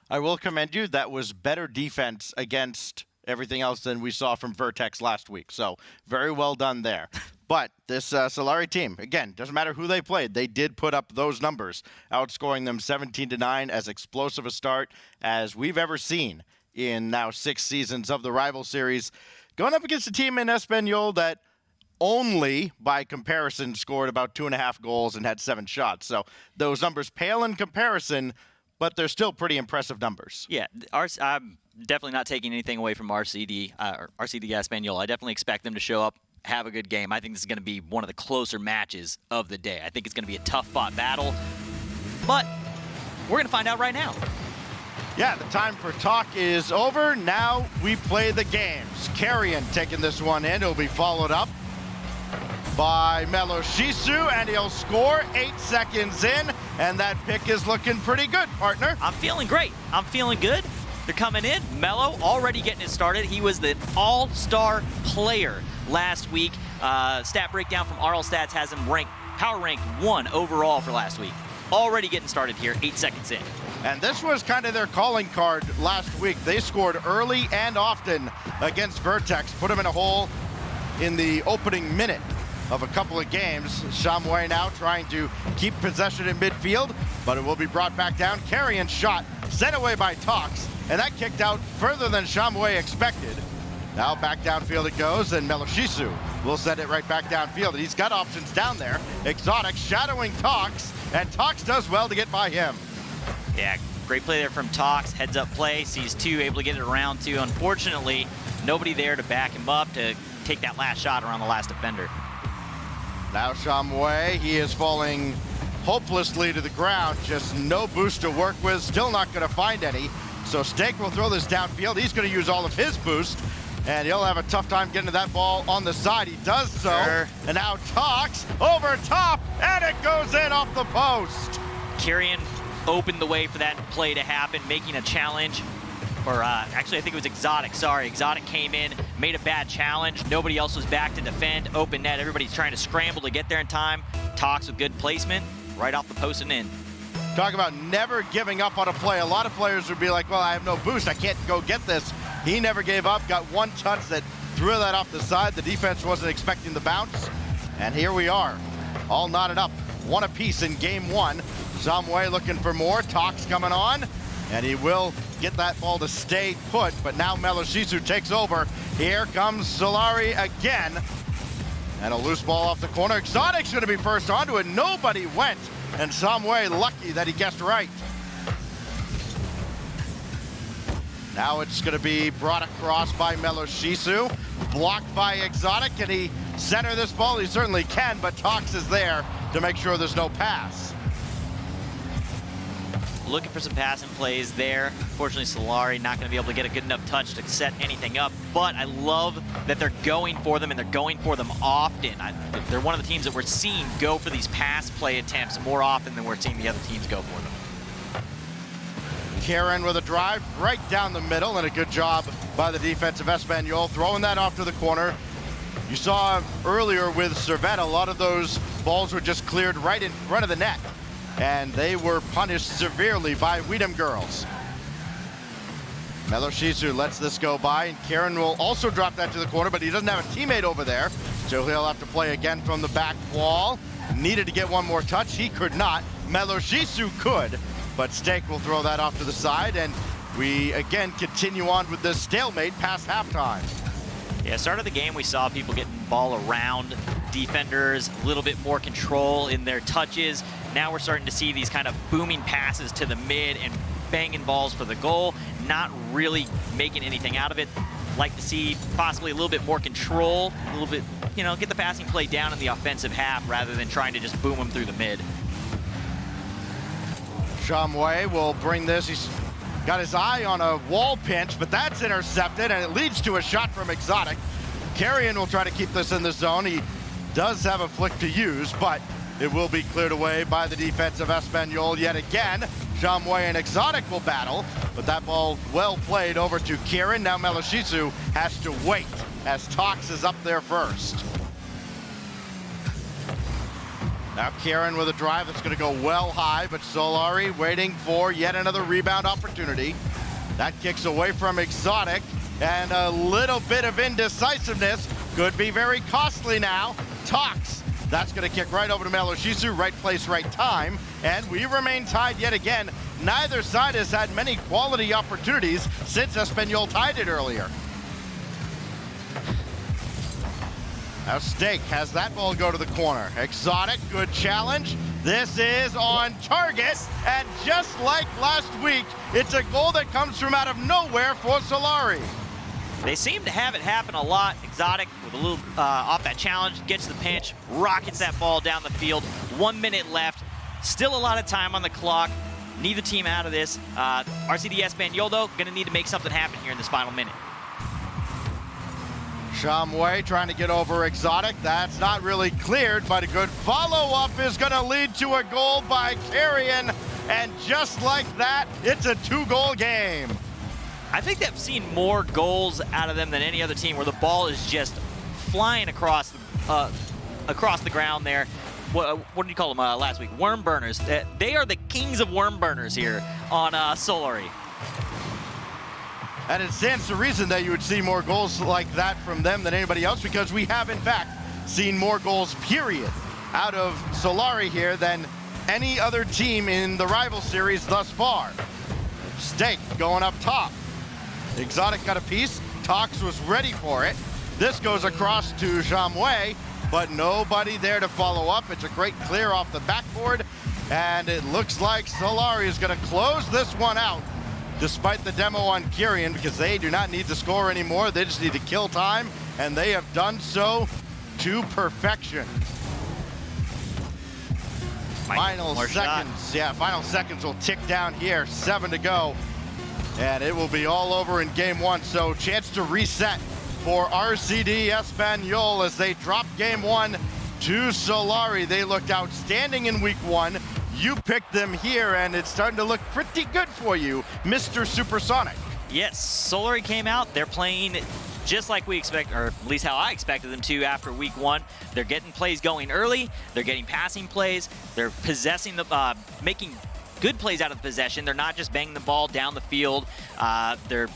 I will commend you. That was better defense against everything else than we saw from Vertex last week. So very well done there. But this Solary team, again, doesn't matter who they played. They did put up those numbers, outscoring them 17-9, as explosive a start as we've ever seen in now 6 seasons of the rival series. Going up against a team in Espanyol that only, by comparison, scored about 2.5 goals and had 7 shots. So those numbers pale in comparison, but they're still pretty impressive numbers. Yeah, I'm definitely not taking anything away from RCD Espanyol. I definitely expect them to show up, have a good game. I think this is going to be one of the closer matches of the day. I think it's going to be a tough-fought battle, but we're going to find out right now. Yeah, the time for talk is over. Now we play the games. Carrion taking this one in. It'll be followed up by Melo Shisu, and he'll score 8 seconds in, and that pick is looking pretty good, partner. I'm feeling great. I'm feeling good. They're coming in. Melo already getting it started. He was the all-star player last week. Stat breakdown from RL Stats has him power ranked 1 overall for last week. Already getting started here, 8 seconds in. And this was kind of their calling card last week. They scored early and often against Vertex, put them in a hole. in the opening minute of a couple of games. Shamway now trying to keep possession in midfield, but it will be brought back down. Carrion shot sent away by Tox, and that kicked out further than Shamway expected. Now back downfield it goes, and Meloshisu will send it right back downfield. And he's got options down there. Exotic shadowing Tox, and Tox does well to get by him. Yeah, great play there from Tox. Heads up play, sees two, able to get it around two. Unfortunately, nobody there to back him up to take that last shot around the last defender. Now Shamway, he is falling hopelessly to the ground. Just no boost to work with, still not going to find any. So Steak will throw this downfield. He's going to use all of his boost, and he'll have a tough time getting to that ball on the side. He does so, and now Tox over top, and it goes in off the post. Carrion opened the way for that play to happen, making a challenge. Or actually, I think it was Exotic. Sorry, Exotic came in, made a bad challenge. Nobody else was back to defend. Open net, everybody's trying to scramble to get there in time. Tox with good placement, right off the post and in. Talk about never giving up on a play. A lot of players would be like, well, I have no boost. I can't go get this. He never gave up, got one touch that threw that off the side. The defense wasn't expecting the bounce. And here we are, all knotted up. One apiece in game one. Zamway looking for more. Tox coming on, and he will get that ball to stay put, but now Meloshisu takes over. Here comes Solary again. And a loose ball off the corner. Exotic's gonna be first onto it. Nobody went, and Zamway lucky that he guessed right. Now it's gonna be brought across by Meloshisu. Blocked by Exotic. Can he center this ball? He certainly can, but Tox is there to make sure there's no pass. Looking for some passing plays there. Fortunately, Solary not going to be able to get a good enough touch to set anything up, but I love that they're going for them, and they're going for them often. They're one of the teams that we're seeing go for these pass play attempts more often than we're seeing the other teams go for them. Karen with a drive right down the middle, and a good job by the defense of Espanyol, throwing that off to the corner. You saw earlier with Servette, a lot of those balls were just cleared right in front of the net, and they were punished severely by Weedham Girlz. Meloshisu lets this go by, and Karen will also drop that to the corner, but he doesn't have a teammate over there, so he'll have to play again from the back wall. Needed to get one more touch. He could not. Meloshisu could, but Steak will throw that off to the side, and we again continue on with this stalemate past halftime. Yeah, start of the game, we saw people getting ball around defenders, a little bit more control in their touches. Now we're starting to see these kind of booming passes to the mid and banging balls for the goal, not really making anything out of it. Like to see possibly a little bit more control, a little bit, you know, get the passing play down in the offensive half rather than trying to just boom them through the mid. Shamway will bring this. He's got his eye on a wall pinch, but that's intercepted, and it leads to a shot from Exotic. Carrion will try to keep this in the zone. He does have a flick to use, but it will be cleared away by the defense of Espanyol yet again. Shamway and Exotic will battle, but that ball well played over to Kieran. Now Meloshisu has to wait as Tox is up there first. Now Kieran with a drive that's going to go well high, but Solary waiting for yet another rebound opportunity. That kicks away from Exotic, and a little bit of indecisiveness could be very costly now. Tox, that's going to kick right over to Meloshisu, right place, right time, and we remain tied yet again. Neither side has had many quality opportunities since Espanyol tied it earlier. Now Steak has that ball go to the corner. Exotic, good challenge. This is on target, and just like last week, it's a goal that comes from out of nowhere for Solary. They seem to have it happen a lot. Exotic with a little off that challenge, gets the pinch, rockets that ball down the field. 1 minute left, still a lot of time on the clock. Neither team out of this. RCD Espanyol, though, gonna need to make something happen here in this final minute. Shamway trying to get over Exotic. That's not really cleared, but a good follow-up is going to lead to a goal by Carrion. And just like that, it's a 2-goal game. I think they've seen more goals out of them than any other team, where the ball is just flying across the ground there. What did you call them last week? Worm burners. They are the kings of worm burners here on Solary. And it stands to reason that you would see more goals like that from them than anybody else, because we have, in fact, seen more goals, period, out of Solary here than any other team in the rival series thus far. Stake going up top. Exotic got a piece. Tox was ready for it. This goes across to Jamway, but nobody there to follow up. It's a great clear off the backboard, and it looks like Solary is going to close this one out, despite the demo on Kyrian, because they do not need to score anymore. They just need to kill time, and they have done so to perfection. Final seconds. Yeah, final seconds will tick down here. 7 to go. And it will be all over in game 1. So chance to reset for RCD Espanyol as they drop game 1 to Solary. They looked outstanding in week 1. You picked them here, and it's starting to look pretty good for you, Mr. Supersonic. Yes, Solary came out. They're playing just like we expect, or at least how I expected them to after week 1. They're getting plays going early. They're getting passing plays. They're possessing the, making good plays out of the possession. They're not just banging the ball down the field. They're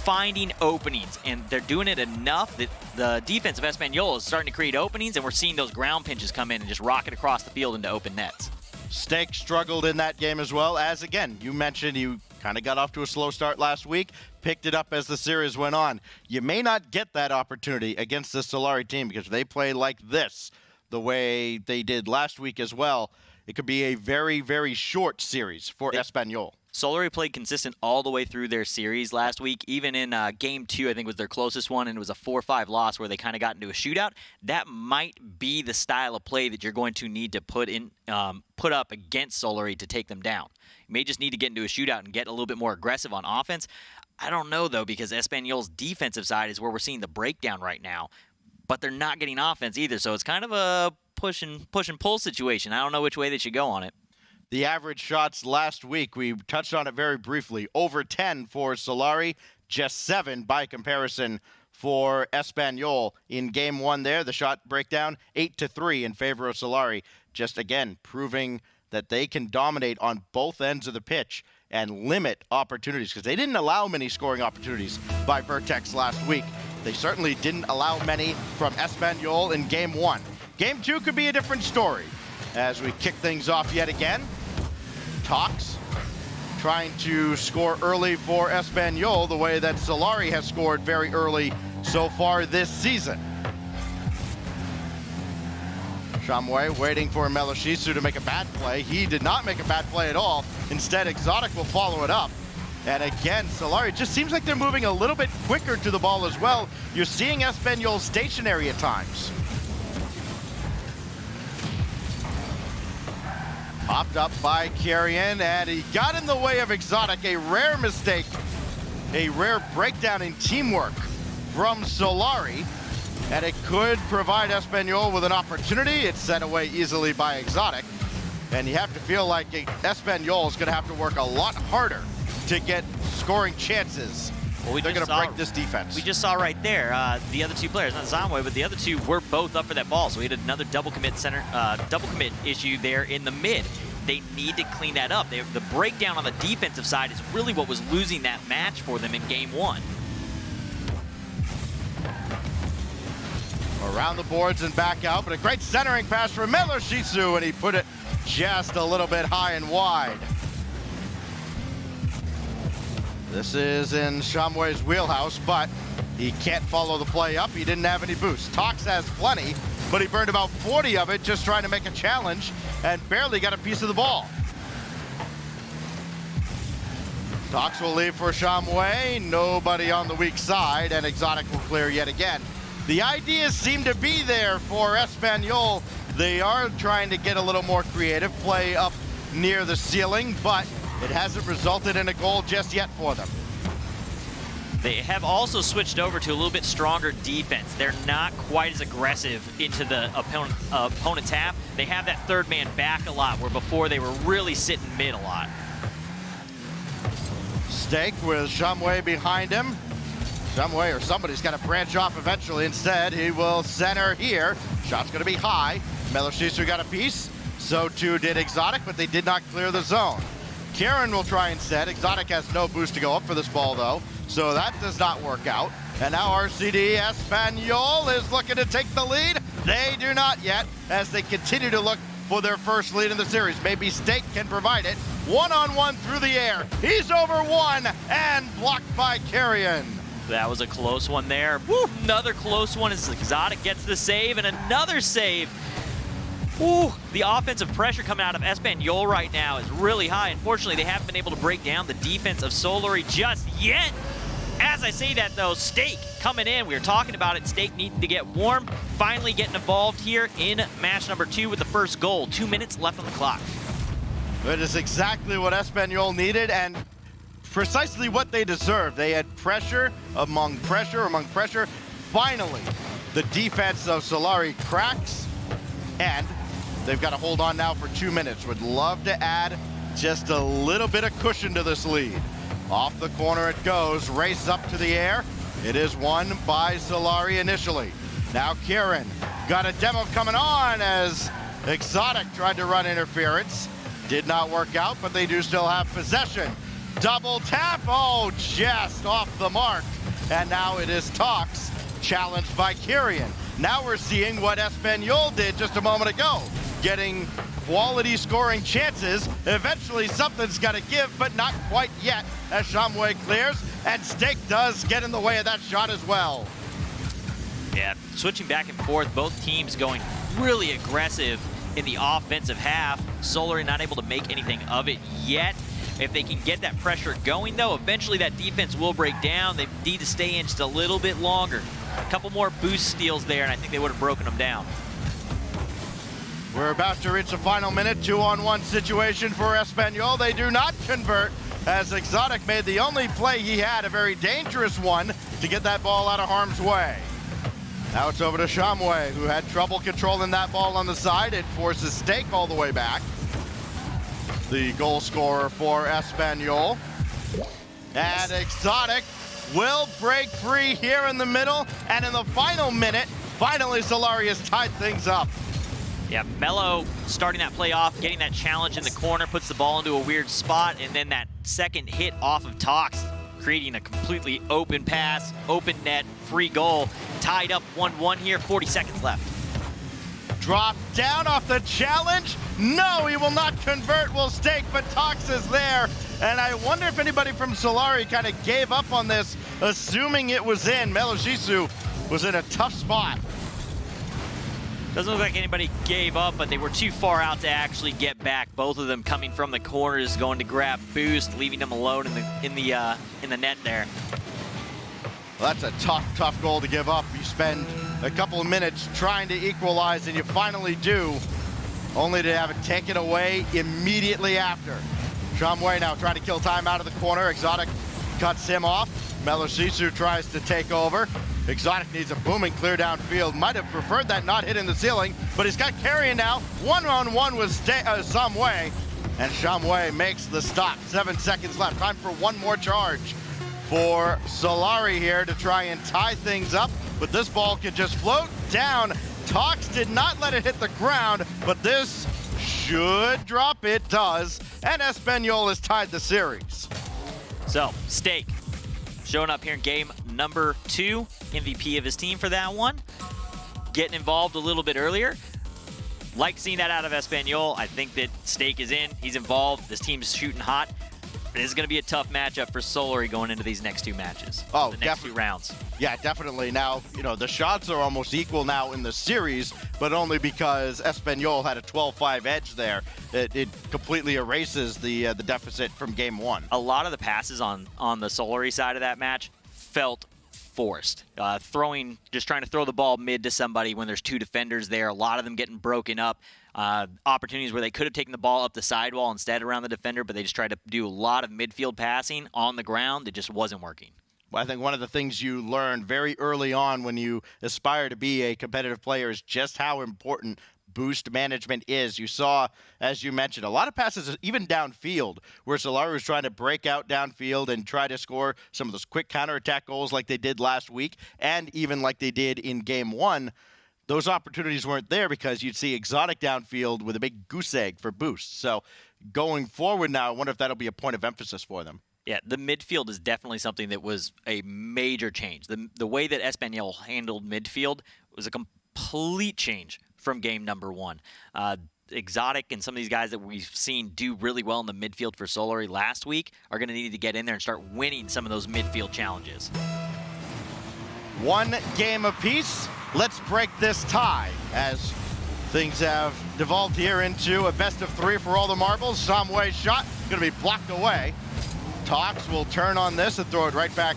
finding openings, and they're doing it enough that the defense of Espanyol is starting to create openings, and we're seeing those ground pinches come in and just rocket across the field into open nets. Stake struggled in that game as well, as again, you mentioned you kind of got off to a slow start last week, picked it up as the series went on. You may not get that opportunity against the Solary team, because if they play like this, the way they did last week as well, it could be a very, very short series for Espanyol. Solary played consistent all the way through their series last week. Even in game 2, I think was their closest one, and it was a 4-5 loss where they kind of got into a shootout. That might be the style of play that you're going to need to put up against Solary to take them down. You may just need to get into a shootout and get a little bit more aggressive on offense. I don't know, though, because Espanyol's defensive side is where we're seeing the breakdown right now. But they're not getting offense either, so it's kind of a push and pull situation. I don't know which way they should go on it. The average shots last week, we touched on it very briefly, over 10 for Solary, just 7 by comparison for Espanyol. In game 1 there, the shot breakdown, 8-3 in favor of Solary. Just again, proving that they can dominate on both ends of the pitch and limit opportunities, because they didn't allow many scoring opportunities by Vertex last week. They certainly didn't allow many from Espanyol in game 1. Game 2 could be a different story as we kick things off yet again. Tox trying to score early for Espanyol the way that Solary has scored very early so far this season. Shamway waiting for Meloshisu to make a bad play. He did not make a bad play at all. Instead, Exotic will follow it up. And again, Solary just seems like they're moving a little bit quicker to the ball as well. You're seeing Espanyol stationary at times. Popped up by Carrion, and he got in the way of Exotic. A rare mistake, a rare breakdown in teamwork from Solary, and it could provide Espanyol with an opportunity. It's sent away easily by Exotic, and you have to feel like Espanyol is going to have to work a lot harder to get scoring chances. Well, they're going to break this defense. We just saw right there the other two players, not Zamwe, but the other two were both up for that ball. So we had another double commit issue there in the mid. They need to clean that up. The breakdown on the defensive side is really what was losing that match for them in game 1. Around the boards and back out, but a great centering pass from Meloshisu, and he put it just a little bit high and wide. This is in Shamway's wheelhouse, but he can't follow the play up. He didn't have any boost. Tox has plenty, but he burned about 40 of it just trying to make a challenge and barely got a piece of the ball. Tox will leave for Shamway. Nobody on the weak side, and Exotic will clear yet again. The ideas seem to be there for Espanyol. They are trying to get a little more creative, play up near the ceiling, but it hasn't resulted in a goal just yet for them. They have also switched over to a little bit stronger defense. They're not quite as aggressive into the opponent's half. They have that third man back a lot, where before they were really sitting mid a lot. Stake with Shamway behind him. Shamway or somebody's got to branch off eventually. Instead, he will center here. Shot's going to be high. Meloshisu got a piece. So too did Exotic, but they did not clear the zone. Karen will try instead. Exotic has no boost to go up for this ball, though, so that does not work out. And now RCD Espanyol is looking to take the lead. They do not yet, as they continue to look for their first lead in the series. Maybe Stake can provide it. One-on-one through the air. He's over one and blocked by Carrion. That was a close one there. Woo, another close one as Exotic gets the save and another save. Ooh, the offensive pressure coming out of Espanyol right now is really high. Unfortunately, they haven't been able to break down the defense of Solary just yet. As I say that, though, Stake coming in. We were talking about it. Stake needing to get warm. Finally getting involved here in match number 2 with the first goal. 2 minutes left on the clock. That is exactly what Espanyol needed and precisely what they deserved. They had pressure among pressure. Finally, the defense of Solary cracks, and they've got to hold on now for 2 minutes. Would love to add just a little bit of cushion to this lead. Off the corner it goes, race up to the air. It is won by Solary initially. Now Kieran got a demo coming on as Exotic tried to run interference. Did not work out, but they do still have possession. Double tap, oh, just off the mark. And now it is Tox, challenged by Kieran. Now we're seeing what Espanyol did just a moment ago, getting quality scoring chances. Eventually something's got to give, but not quite yet, as Shamway clears, and Stake does get in the way of that shot as well. Yeah, switching back and forth, both teams going really aggressive in the offensive half. Solary not able to make anything of it yet. If they can get that pressure going, though, eventually that defense will break down. They need to stay in just a little bit longer. A couple more boost steals there, and I think they would have broken them down. We're about to reach the final minute. 2-on-1 situation for Espanyol. They do not convert, as Exotic made the only play he had, a very dangerous one, to get that ball out of harm's way. Now it's over to Shamway, who had trouble controlling that ball on the side. It forces Stake all the way back. The goal scorer for Espanyol. And Exotic will break free here in the middle. And in the final minute, finally Solary has tied things up. Yeah, Mello starting that play off, getting that challenge in the corner, puts the ball into a weird spot, and then that second hit off of Tox, creating a completely open pass, open net, free goal. Tied up 1-1 here, 40 seconds left. Drop down off the challenge. No, he will not convert, will Stake, but Tox is there. And I wonder if anybody from Solary kind of gave up on this, assuming it was in. Meloshisu was in a tough spot. Doesn't look like anybody gave up, but they were too far out to actually get back. Both of them coming from the corners, going to grab boost, leaving them alone in the net there. Well, that's a tough goal to give up. You spend a couple of minutes trying to equalize, and you finally do, only to have it taken away immediately after. Shamway now trying to kill time out of the corner. Exotic cuts him off. Meloshisu tries to take over. Exotic needs a booming clear downfield. Might have preferred that not hitting the ceiling, but he's got Carrion now. One-on-one with Shamway, and Shamway makes the stop. 7 seconds left. Time for one more charge for Solary here to try and tie things up, but this ball could just float down. Tox did not let it hit the ground, but this should drop. It does, and Espanyol has tied the series. So, Stake showing up here in game number 2, MVP of his team for that one. Getting involved a little bit earlier. Like seeing that out of Espanyol. I think that Stake is in. He's involved. This team's shooting hot. This is going to be a tough matchup for Solary going into these next 2 matches. Oh, the next 2 rounds. Yeah, definitely. Now, the shots are almost equal now in the series, but only because Espanyol had a 12-5 edge there. It completely erases the deficit from game 1. A lot of the passes on the Solary side of that match felt forced. Just trying to throw the ball mid to somebody when there's 2 defenders there. A lot of them getting broken up. Opportunities where they could have taken the ball up the sidewall instead around the defender, but they just tried to do a lot of midfield passing on the ground. It just wasn't working. Well, I think one of the things you learn very early on when you aspire to be a competitive player is just how important boost management is. You saw, as you mentioned, a lot of passes even downfield where Solary was trying to break out downfield and try to score some of those quick counterattack goals like they did last week and even like they did in game 1. those opportunities weren't there because you'd see Exotic downfield with a big goose egg for boosts. So going forward now, I wonder if that'll be a point of emphasis for them. Yeah, the midfield is definitely something that was a major change. The way that Espanyol handled midfield was a complete change from game number 1. Exotic and some of these guys that we've seen do really well in the midfield for Solary last week are going to need to get in there and start winning some of those midfield challenges. 1 game apiece. Let's break this tie as things have devolved here into a best of 3 for all the marbles. Samway's shot going to be blocked away. Tox will turn on this and throw it right back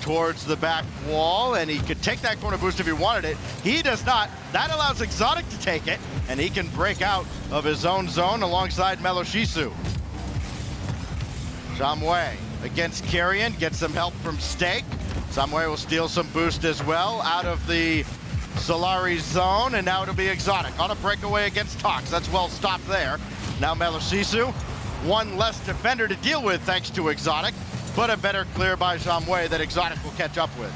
towards the back wall, and he could take that corner boost if he wanted it. He does not. That allows Exotic to take it, and he can break out of his own zone alongside Meloshisu. Samway against Carrion, gets some help from Stake. Samway will steal some boost as well out of the Solary zone, and now it'll be Exotic on a breakaway against Tox. That's well stopped there. Now Meloshisu, 1 less defender to deal with thanks to Exotic, but a better clear by Samway that Exotic will catch up with.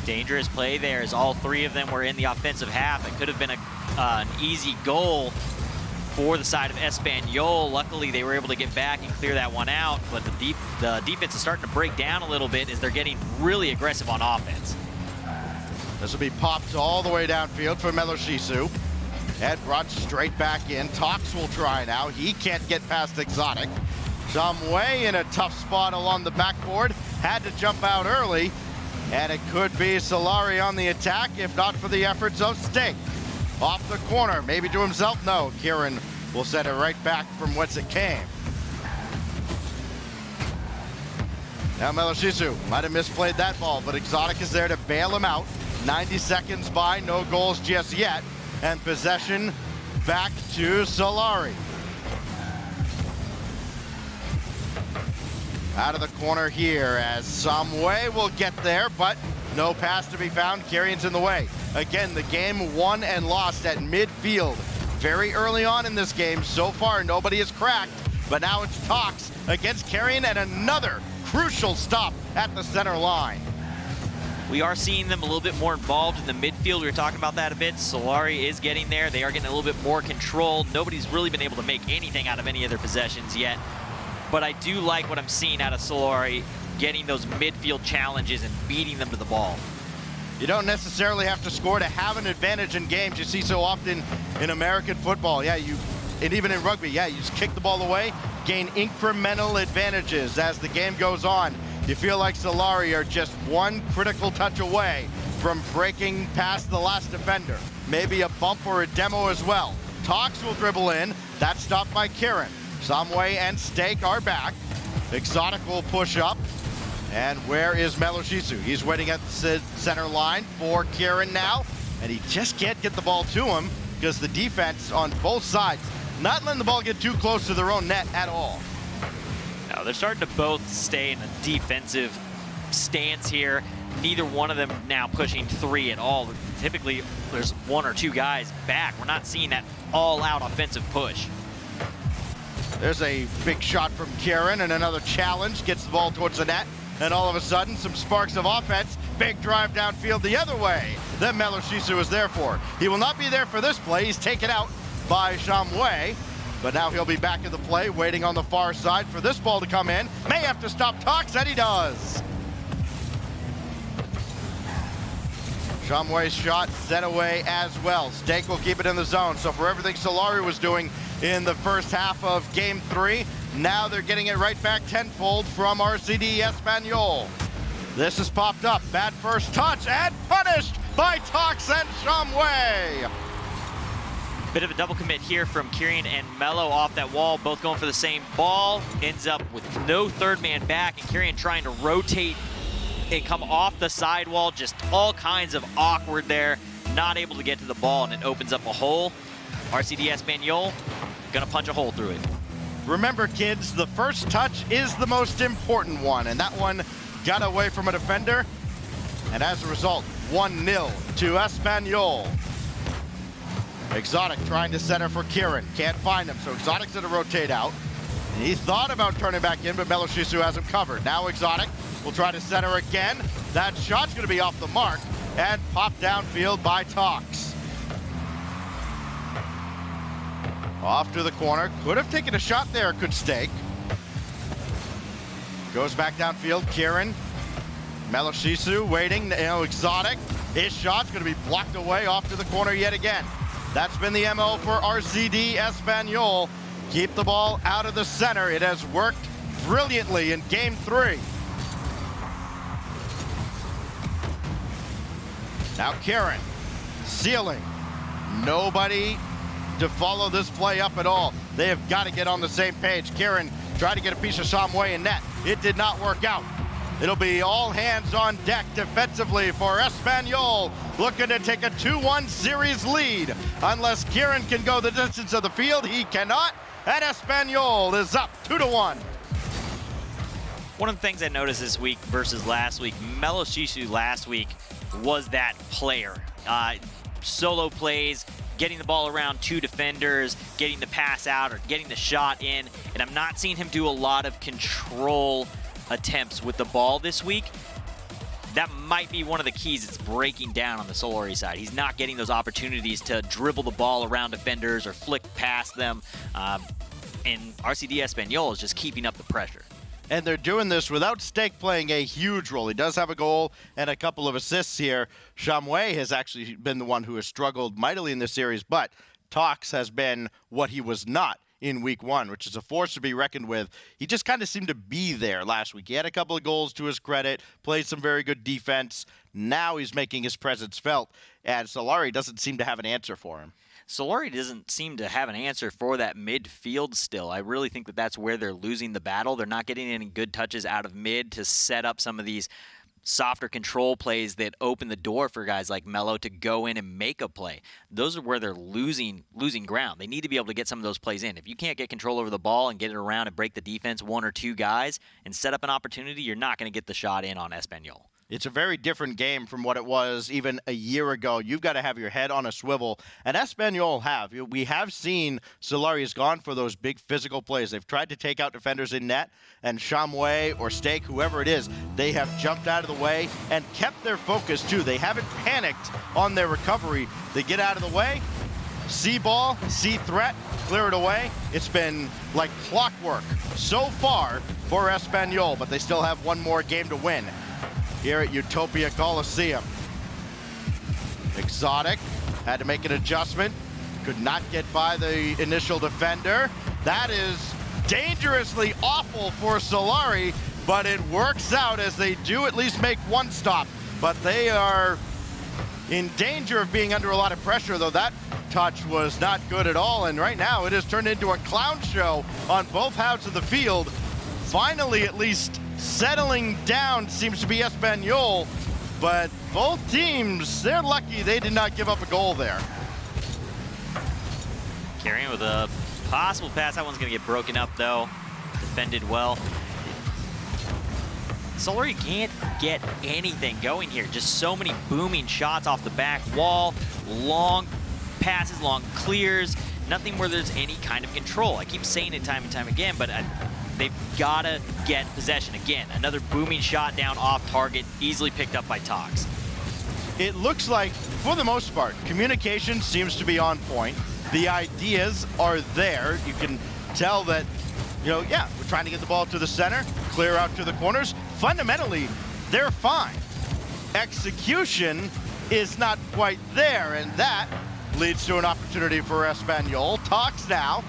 Dangerous play there as all 3 of them were in the offensive half. It could have been an easy goal for the side of Espanyol. Luckily, they were able to get back and clear that one out, but the defense is starting to break down a little bit as they're getting really aggressive on offense. This will be popped all the way downfield for Meloshisu. And brought straight back in. Tox will try now. He can't get past Exotic. Samway in a tough spot along the backboard. Had to jump out early. And it could be Solary on the attack, if not for the efforts of Stake. Off the corner, maybe to himself. No, Kieran will send it right back from whence it came. Now Meloshisu might have misplayed that ball, but Exotic is there to bail him out. 90 seconds by, no goals just yet. And possession back to Solary. Out of the corner here as Samway will get there, but no pass to be found. Carrion's in the way. Again, the game won and lost at midfield. Very early on in this game. So far, nobody has cracked, but now it's Tox against Carrion and another crucial stop at the center line. We are seeing them a little bit more involved in the midfield. We were talking about that a bit. Solary is getting there. They are getting a little bit more control. Nobody's really been able to make anything out of any of their possessions yet. But I do like what I'm seeing out of Solary, getting those midfield challenges and beating them to the ball. You don't necessarily have to score to have an advantage in games. You see so often in American football. And even in rugby, you just kick the ball away, gain incremental advantages as the game goes on. You feel like Solary are just 1 critical touch away from breaking past the last defender. Maybe a bump or a demo as well. Tox will dribble in. That's stopped by Kieran. Samway and Stake are back. Exotic will push up. And where is Meloshisu? He's waiting at the center line for Kieran now. And he just can't get the ball to him because the defense on both sides not letting the ball get too close to their own net at all. No, they're starting to both stay in a defensive stance here. Neither one of them now pushing 3 at all. Typically, there's 1 or 2 guys back. We're not seeing that all-out offensive push. There's a big shot from Kieran and another challenge. Gets the ball towards the net. And all of a sudden, some sparks of offense. Big drive downfield the other way that Meloshisu is there for. He will not be there for this play. He's taken out by Samway. But now he'll be back in the play, waiting on the far side for this ball to come in. May have to stop Tox, and he does. Samway's shot set away as well. Stake will keep it in the zone. So for everything Solary was doing in the first half of Game 3, now they're getting it right back tenfold from RCD Espanyol. This has popped up. Bad first touch, and punished by Tox and Samway. Bit of a double commit here from Kieran and Mello off that wall, both going for the same ball. Ends up with no third man back, and Kieran trying to rotate and come off the sidewall. Just all kinds of awkward there. Not able to get to the ball, and it opens up a hole. RCD Espanyol gonna punch a hole through it. Remember, kids, the first touch is the most important one, and that one got away from a defender. And as a result, 1-0 to Espanyol. Exotic trying to center for Kieran. Can't find him, so Exotic's going to rotate out. He thought about turning back in, but Meloshisu has him covered. Now Exotic will try to center again. That shot's going to be off the mark, and popped downfield by Tox. Off to the corner. Could have taken a shot there, could Stake. Goes back downfield. Kieran. Meloshisu waiting. Exotic. His shot's going to be blocked away off to the corner yet again. That's been the MO for RCD Espanyol. Keep the ball out of the center. It has worked brilliantly in Game 3. Now Kieran, ceiling. Nobody to follow this play up at all. They have got to get on the same page. Kieran tried to get a piece of Shamway in net. It did not work out. It'll be all hands on deck defensively for Espanyol, looking to take a 2-1 series lead. Unless Kieran can go the distance of the field, he cannot, and Espanyol is up 2-1. One of the things I noticed this week versus last week, Meloshisu last week was that player. Solo plays, getting the ball around two defenders, getting the pass out or getting the shot in, and I'm not seeing him do a lot of control attempts with the ball this week. That might be one of the keys that's breaking down on the Solary side. He's not getting those opportunities to dribble the ball around defenders or flick past them, and RCD Espanyol is just keeping up the pressure. And they're doing this without Stake playing a huge role. He does have a goal and a couple of assists here. Shamway has actually been the one who has struggled mightily in this series, but Tox has been what he was not in week 1, which is a force to be reckoned with. He just kind of seemed to be there last week. He had a couple of goals to his credit, played some very good defense. Now he's making his presence felt, and Solary doesn't seem to have an answer for him. Solary doesn't seem to have an answer for that midfield still. I really think that that's where they're losing the battle. They're not getting any good touches out of mid to set up some of these softer control plays that open the door for guys like Melo to go in and make a play. Those are where they're losing ground. They need to be able to get some of those plays in. If you can't get control over the ball and get it around and break the defense, one or two guys, and set up an opportunity, you're not going to get the shot in on Espanyol. It's a very different game from what it was even a year ago. You've got to have your head on a swivel, and Espanyol have. We have seen Solary has gone for those big physical plays. They've tried to take out defenders in net, and Shamway or Stake, whoever it is, they have jumped out of the way and kept their focus too. They haven't panicked on their recovery. They get out of the way, see ball, see threat, clear it away. It's been like clockwork so far for Espanyol, but they still have one more game to win here at Utopia Coliseum. Exotic had to make an adjustment, could not get by the initial defender. That is dangerously awful for Solary, but it works out as they do at least make one stop. But they are in danger of being under a lot of pressure, though that touch was not good at all. And right now it has turned into a clown show on both halves of the field. Finally, at least settling down seems to be Espanyol, but both teams, they're lucky they did not give up a goal there. Carrying with a possible pass. That one's going to get broken up, though. Defended well. Solary can't get anything going here. Just so many booming shots off the back wall. Long passes, long clears. Nothing where there's any kind of control. I keep saying it time and time again, but they've got to get possession. Again, another booming shot down off target, easily picked up by Tox. It looks like, for the most part, communication seems to be on point. The ideas are there. You can tell that, we're trying to get the ball to the center, clear out to the corners. Fundamentally, they're fine. Execution is not quite there, and that leads to an opportunity for Espanyol. Tox now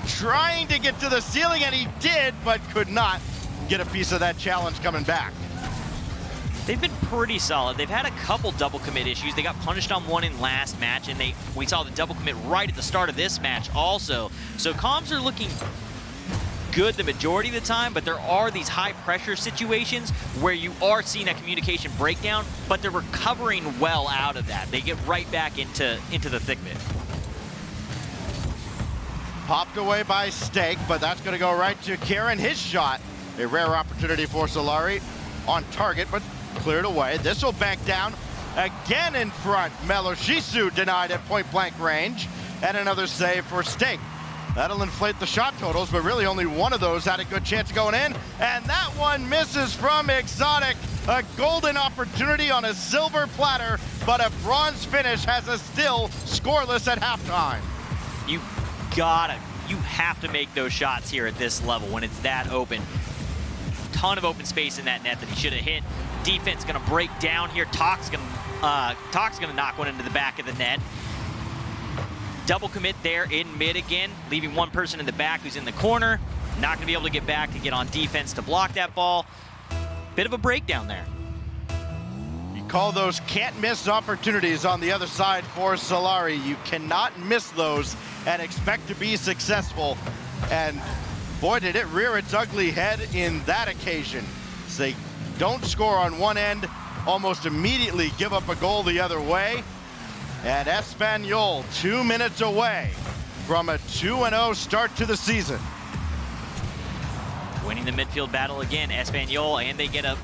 trying to get to the ceiling, and he did, but could not get a piece of that challenge coming back. They've been pretty solid. They've had a couple double commit issues. They got punished on one in last match, and we saw the double commit right at the start of this match also. So comms are looking good the majority of the time, but there are these high pressure situations where you are seeing a communication breakdown, but they're recovering well out of that. They get right back into the thick of it. Popped away by Stake, but that's going to go right to Kieran. His shot, a rare opportunity for Solary on target, but cleared away. This will bank down again in front. Meloshisu denied at point-blank range, and another save for Stake. That'll inflate the shot totals, but really only one of those had a good chance of going in, and that one misses from Exotic. A golden opportunity on a silver platter, but a bronze finish has us still scoreless at halftime. You have to make those shots here at this level when it's that open. Ton of open space in that net that he should have hit. Defense gonna break down here. Talk's gonna knock one into the back of the net. Double commit there in mid again, leaving one person in the back who's in the corner. Not gonna be able to get back to get on defense to block that ball. Bit of a breakdown there. You call those can't miss opportunities on the other side for Solary. You cannot miss those and expect to be successful. And boy, did it rear its ugly head in that occasion. So they don't score on one end, almost immediately give up a goal the other way. And Espanyol 2 minutes away from a 2-0 start to the season. Winning the midfield battle again, Espanyol, and they get a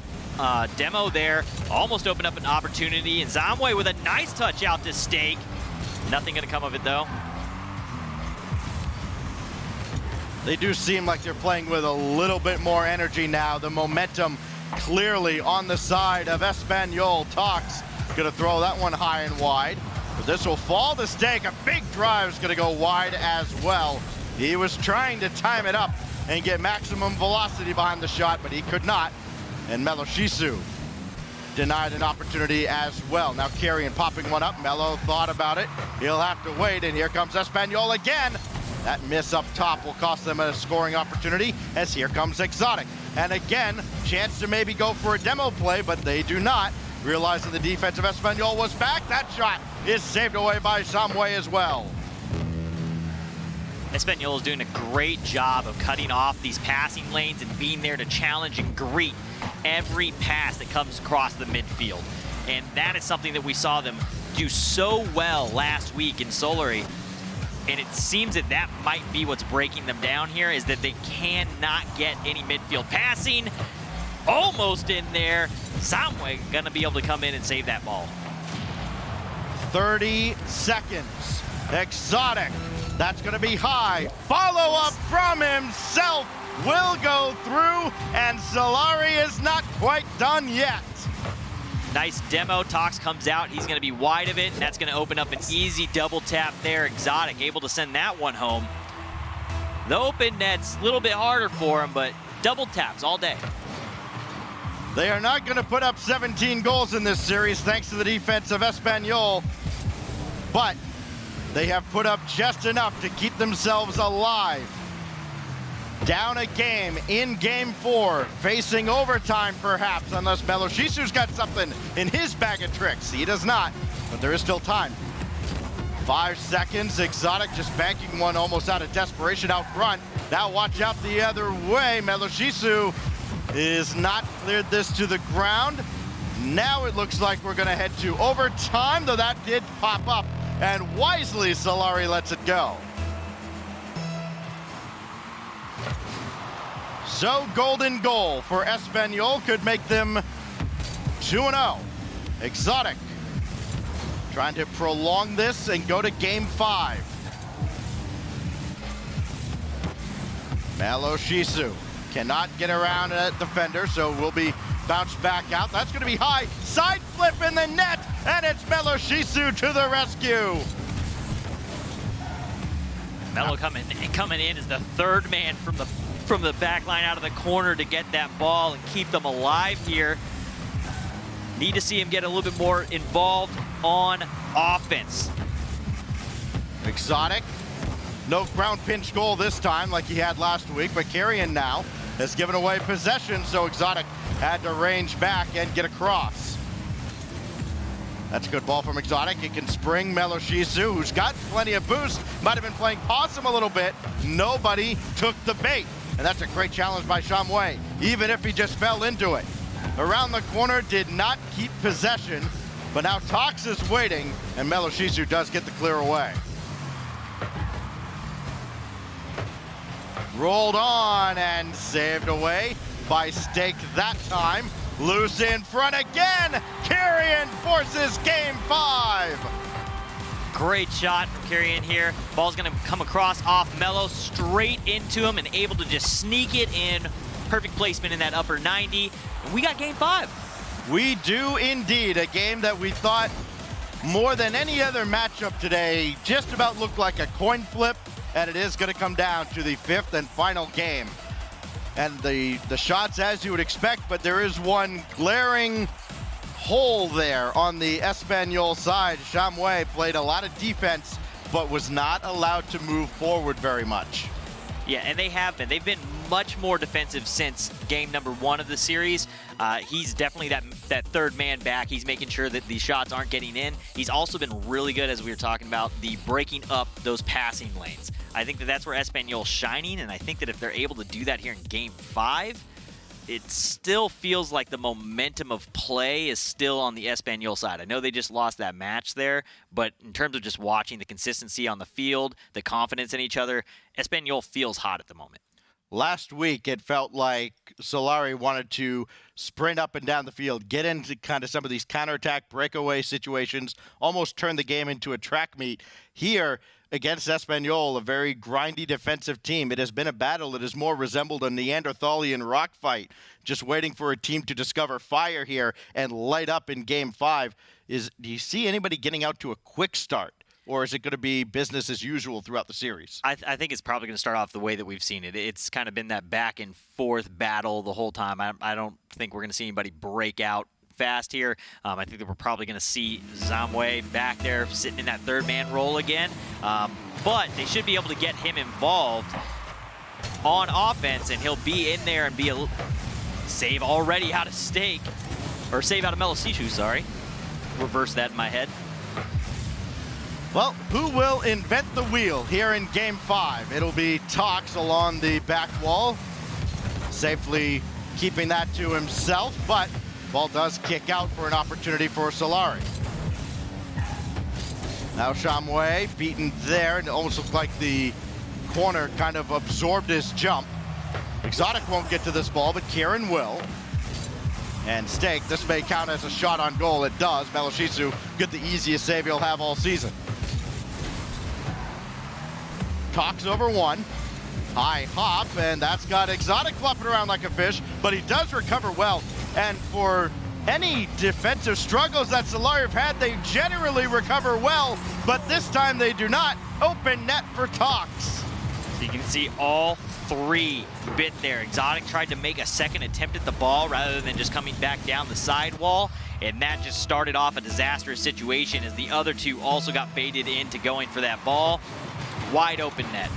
demo there. Almost opened up an opportunity, and Zamwe with a nice touch out to Stake. Nothing gonna come of it though. They do seem like they're playing with a little bit more energy now. The momentum clearly on the side of Espanyol. Talks gonna throw that one high and wide. But this will fall to Stake. A big drive is gonna go wide as well. He was trying to time it up and get maximum velocity behind the shot, but he could not. And Melo Shisu denied an opportunity as well. Now Carrion popping one up. Melo thought about it. He'll have to wait, and here comes Espanyol again. That miss up top will cost them a scoring opportunity, as here comes Exotic. And again, chance to maybe go for a demo play, but they do not. Realizing the defense of Espanyol was back, that shot is saved away by Zamwe as well. Espanyol is doing a great job of cutting off these passing lanes and being there to challenge and greet every pass that comes across the midfield. And that is something that we saw them do so well last week in Solary. And it seems that that might be what's breaking them down here, is that they cannot get any midfield passing. Almost in there. Zamwe gonna be able to come in and save that ball. 30 seconds. Exotic. That's going to be high. Follow up from himself will go through, and Solary is not quite done yet. Nice demo. Tox comes out. He's going to be wide of it, and that's going to open up an easy double tap there. Exotic able to send that one home. The open net's a little bit harder for him, but double taps all day. They are not going to put up 17 goals in this series thanks to the defense of Espanyol, but they have put up just enough to keep themselves alive. Down a game in game 4, facing overtime perhaps, unless Melo Shisu's got something in his bag of tricks. He does not, but there is still time. 5 seconds, Exotic just banking one almost out of desperation out front. Now watch out the other way. Melo Shisu is not cleared this to the ground. Now it looks like we're gonna head to overtime, though that did pop up, and wisely Solary lets it go. So golden goal for Espanyol could make them 2-0. Exotic trying to prolong this and go to game 5. Melo Shisu cannot get around a defender, so will be bounced back out. That's going to be high. Side flip in the net, and it's Melo Shisu to the rescue. Melo coming in as the third man from the back line out of the corner to get that ball and keep them alive here. Need to see him get a little bit more involved on offense. Exotic, no ground pinch goal this time like he had last week, but Carrion now has given away possession, so Exotic had to range back and get across. That's a good ball from Exotic. It can spring Melo Shisu, who's got plenty of boost, might have been playing possum a little bit. Nobody took the bait, and that's a great challenge by Zamwe, even if he just fell into it. Around the corner, did not keep possession, but now Tox is waiting, and Melo Shisu does get the clear away. Rolled on and saved away by Stake that time. Loose in front again. Carrion forces game 5. Great shot from Carrion here. Ball's gonna come across off Melo, straight into him, and able to just sneak it in. Perfect placement in that upper 90. And we got game 5. We do indeed. A game that we thought more than any other matchup today just about looked like a coin flip, and it is going to come down to the 5th and final game. And the shots as you would expect, but there is one glaring hole there on the Espanyol side. Chamoué played a lot of defense, but was not allowed to move forward very much. Yeah, and they have been. They've been much more defensive since game number 1 of the series. He's definitely that third man back. He's making sure that these shots aren't getting in. He's also been really good, as we were talking about, the breaking up those passing lanes. I think that that's where Espanyol's shining, and I think that if they're able to do that here in game 5, it still feels like the momentum of play is still on the Espanyol side. I know they just lost that match there, but in terms of just watching the consistency on the field, the confidence in each other, Espanyol feels hot at the moment. Last week, it felt like Solary wanted to sprint up and down the field, get into kind of some of these counterattack breakaway situations, almost turn the game into a track meet. Here, against Espanyol, a very grindy defensive team, it has been a battle that has more resembled a Neanderthalian rock fight, just waiting for a team to discover fire here and light up in Game 5. Do you see anybody getting out to a quick start? Or is it going to be business as usual throughout the series? I think it's probably going to start off the way that we've seen it. It's kind of been that back and forth battle the whole time. I don't think we're going to see anybody break out fast here. I think that we're probably going to see Chamoué back there sitting in that third man role again. But they should be able to get him involved on offense, and he'll be in there and be a save already out of Stake, or save out of Melosishu, sorry. Reverse that in my head. Well, who will invent the wheel here in Game 5? It'll be Tox along the back wall, safely keeping that to himself, but ball does kick out for an opportunity for Solary. Now Chamoué beaten there, and it almost looked like the corner kind of absorbed his jump. Exotic won't get to this ball, but Kieran will. And Stake, this may count as a shot on goal. It does. Melosishu get the easiest save he'll have all season. Tox over one. High hop, and that's got Exotic flopping around like a fish, but he does recover well. And for any defensive struggles that Solary have had, they generally recover well, but this time they do not. Open net for Tox. So you can see all 3 bit there. Exotic tried to make a second attempt at the ball rather than just coming back down the sidewall, and that just started off a disastrous situation as the other 2 also got baited into going for that ball. Wide open net.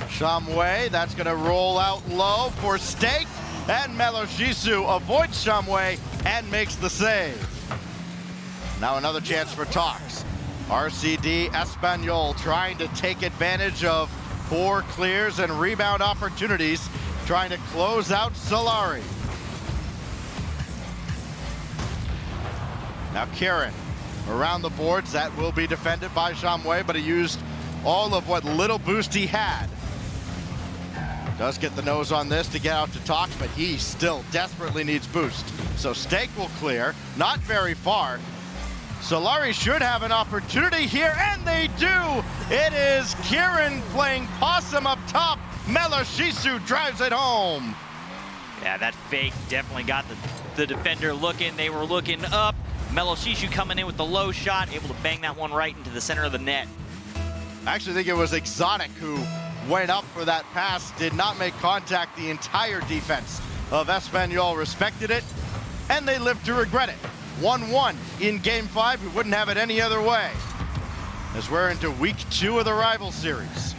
Chamoué, that's going to roll out low for Stake, and Melosishu avoids Chamoué and makes the save. Now another chance for Tox. RCD Espanyol trying to take advantage of 4 clears and rebound opportunities, trying to close out Solary. Now Kieran around the boards, that will be defended by Chamoué, but he used all of what little boost he had. Does get the nose on this to get out to Tox, but he still desperately needs boost. So Stake will clear, not very far. Solary should have an opportunity here, and they do! It is Kieran playing possum up top. Melosishu drives it home. Yeah, that fake definitely got the defender looking. They were looking up. Melosishu coming in with the low shot, able to bang that one right into the center of the net. I actually think it was Exotic who went up for that pass, did not make contact. The entire defense of Espanyol respected it, and they lived to regret it. 1-1 in Game 5. We wouldn't have it any other way, as we're into week 2 of the rival series.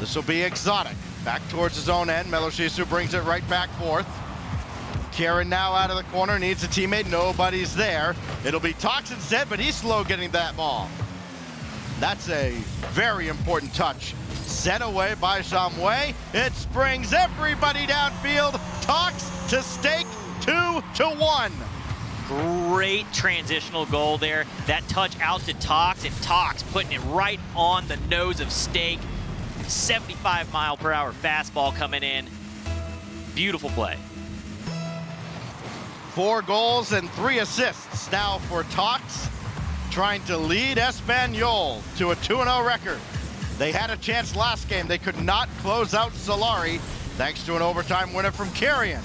This will be Exotic. Back towards his own end. Melosishu brings it right back forth. Kieran now out of the corner, needs a teammate. Nobody's there. It'll be Tox instead, but he's slow getting that ball. That's a very important touch. Set away by Chamoué. It springs everybody downfield. Tox to Stake, 2-1. Great transitional goal there. That touch out to Tox, and Tox putting it right on the nose of Stake. 75-mile-per-hour fastball coming in. Beautiful play. 4 goals and 3 assists now for Tox, trying to lead Espanyol to a 2-0 record. They had a chance last game. They could not close out Solary, thanks to an overtime winner from Carrion.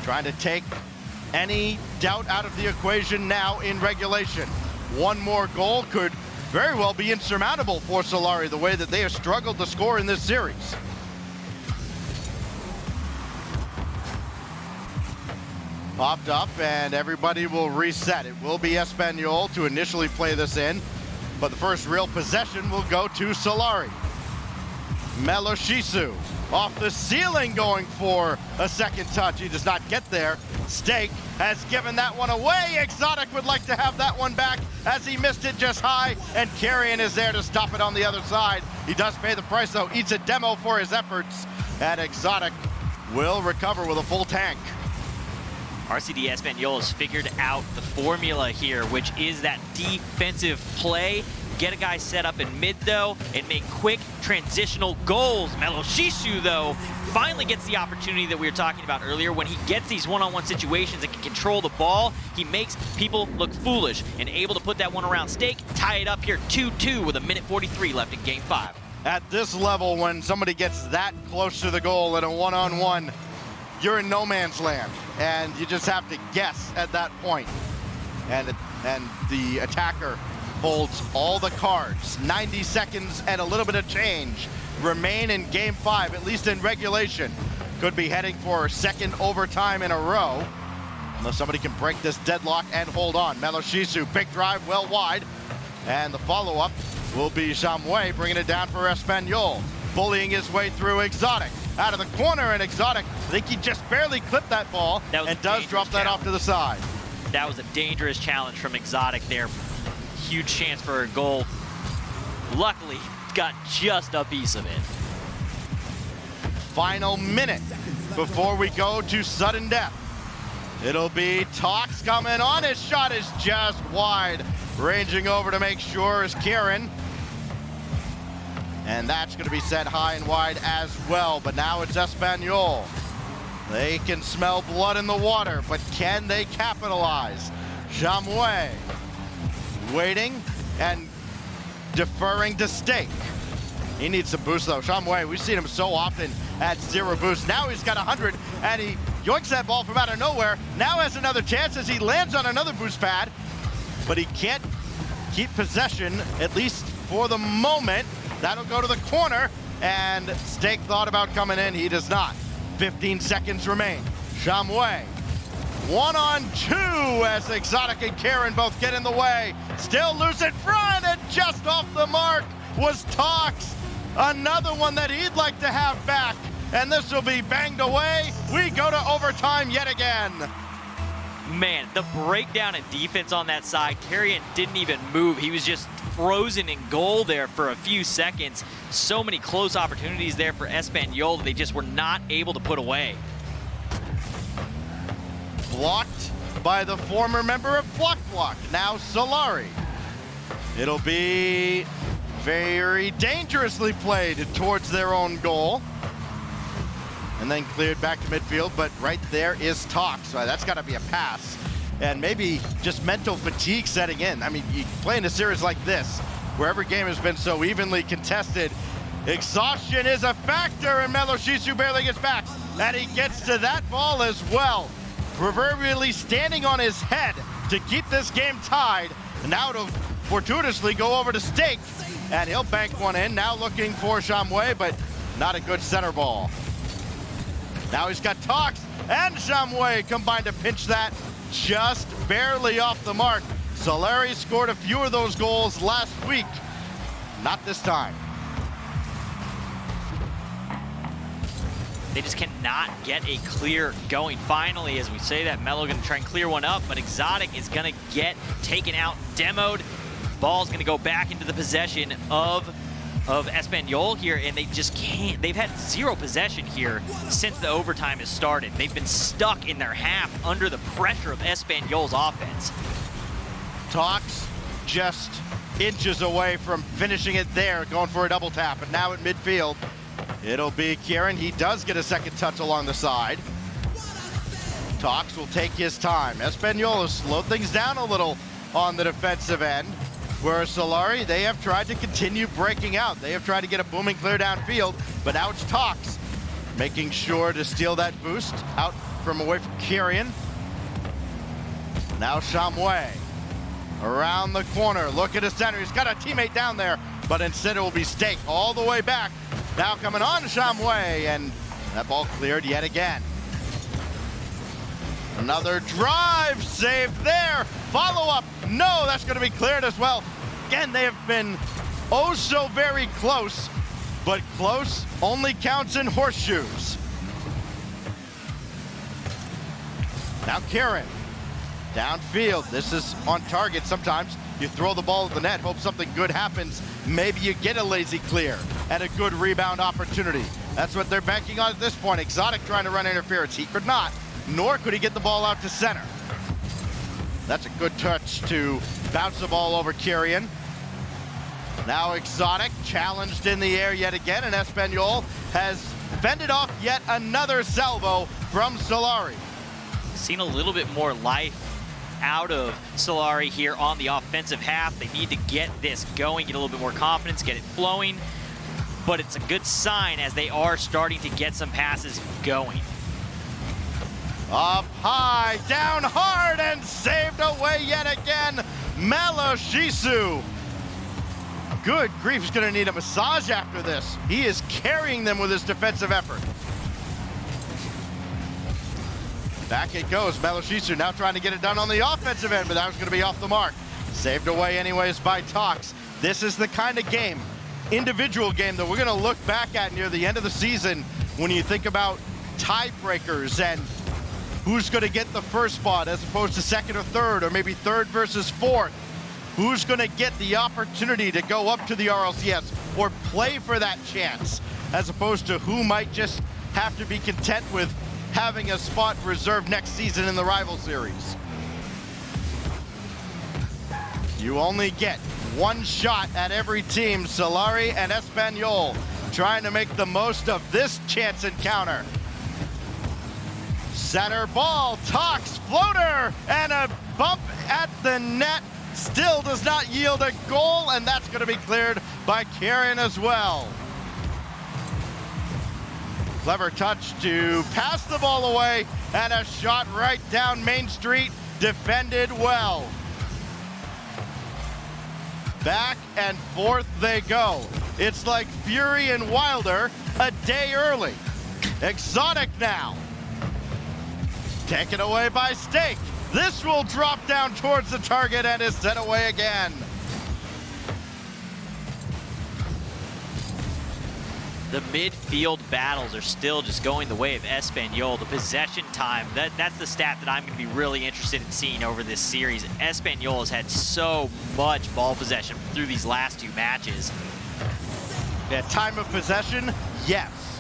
trying to take any doubt out of the equation now in regulation. One more goal could very well be insurmountable for Solary, the way that they have struggled to score in this series. Popped up, and everybody will reset. It will be Espanyol to initially play this in, but the first real possession will go to Solary. Meloshisu off the ceiling going for a second touch. He does not get there. Stake has given that one away. Exotic would like to have that one back as he missed it just high, and Carrion is there to stop it on the other side. He does pay the price though, eats a demo for his efforts, and Exotic will recover with a full tank. RCD Espanyol has figured out the formula here, which is that defensive play. Get a guy set up in mid, though, and make quick transitional goals. Meloshisu, though, finally gets the opportunity that we were talking about earlier. When he gets these one-on-one situations and can control the ball, he makes people look foolish and able to put that one around Stake, tie it up here 2-2 with 1:43 left in Game 5. At this level, when somebody gets that close to the goal in a one-on-one, you're in no man's land, and you just have to guess at that point. And the attacker holds all the cards. 90 seconds and a little bit of change remain in Game 5, at least in regulation. Could be heading for a second overtime in a row, unless somebody can break this deadlock and hold on. Meloshisu, big drive, well wide, and the follow-up will be Shamwe bringing it down for Espanyol, bullying his way through Exotic. Out of the corner, and Exotic, I think he just barely clipped that ball and does drop that off to the side. That was a dangerous challenge from Exotic there. Huge chance for a goal. Luckily, got just a piece of it. Final minute before we go to sudden death. It'll be Tox coming on. His shot is just wide. Ranging over to make sure is Kieran. And that's going to be set high and wide as well. But now it's Espanyol. They can smell blood in the water, but can they capitalize? Jamwe waiting and deferring to Stake. He needs some boost though. Shamwe, we've seen him so often at 0 boost. Now he's got 100 and he yoinks that ball from out of nowhere. Now has another chance as he lands on another boost pad, but he can't keep possession, at least for the moment. That'll go to the corner, and Stake thought about coming in. He does not. 15 seconds remain. Shamwe 1-on-2 as Exotic and Karen both get in the way. Still loose in front, and just off the mark was Tox. Another one that he'd like to have back, and this will be banged away. We go to overtime yet again. Man, the breakdown in defense on that side, Carrion didn't even move. He was just frozen in goal there for a few seconds. So many close opportunities there for Espanyol that they just were not able to put away. Blocked by the former member of Block, now Solary. It'll be very dangerously played towards their own goal. And then cleared back to midfield, but right there is Tox. So that's got to be a pass. And maybe just mental fatigue setting in. I mean, you play in a series like this, where every game has been so evenly contested. Exhaustion is a factor, and Meloshisu barely gets back. And he gets to that ball as well. Proverbially standing on his head to keep this game tied. And now to fortuitously go over to Stake, and he'll bank one in. Now looking for Shamwe, but not a good center ball. Now he's got Tox and Shamwe combined to pinch that just barely off the mark. Solary scored a few of those goals last week. Not this time. They just cannot get a clear going. Finally, as we say that, Melo gonna try and clear one up, but Exotic is gonna get taken out, demoed. Ball's gonna go back into the possession of Espanyol here, and they just can't. They've had 0 possession here since the overtime has started. They've been stuck in their half under the pressure of Espanyol's offense. Tox just inches away from finishing it there, going for a double tap, and now at midfield, it'll be Kieran. He does get a second touch along the side. Tox will take his time. Espanyol has slowed things down a little on the defensive end. Whereas Solary, they have tried to continue breaking out. They have tried to get a booming clear downfield, but now it's Tox making sure to steal that boost out from away from Kyrian. Now Shamway around the corner. Look at his center. He's got a teammate down there, but instead it will be Stake all the way back. Now coming on Shamway, and that ball cleared yet again. Another drive saved there. Follow up. No, that's going to be cleared as well. Again, they have been oh so very close, but close only counts in horseshoes. Now Kieran, downfield. This is on target. Sometimes you throw the ball at the net, hope something good happens. Maybe you get a lazy clear and a good rebound opportunity. That's what they're banking on at this point. Exotic trying to run interference. He could not, nor could he get the ball out to center. That's a good touch to bounce the ball over Kyrian. Now Exotic challenged in the air yet again, and Espanyol has fended off yet another salvo from Solary. Seen a little bit more life out of Solary here on the offensive half. They need to get this going, get a little bit more confidence, get it flowing. But it's a good sign as they are starting to get some passes going. Up high, down hard, and saved away yet again. Maloshisu. Good grief, he's gonna need a massage after this. He is carrying them with his defensive effort. Back it goes, Maloshisu now trying to get it done on the offensive end, but that was gonna be off the mark. Saved away anyways by Tox. This is the kind of game, individual game, that we're gonna look back at near the end of the season when you think about tiebreakers and who's gonna get the first spot as opposed to second or third, or maybe third versus fourth. Who's gonna get the opportunity to go up to the RLCS or play for that chance, as opposed to who might just have to be content with having a spot reserved next season in the rival series. You only get one shot at every team. Solary and Espanyol trying to make the most of this chance encounter. Center ball, Tox, floater, and a bump at the net. Still does not yield a goal, and that's going to be cleared by Kieran as well. Clever touch to pass the ball away, and a shot right down Main Street, defended well. Back and forth they go. It's like Fury and Wilder a day early. Exotic now. Taken away by Stake. This will drop down towards the target and is set away again. The midfield battles are still just going the way of Espanyol. The possession time, that's the stat that I'm going to be really interested in seeing over this series. Espanyol has had so much ball possession through these last two matches. Yeah, time of possession, yes.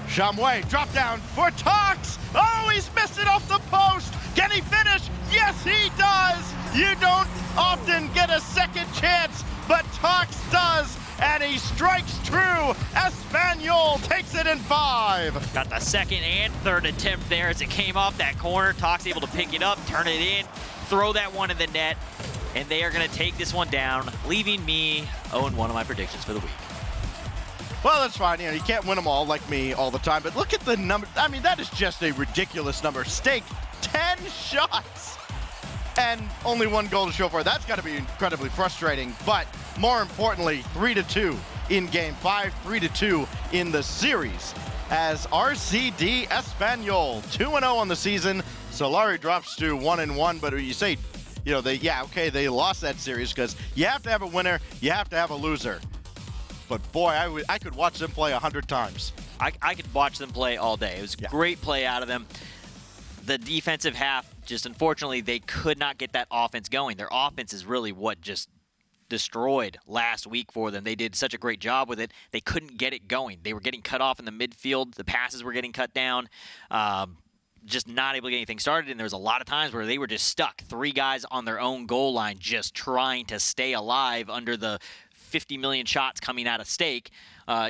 Shamway, drop down for Tox. Oh, he's missed it off the post. Can he finish? Yes, he does. You don't often get a second chance, but Tox does, and he strikes true. Espanyol takes it in 5. Got the second and third attempt there as it came off that corner. Tox able to pick it up, turn it in, throw that one in the net, and they are going to take this one down, leaving me 0-1 on my predictions for the week. Well, that's fine. You know, you can't win them all like me all the time, but look at the number. I mean, that is just a ridiculous number. Stake 10 shots and only 1 goal to show for it. That's got to be incredibly frustrating, but more importantly, 3-2 in game 5, 3-2 in the series as RCD Espanyol 2-0 on the season. Solary drops to 1-1, but you say, you know, they lost that series because you have to have a winner, you have to have a loser. But boy, I could watch them play 100 times. I could watch them play all day. It was great play out of them. The defensive half, just unfortunately, they could not get that offense going. Their offense is really what just destroyed last week for them. They did such a great job with it. They couldn't get it going. They were getting cut off in the midfield. The passes were getting cut down. Just not able to get anything started, and there was a lot of times where they were just stuck. 3 guys on their own goal line just trying to stay alive under the 50 million shots coming out of Stake.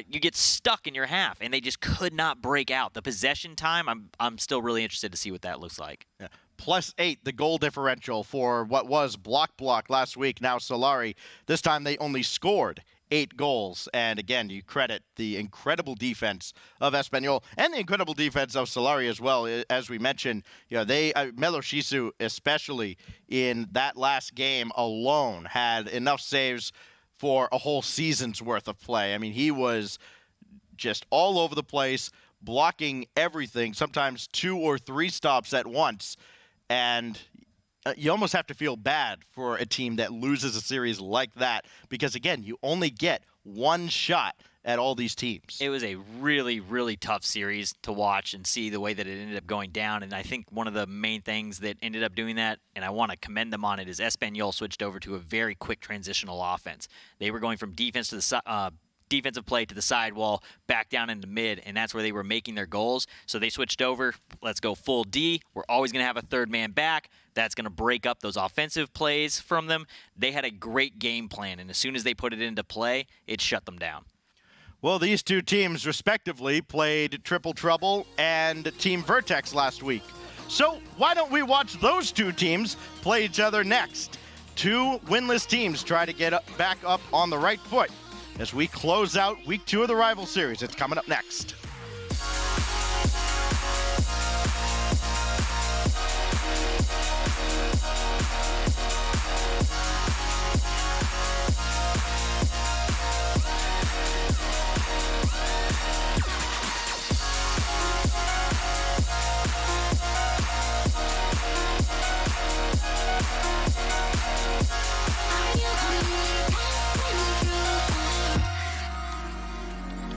You get stuck in your half, and they just could not break out. The possession time, I'm still really interested to see what that looks like. Yeah. +8 the goal differential for what was block last week. Now Solary, this time they only scored 8 goals. And again, you credit the incredible defense of Espanyol and the incredible defense of Solary as well. As we mentioned, they Melo Shisu, especially in that last game alone, had enough saves for a whole season's worth of play. I mean, he was just all over the place, blocking everything, sometimes 2 or 3 stops at once. And you almost have to feel bad for a team that loses a series like that because, again, you only get one shot at all these teams. It was a really, really tough series to watch and see the way that it ended up going down. And I think one of the main things that ended up doing that, and I want to commend them on it, is Espanyol switched over to a very quick transitional offense. They were going from defense to the defensive play to the sidewall, back down into mid, and that's where they were making their goals. So they switched over. Let's go full D. We're always going to have a third man back. That's going to break up those offensive plays from them. They had a great game plan, and as soon as they put it into play, it shut them down. Well, these two teams, respectively, played Triple Trouble and Team Vertex last week. So why don't we watch those two teams play each other next? Two winless teams try to get back up on the right foot as we close out Week 2 of the Rival Series. It's coming up next.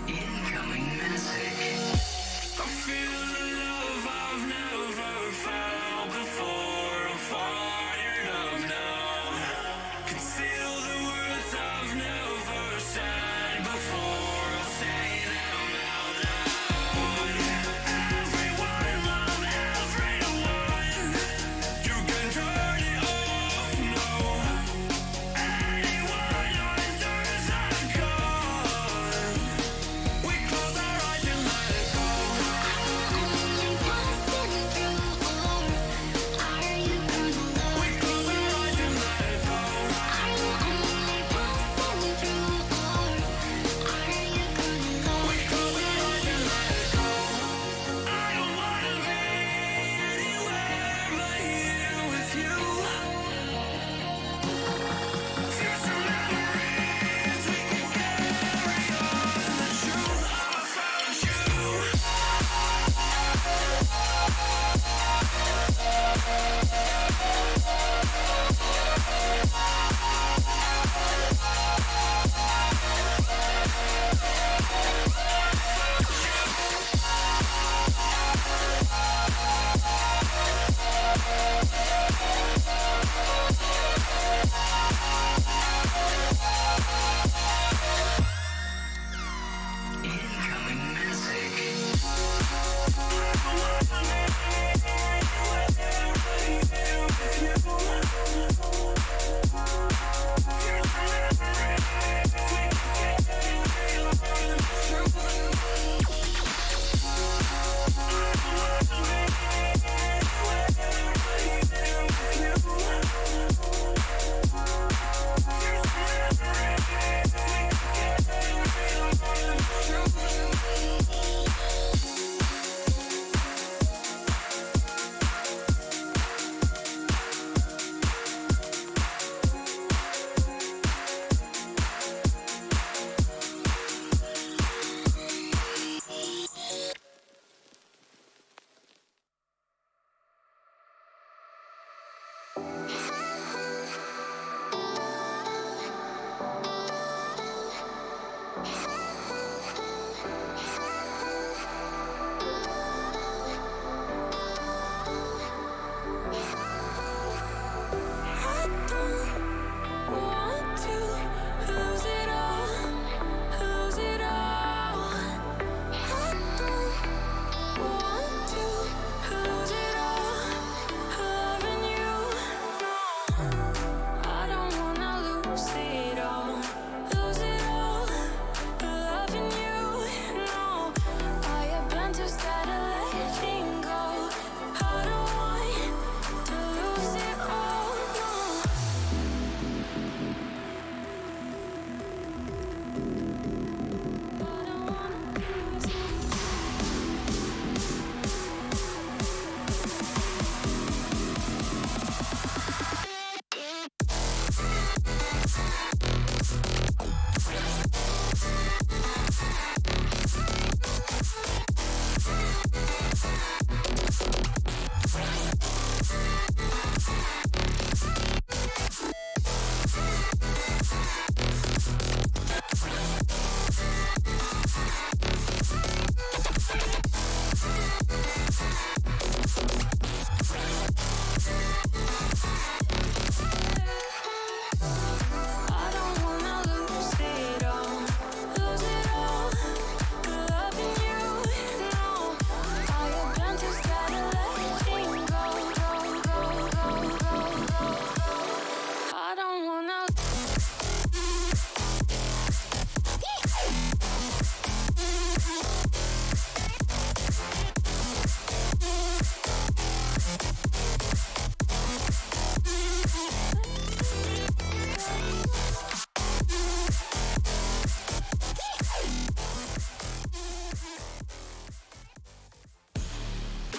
Incoming message.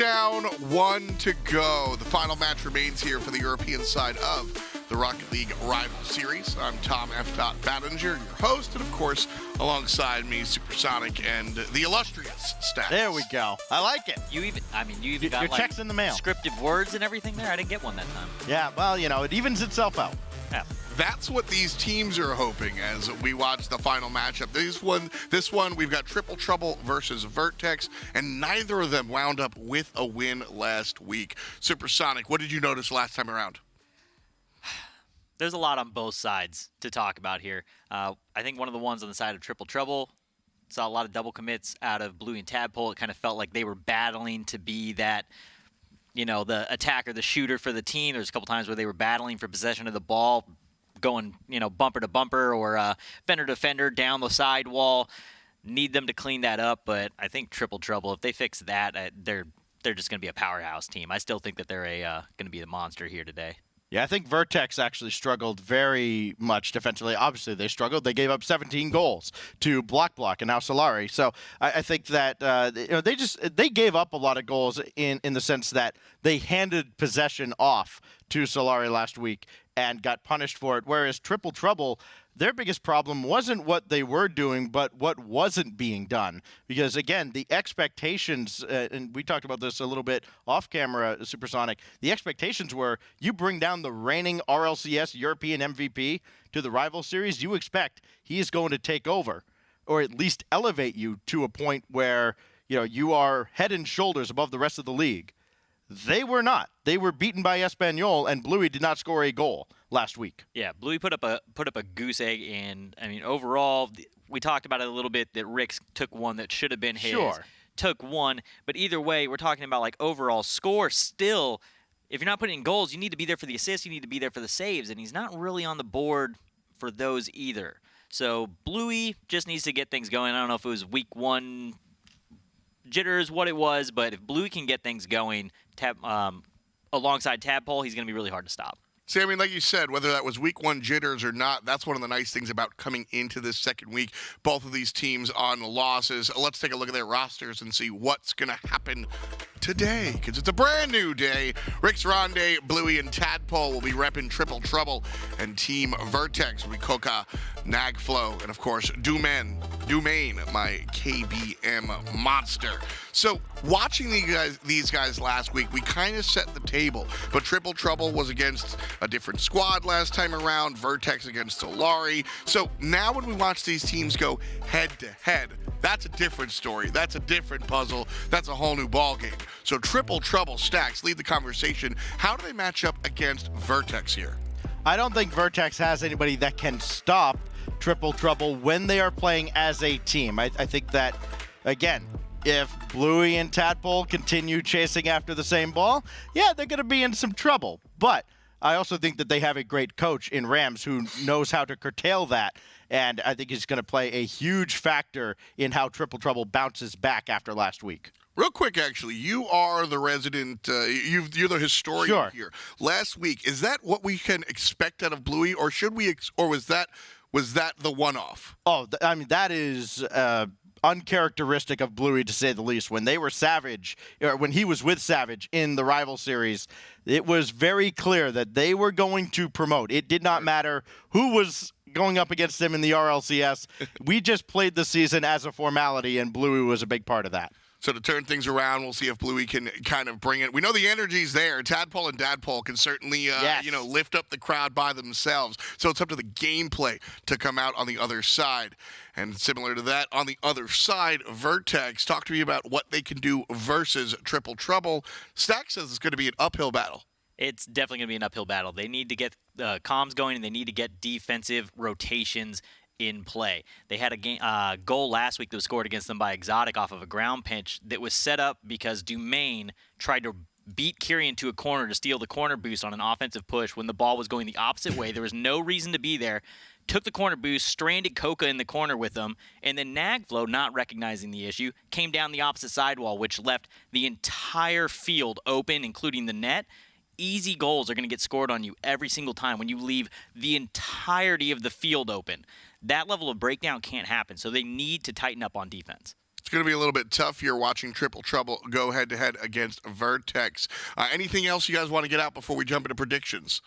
down, 1 to go. The final match remains here for the European side of the Rocket League Rival Series. I'm Tom F. Battinger, your host, and of course, alongside me, Supersonic and the illustrious Stats. There we go. I like it. You even got your like check's in the mail. scripted words and everything there. I didn't get one that time. Yeah, well, it evens itself out. Yeah. That's what these teams are hoping as we watch the final matchup. This one, we've got Triple Trouble versus Vertex, and neither of them wound up with a win last week. Supersonic, what did you notice last time around? There's a lot on both sides to talk about here. I think one of the ones on the side of Triple Trouble saw a lot of double commits out of Bluey and Tadpole. It kind of felt like they were battling to be that, the attacker, the shooter for the team. There's a couple times where they were battling for possession of the ball, going, bumper to bumper or fender to fender down the sidewall. Need them to clean that up, but I think Triple Trouble, if they fix that, they're just going to be a powerhouse team. I still think that they're going to be the monster here today. Yeah, I think Vertex actually struggled very much defensively. Obviously, they struggled. They gave up 17 goals to Block and now Solary. So I think that they gave up a lot of goals in the sense that they handed possession off to Solary last week and got punished for it. Whereas Triple Trouble, their biggest problem wasn't what they were doing, but what wasn't being done. Because, again, the expectations, and we talked about this a little bit off camera, Supersonic, the expectations were you bring down the reigning RLCS European MVP to the rival series, you expect he is going to take over or at least elevate you to a point where, you are head and shoulders above the rest of the league. They were not. They were beaten by Espanyol, and Bluey did not score a goal last week. Yeah, Bluey put up a goose egg, and overall, we talked about it a little bit that Rick's took one that should have been his. Sure. Took one, but either way, we're talking about like overall score. Still, if you're not putting in goals, you need to be there for the assists. You need to be there for the saves, and he's not really on the board for those either. So Bluey just needs to get things going. I don't know if it was week 1 jitters, what it was, but if Bluey can get things going alongside Tadpole, he's going to be really hard to stop. See, like you said, whether that was week 1 jitters or not, that's one of the nice things about coming into this second week. Both of these teams on losses. Let's take a look at their rosters and see what's going to happen today, because it's a brand new day. Rick's Ronde, Bluey, and Tadpole will be repping Triple Trouble, and Team Vertex, Rikoka, Nagflow, and of course, Dumain, my KBM monster. So, watching these guys last week, we kind of set the table, but Triple Trouble was against a different squad last time around, Vertex against Solary. So, now when we watch these teams go head-to-head, that's a different story. That's a different puzzle. That's a whole new ballgame. So Triple Trouble, Stacks, lead the conversation. How do they match up against Vertex here? I don't think Vertex has anybody that can stop Triple Trouble when they are playing as a team. I think that, again, if Bluey and Tadpole continue chasing after the same ball, yeah, they're going to be in some trouble. But I also think that they have a great coach in Rams who knows how to curtail that. And I think he's going to play a huge factor in how Triple Trouble bounces back after last week. Real quick, actually, you are the resident, you're the historian here. Last week, is that what we can expect out of Bluey, or should we, or was that the one-off? Oh, that is uncharacteristic of Bluey, to say the least. When they were Savage, or when he was with Savage in the rival series, it was very clear that they were going to promote. It did not matter who was going up against them in the RLCS. We just played the season as a formality, and Bluey was a big part of that. So to turn things around, we'll see if Bluey can kind of bring it. We know the energy's there. Tadpole and Dadpole can certainly, lift up the crowd by themselves. So it's up to the gameplay to come out on the other side. And similar to that, on the other side, Vertex, talk to me about what they can do versus Triple Trouble. Stack says it's going to be an uphill battle. It's definitely going to be an uphill battle. They need to get comms going, and they need to get defensive rotations in play. They had a goal last week that was scored against them by Exotic off of a ground pinch that was set up because Dumain tried to beat Kyrian to a corner to steal the corner boost on an offensive push when the ball was going the opposite way. There was no reason to be there. Took the corner boost, stranded Coca in the corner with them, and then Nagflow, not recognizing the issue, came down the opposite sidewall, which left the entire field open, including the net. Easy goals are going to get scored on you every single time when you leave the entirety of the field open. That level of breakdown can't happen, so they need to tighten up on defense. It's going to be a little bit tough here watching Triple Trouble go head-to-head against Vertex. Anything else you guys want to get out before we jump into predictions?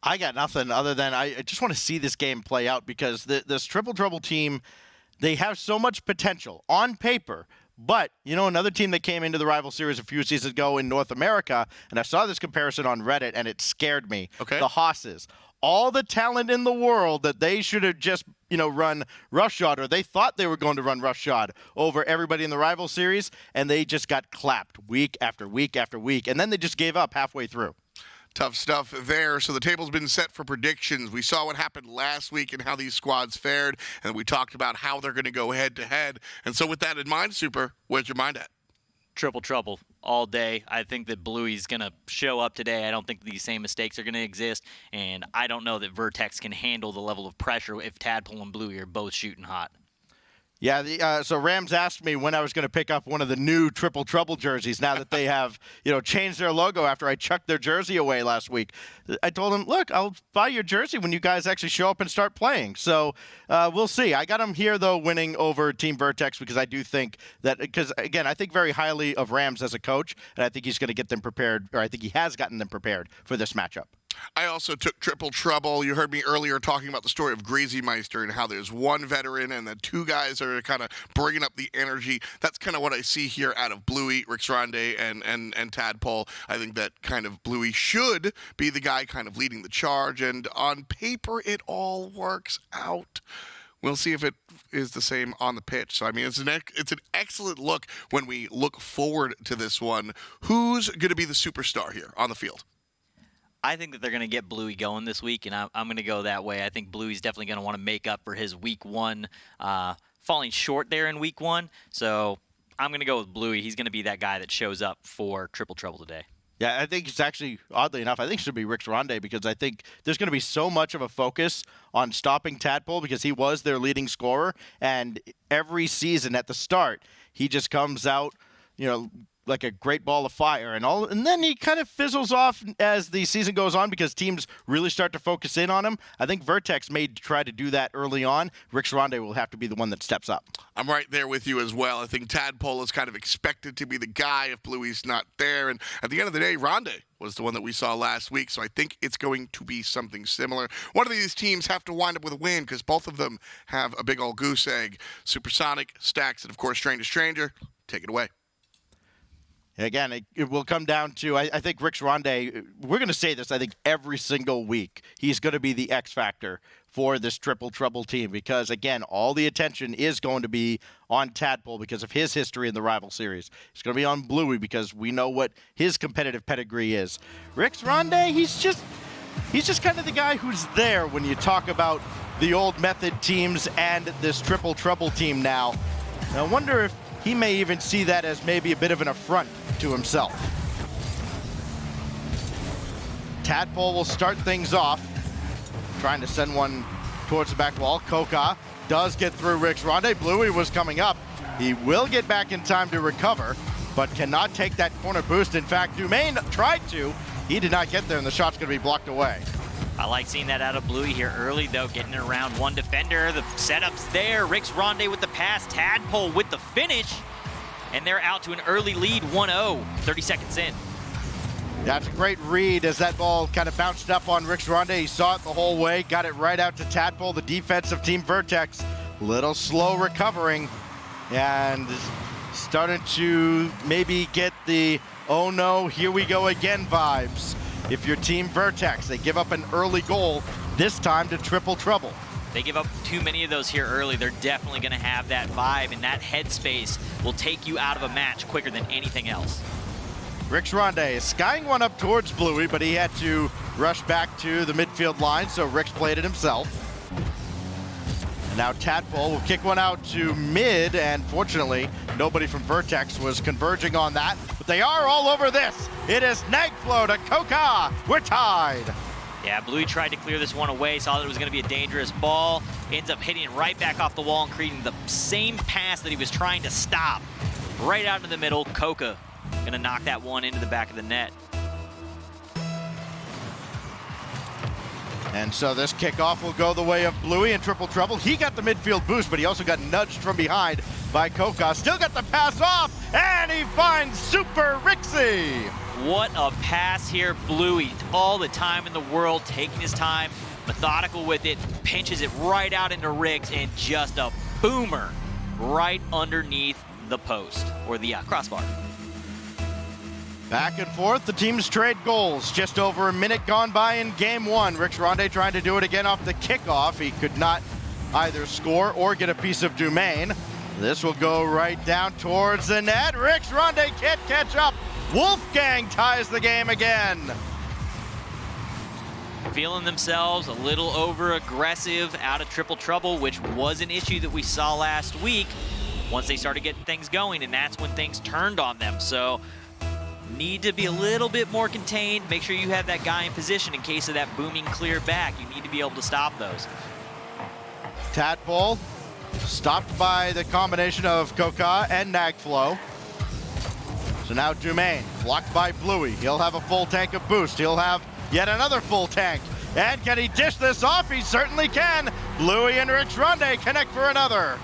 I got nothing other than I just want to see this game play out because this Triple Trouble team, they have so much potential on paper. But, you know, another team that came into the rival series a few seasons ago in North America, and I saw this comparison on Reddit, and it scared me. Okay. The Hosses. All the talent in the world that they should have just, you know, run roughshod, or they thought they were going to run roughshod over everybody in the rival series, and they just got clapped week after week after week, and then they just gave up halfway through. Tough stuff there. So the table's been set for predictions. We saw what happened last week and how these squads fared, and we talked about how they're going to go head-to-head. And so with that in mind, Super, where's your mind at? Triple trouble all day. I think that Bluey's going to show up today. I don't think these same mistakes are going to exist, and I don't know that Vertex can handle the level of pressure if Tadpole and Bluey are both shooting hot. Yeah, so Rams asked me when I was going to pick up one of the new Triple Trouble jerseys now that they have, you know, changed their logo after I chucked their jersey away last week. I told them, look, I'll buy your jersey when you guys actually show up and start playing. So we'll see. I got them here, though, winning over Team Vertex because I do think that, because, again, I think very highly of Rams as a coach, and I think he's going to get them prepared, or I think he has gotten them prepared for this matchup. I also took Triple Trouble. You heard me earlier talking about the story of Greasy Meister and how there's one veteran and the two guys are kind of bringing up the energy. That's kind of what I see here out of Bluey, Rixronde, and Tadpole. I think that kind of Bluey should be the guy kind of leading the charge, and on paper it all works out. We'll see if it is the same on the pitch. So, I mean, it's an excellent look when we look forward to this one. Who's going to be the superstar here on the field? I think that they're going to get Bluey going this week, and I'm going to go that way. I think Bluey's definitely going to want to make up for his week one falling short there in week one. So I'm going to go with Bluey. He's going to be that guy that shows up for Triple Trouble today. Yeah, I think it's actually, oddly enough, I think it should be Rixronde because I think there's going to be so much of a focus on stopping Tadpole because he was their leading scorer, and every season at the start, he just comes out, you know, like a great ball of fire and then he kind of fizzles off as the season goes on because teams really start to focus in on him. I think Vertex may try to do that early on. Rixronde will have to be the one that steps up. I'm right there with you as well. I think Tadpole is kind of expected to be the guy if Bluey's not there, and at the end of the day, Ronde was the one that we saw last week, so I think it's going to be something similar. One of these teams have to wind up with a win because both of them have a big old goose egg. Supersonic, Stacks, and of course Stranger Stranger. Take it away. Again, it will come down to, I think Rixronde, we're going to say this, I think, every single week. He's going to be the X factor for this Triple Trouble team because, again, all the attention is going to be on Tadpole because of his history in the rival series. It's going to be on Bluey because we know what his competitive pedigree is. Rixronde, he's just kind of the guy who's there when you talk about the old method teams and this Triple Trouble team now. I wonder if he may even see that as maybe a bit of an affront to himself. Tadpole will start things off, trying to send one towards the back wall. Coca does get through Rixronde. Bluey was coming up. He will get back in time to recover, but cannot take that corner boost. In fact, Dumaine tried to. He did not get there, and the shot's going to be blocked away. I like seeing that out of Bluey here early, though, getting around one defender. The setup's there. Rixronde with the pass. Tadpole with the finish. And they're out to an early lead, 1-0, 30 seconds in. That's a great read as that ball kind of bounced up on Rixronde. He saw it the whole way, got it right out to Tadpole, the defensive team Vertex. Little slow recovering and starting to maybe get the, oh no, here we go again vibes. If you're Team Vertex, they give up an early goal, this time to Triple Trouble. They give up too many of those here early. They're definitely going to have that vibe, and that headspace will take you out of a match quicker than anything else. Rixronde is skying one up towards Bluey, but he had to rush back to the midfield line, so Rix played it himself. And now Tadpole will kick one out to mid, and fortunately, nobody from Vertex was converging on that, but they are all over this. It is Nagflow to Coca. We're tied. Yeah, Bluey tried to clear this one away, saw that it was going to be a dangerous ball, ends up hitting it right back off the wall and creating the same pass that he was trying to stop. Right out into the middle, Coca going to knock that one into the back of the net. And so this kickoff will go the way of Bluey in Triple Trouble. He got the midfield boost, but he also got nudged from behind by Koka. Still got the pass off, and he finds Super Rixie. What a pass here, Bluey. All the time in the world, taking his time, methodical with it, pinches it right out into Riggs, and just a boomer right underneath the post, or the crossbar. Back and forth, the teams trade goals. Just over a minute gone by in game one. Rix Ronde trying to do it again off the kickoff. He could not either score or get a piece of Dumaine. This will go right down towards the net. Rix Ronde can't catch up. Wolfgang ties the game again. Feeling themselves a little over aggressive out of triple trouble, which was an issue that we saw last week once they started getting things going, and that's when things turned on them. So need to be a little bit more contained. Make sure you have that guy in position in case of that booming clear back. You need to be able to stop those. Tadpole stopped by the combination of Koka and Nagflow. So now Dumaine blocked by Bluey. He'll have a full tank of boost. He'll have yet another full tank. And can he dish this off? He certainly can. Bluey and Rix Ronde connect for another.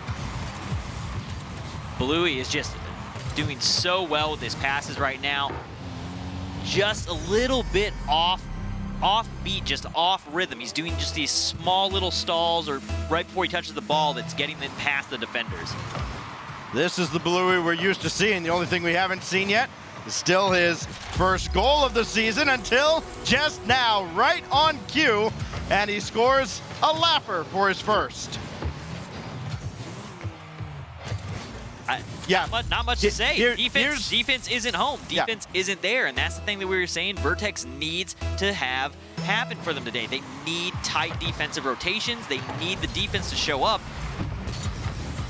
Bluey is just doing so well with his passes right now. Just a little bit off beat, just off rhythm. He's doing just these small little stalls or right before he touches the ball that's getting them past the defenders. This is the Bluey we're used to seeing. The only thing we haven't seen yet is still his first goal of the season until just now, right on cue, and he scores a lapper for his first. Not much to say. Defense isn't home. Yeah. Defense isn't there, and that's the thing that we were saying Vertex needs to have happen for them today. They need tight defensive rotations. They need the defense to show up,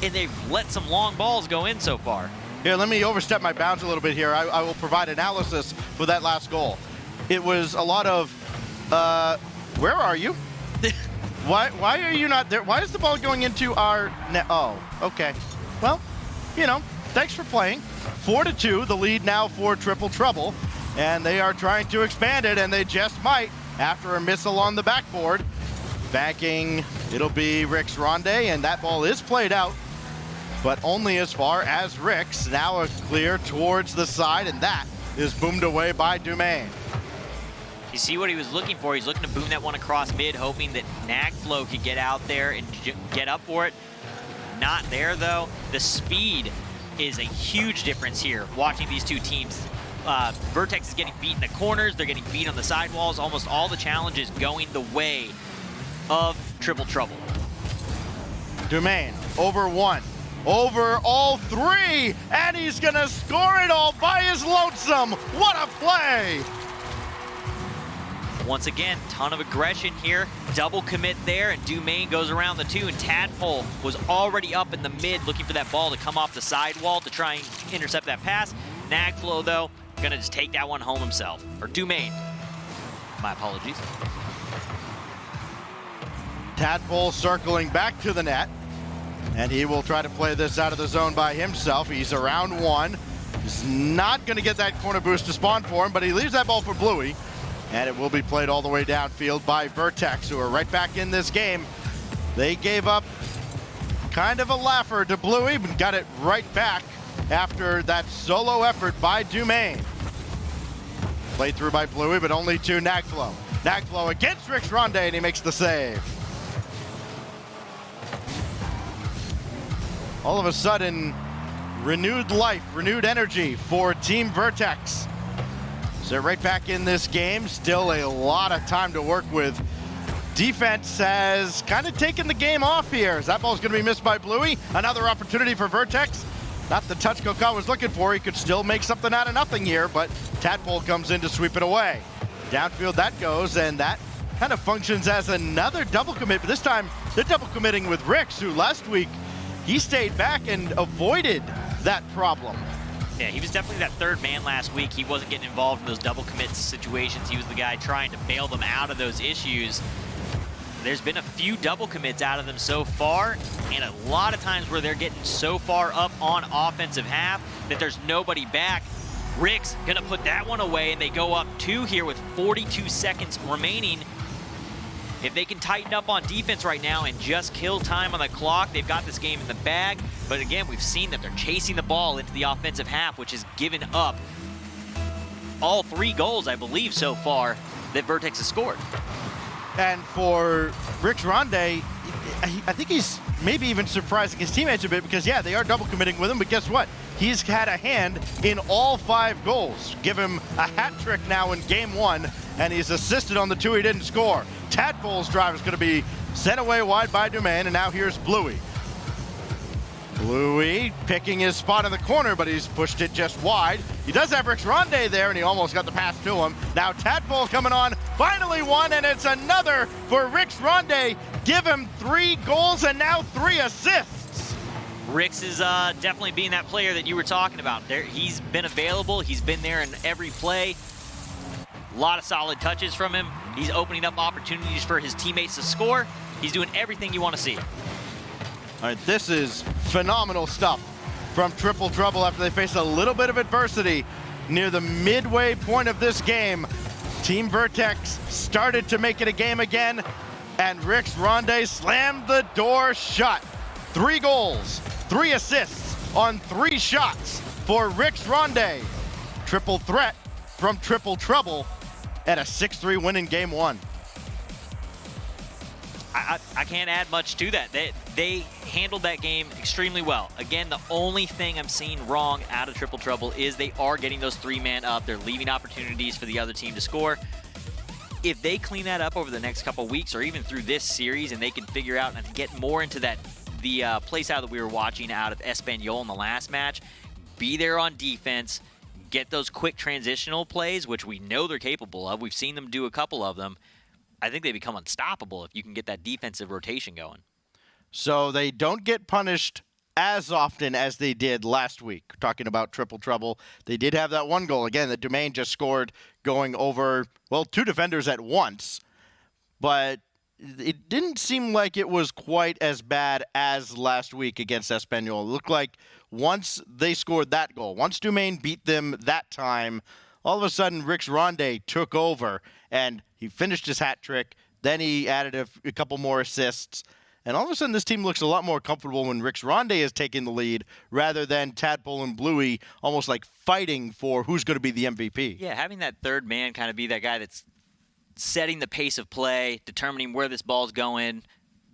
and they've let some long balls go in so far. Here, let me overstep my bounds a little bit here. I will provide analysis for that last goal. It was a lot of, where are you? Why are you not there? Why is the ball going into our net? Oh, okay. Well, you know, thanks for playing. 4-2, the lead now for Triple Trouble, and they are trying to expand it, and they just might after a missile on the backboard. Banking, it'll be Rix Ronde, and that ball is played out, but only as far as Rix. Now a clear towards the side, and that is boomed away by Dumaine. You see what he was looking for. He's looking to boom that one across mid, hoping that Nagflow could get out there and get up for it. Not there, though. The speed is a huge difference here, watching these two teams. Vertex is getting beat in the corners. They're getting beat on the sidewalls. Almost all the challenges going the way of Triple Trouble. Dumaine, over one, over all three, and he's going to score it all by his lonesome. What a play! Once again, ton of aggression here. Double commit there, and Dumaine goes around the two, and Tadpole was already up in the mid looking for that ball to come off the sidewall to try and intercept that pass. Nagflow, though, gonna just take that one home himself. Or Dumaine. My apologies. Tadpole circling back to the net, and he will try to play this out of the zone by himself. He's around one. He's not gonna get that corner boost to spawn for him, but he leaves that ball for Bluey. And it will be played all the way downfield by Vertex, who are right back in this game. They gave up kind of a laugher to Bluey, but got it right back after that solo effort by Dumaine. Played through by Bluey, but only to Nagflow. Nagflow against Rix Ronde, and he makes the save. All of a sudden, renewed life, renewed energy for Team Vertex. They're right back in this game. Still a lot of time to work with. Defense has kind of taken the game off here. That ball's going to be missed by Bluey. Another opportunity for Vertex. Not the touch Koka was looking for. He could still make something out of nothing here, but Tadpole comes in to sweep it away. Downfield that goes, and that kind of functions as another double commit, but this time they're double committing with Rix, who last week he stayed back and avoided that problem. Yeah, he was definitely that third man last week. He wasn't getting involved in those double commit situations. He was the guy trying to bail them out of those issues. There's been a few double commits out of them so far, and a lot of times where they're getting so far up on offensive half that there's nobody back. Rix gonna put that one away, and they go up 2 here with 42 seconds remaining. If they can tighten up on defense right now and just kill time on the clock, they've got this game in the bag. But again, we've seen that they're chasing the ball into the offensive half, which has given up all 3 goals, I believe, so far that Vertex has scored. And for Rix Ronde, I think he's maybe even surprising his teammates a bit because, yeah, they are double committing with him, but guess what? He's had a hand in all 5 goals. Give him a hat trick now in game 1, and he's assisted on the 2 he didn't score. Tadpole's drive is going to be sent away wide by Dumaine, and now here's Bluey. Bluey picking his spot in the corner, but he's pushed it just wide. He does have Rix Ronde there, and he almost got the pass to him. Now Tadpole coming on, finally one, and it's another for Rix Ronde. Give him 3 goals and now 3 assists. Rix is definitely being that player that you were talking about. He's been available. He's been there in every play. A lot of solid touches from him. He's opening up opportunities for his teammates to score. He's doing everything you want to see. All right, this is phenomenal stuff from Triple Trouble after they faced a little bit of adversity near the midway point of this game. Team Vertex started to make it a game again, and Rix Ronde slammed the door shut. 3 goals, 3 assists on 3 shots for Rix Ronde. Triple threat from Triple Trouble and a 6-3 win in game 1. I can't add much to that. They handled that game extremely well. Again, the only thing I'm seeing wrong out of Triple Trouble is they are getting those 3-man up. They're leaving opportunities for the other team to score. If they clean that up over the next couple weeks or even through this series and they can figure out and get more into the play style that we were watching out of Espanyol in the last match, be there on defense, get those quick transitional plays, which we know they're capable of. We've seen them do a couple of them. I think they become unstoppable if you can get that defensive rotation going. So they don't get punished as often as they did last week. Talking about Triple Trouble, they did have that 1 goal. Again, the Dumaine just scored going over, well, 2 defenders at once. But it didn't seem like it was quite as bad as last week against Espanyol. It looked like once they scored that goal, once Dumaine beat them that time, all of a sudden Rix Ronde took over and he finished his hat trick. Then he added a couple more assists. And all of a sudden this team looks a lot more comfortable when Rix Ronde is taking the lead rather than Tadpole and Bluey almost like fighting for who's going to be the MVP. Yeah, having that 3rd man kind of be that guy that's setting the pace of play, determining where this ball's going,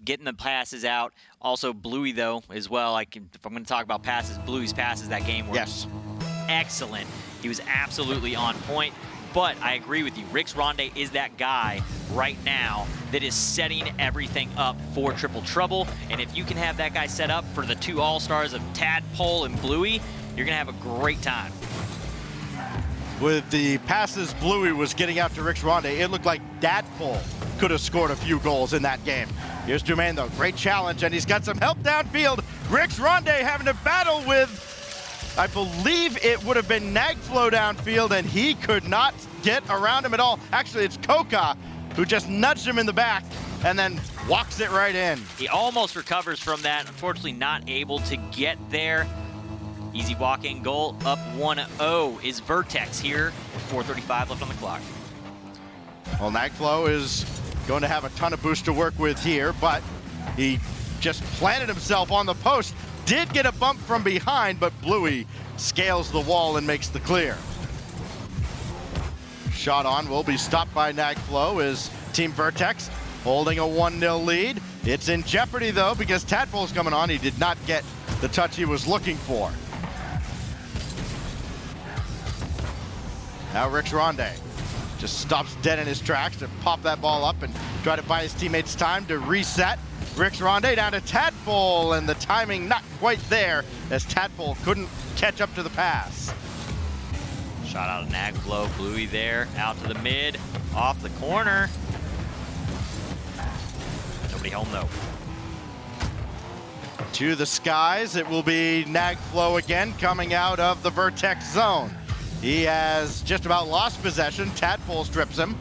getting the passes out. Also Bluey, though, as well. If I'm going to talk about passes, Bluey's passes that game were excellent. He was absolutely on point. But I agree with you. Rix Ronde is that guy right now that is setting everything up for Triple Trouble. And if you can have that guy set up for the 2 all-stars of Tadpole and Bluey, you're going to have a great time. With the passes Bluey was getting out to Rix Ronde, it looked like Tadpole could have scored a few goals in that game. Here's Dumaine, though. Great challenge, and he's got some help downfield. Rix Ronde having to battle with, I believe it would have been Nagflow downfield, and he could not get around him at all. Actually, it's Koka who just nudged him in the back and then walks it right in. He almost recovers from that. Unfortunately, not able to get there. Easy walk-in goal. Up 1-0 is Vertex here with 4:35 left on the clock. Well, Nagflow is going to have a ton of boost to work with here, but he just planted himself on the post. Did get a bump from behind, but Bluey scales the wall and makes the clear. Shot on will be stopped by Nagflow as Team Vertex holding a 1-0 lead. It's in jeopardy, though, because Tadpole's coming on. He did not get the touch he was looking for. Now Rix Ronde just stops dead in his tracks to pop that ball up and try to buy his teammates time to reset. Rix Ronde down to Tadpole, and the timing not quite there as Tadpole couldn't catch up to the pass. Shot out of Nagflow, Bluey there, out to the mid, off the corner. Nobody home though. To the skies, it will be Nagflow again coming out of the Vertex zone. He has just about lost possession. Tadpole strips him.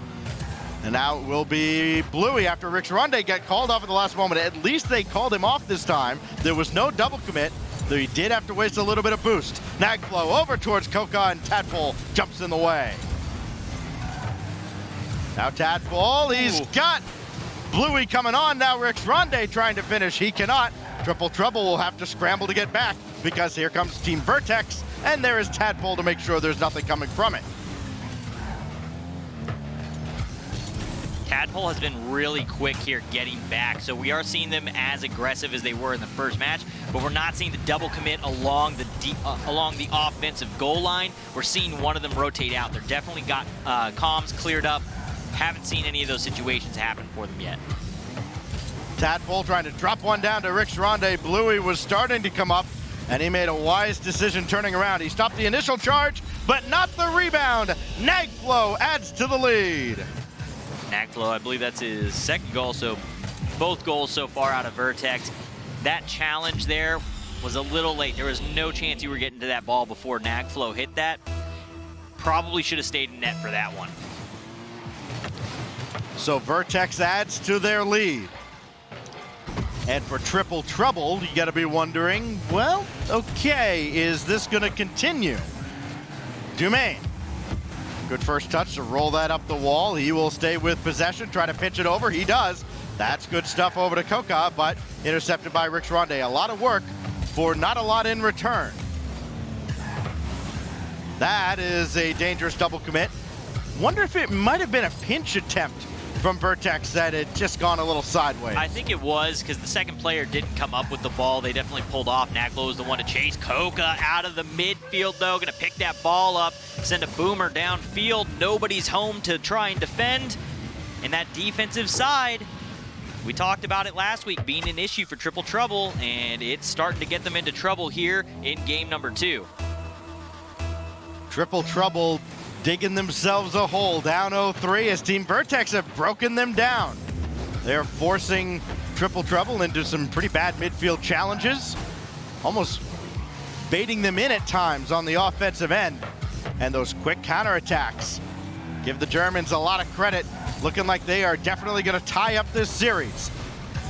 And now it will be Bluey after Rix Ronde got called off at the last moment. At least they called him off this time. There was no double commit, though he did have to waste a little bit of boost. Nagflow over towards Koka, and Tadpole jumps in the way. Now Tadpole, he's got Bluey coming on now. Rix Ronde trying to finish. He cannot. Triple Trouble will have to scramble to get back because here comes Team Vertex, and there is Tadpole to make sure there's nothing coming from it. Tadpole has been really quick here getting back, so we are seeing them as aggressive as they were in the first match, but we're not seeing the double commit along the offensive goal line. We're seeing one of them rotate out. They're definitely got comms cleared up. Haven't seen any of those situations happen for them yet. Tadpole trying to drop one down to Rix Ronde. Bluey was starting to come up, and he made a wise decision turning around. He stopped the initial charge, but not the rebound. Nagflow adds to the lead. Nagflow, I believe that's his second goal, so both goals so far out of Vertex. That challenge there was a little late. There was no chance you were getting to that ball before Nagflow hit that. Probably should have stayed in net for that one. So Vertex adds to their lead. And for Triple Trouble, you got to be wondering, well, okay, is this going to continue? Dumaine. Good first touch to roll that up the wall. He will stay with possession, try to pinch it over. He does. That's good stuff over to Koka, but intercepted by Rix Ronde. A lot of work for not a lot in return. That is a dangerous double commit. Wonder if it might have been a pinch attempt from Vertex that had just gone a little sideways. I think it was because the second player didn't come up with the ball. They definitely pulled off. Nagflow was the one to chase. Koka out of the midfield, though, going to pick that ball up, send a boomer downfield. Nobody's home to try and defend. And that defensive side, we talked about it last week, being an issue for Triple Trouble, and it's starting to get them into trouble here in game number 2. Triple Trouble digging themselves a hole, down 0-3 as Team Vertex have broken them down. They're forcing Triple Trouble into some pretty bad midfield challenges, almost baiting them in at times on the offensive end. And those quick counterattacks give the Germans a lot of credit, looking like they are definitely going to tie up this series.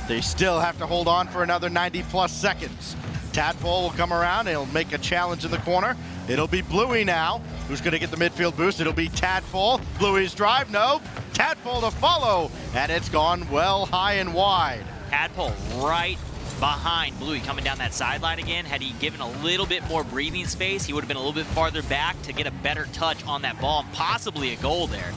They still have to hold on for another 90+ seconds. Tadpole will come around, he'll make a challenge in the corner. It'll be Bluey now, who's going to get the midfield boost. It'll be Tadpole. Bluey's drive, no. Tadpole to follow, and it's gone well high and wide. Tadpole right behind Bluey coming down that sideline again. Had he given a little bit more breathing space, he would have been a little bit farther back to get a better touch on that ball and possibly a goal there.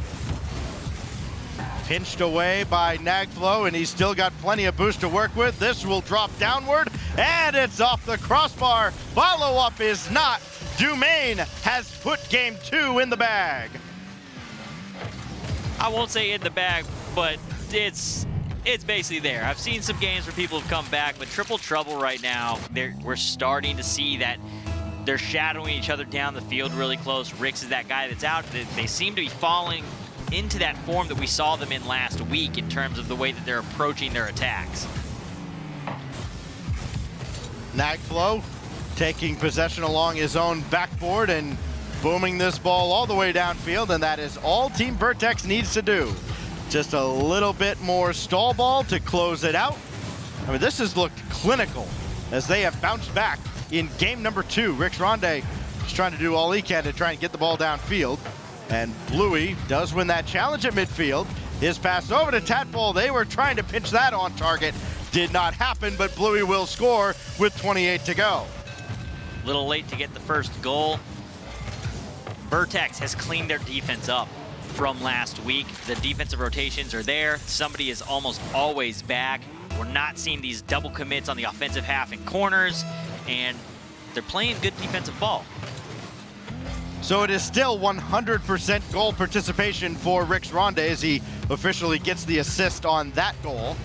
Pinched away by Nagflow, and he's still got plenty of boost to work with. This will drop downward, and it's off the crossbar. Follow-up is not. Dumaine has put game 2 in the bag. I won't say in the bag, but it's basically there. I've seen some games where people have come back, but Triple Trouble right now, we're starting to see that they're shadowing each other down the field really close. Rix is that guy that's out. They seem to be falling into that form that we saw them in last week in terms of the way that they're approaching their attacks. Nagflow taking possession along his own backboard and booming this ball all the way downfield, and that is all Team Vertex needs to do. Just a little bit more stall ball to close it out. I mean, this has looked clinical as they have bounced back in game number 2. Rix Ronde is trying to do all he can to try and get the ball downfield. And Bluey does win that challenge at midfield. His pass over to Tadpole. They were trying to pinch that on target. Did not happen, but Bluey will score with 28 to go. A little late to get the first goal. Vertex has cleaned their defense up from last week. The defensive rotations are there. Somebody is almost always back. We're not seeing these double commits on the offensive half and corners, and they're playing good defensive ball. So it is still 100% goal participation for Rix Ronde as he officially gets the assist on that goal.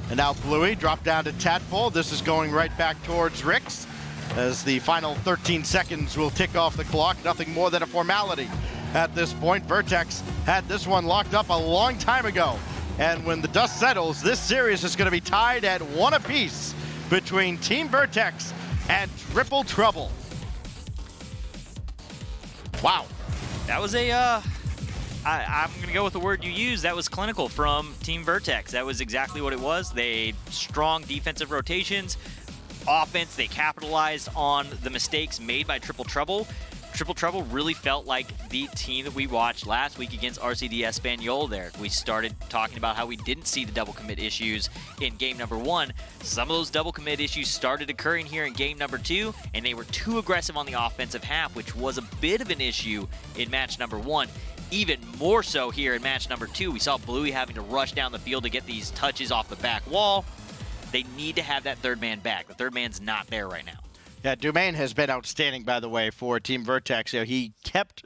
And now Bluey dropped down to Tadpole. This is going right back towards Rix as the final 13 seconds will tick off the clock. Nothing more than a formality at this point. Vertex had this one locked up a long time ago. And when the dust settles, this series is going to be tied at 1 apiece between Team Vertex and Triple Trouble. Wow. That was I'm going to go with the word you used. That was clinical from Team Vertex. That was exactly what it was. They strong defensive rotations. Offense, they capitalized on the mistakes made by Triple Trouble. Triple Trouble really felt like the team that we watched last week against RCD Espanyol there. We started talking about how we didn't see the double commit issues in game number 1. Some of those double commit issues started occurring here in game number 2, and they were too aggressive on the offensive half, which was a bit of an issue in match number 1. Even more so here in match number 2. We saw Bluey having to rush down the field to get these touches off the back wall. They need to have that third man back. The third man's not there right now. Yeah, Dumaine has been outstanding, by the way, for Team Vertex. You know, he kept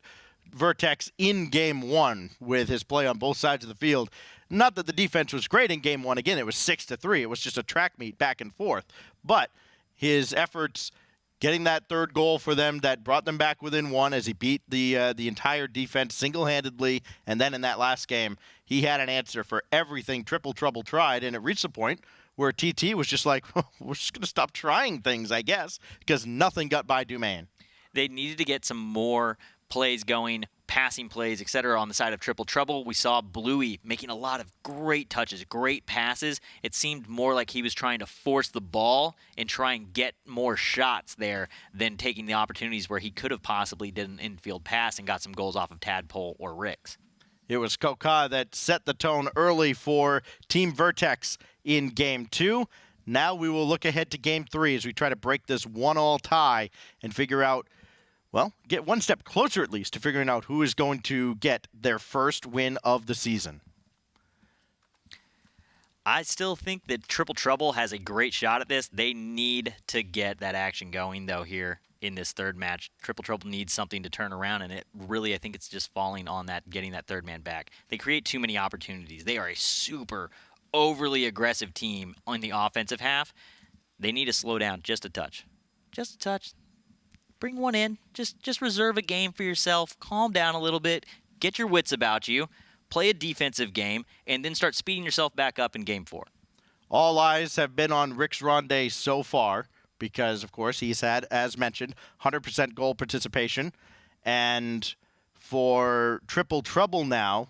Vertex in game 1 with his play on both sides of the field. Not that the defense was great in game 1. Again, it was 6-3. It was just a track meet back and forth. But his efforts getting that third goal for them that brought them back within 1 as he beat the entire defense single-handedly. And then in that last game, he had an answer for everything Triple Trouble tried, and it reached a point where TT was just like, we're just going to stop trying things, I guess, because nothing got by Dumaine. They needed to get some more plays going, passing plays, etc. on the side of Triple Trouble. We saw Bluey making a lot of great touches, great passes. It seemed more like he was trying to force the ball and try and get more shots there than taking the opportunities where he could have possibly did an infield pass and got some goals off of Tadpole or Ricks. It was Koka that set the tone early for Team Vertex in Game 2. Now we will look ahead to Game 3 as we try to break this 1-1 tie and figure out, well, get one step closer at least to figuring out who is going to get their first win of the season. I still think that Triple Trouble has a great shot at this. They need to get that action going, though, here in this third match. Triple Trouble needs something to turn around, and it really, I think it's just falling on that, getting that third man back. They create too many opportunities. They are a super overly aggressive team on the offensive half. They need to slow down just a touch. Just a touch. Bring one in. Just reserve a game for yourself. Calm down a little bit. Get your wits about you. Play a defensive game, and then start speeding yourself back up in Game 4. All eyes have been on Rick's Ronde so far because, of course, he's had, as mentioned, 100% goal participation. And for Triple Trouble now,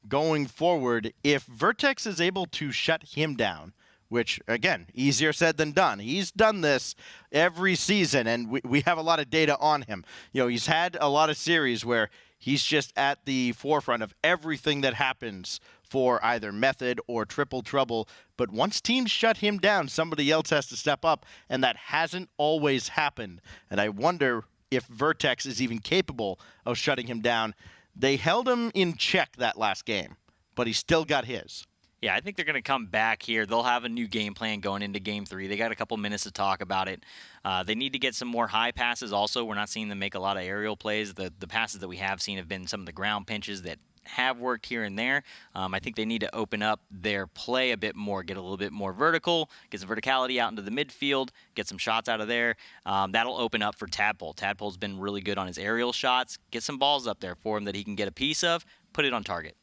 going forward, if Vertex is able to shut him down, which, again, easier said than done. He's done this every season, and we have a lot of data on him. You know, he's had a lot of series where he's just at the forefront of everything that happens for either Method or Triple Trouble. But once teams shut him down, somebody else has to step up, and that hasn't always happened. And I wonder if Vertex is even capable of shutting him down. They held him in check that last game, but he still got his. Yeah, I think they're going to come back here. They'll have a new game plan going into Game 3. They got a couple minutes to talk about it. They need to get some more high passes also. We're not seeing them make a lot of aerial plays. The passes that we have seen have been some of the ground pinches that have worked here and there. I think they need to open up their play a bit more, get a little bit more vertical, get some verticality out into the midfield, get some shots out of there. That'll open up for Tadpole. Tadpole's been really good on his aerial shots. Get some balls up there for him that he can get a piece of, put it on target.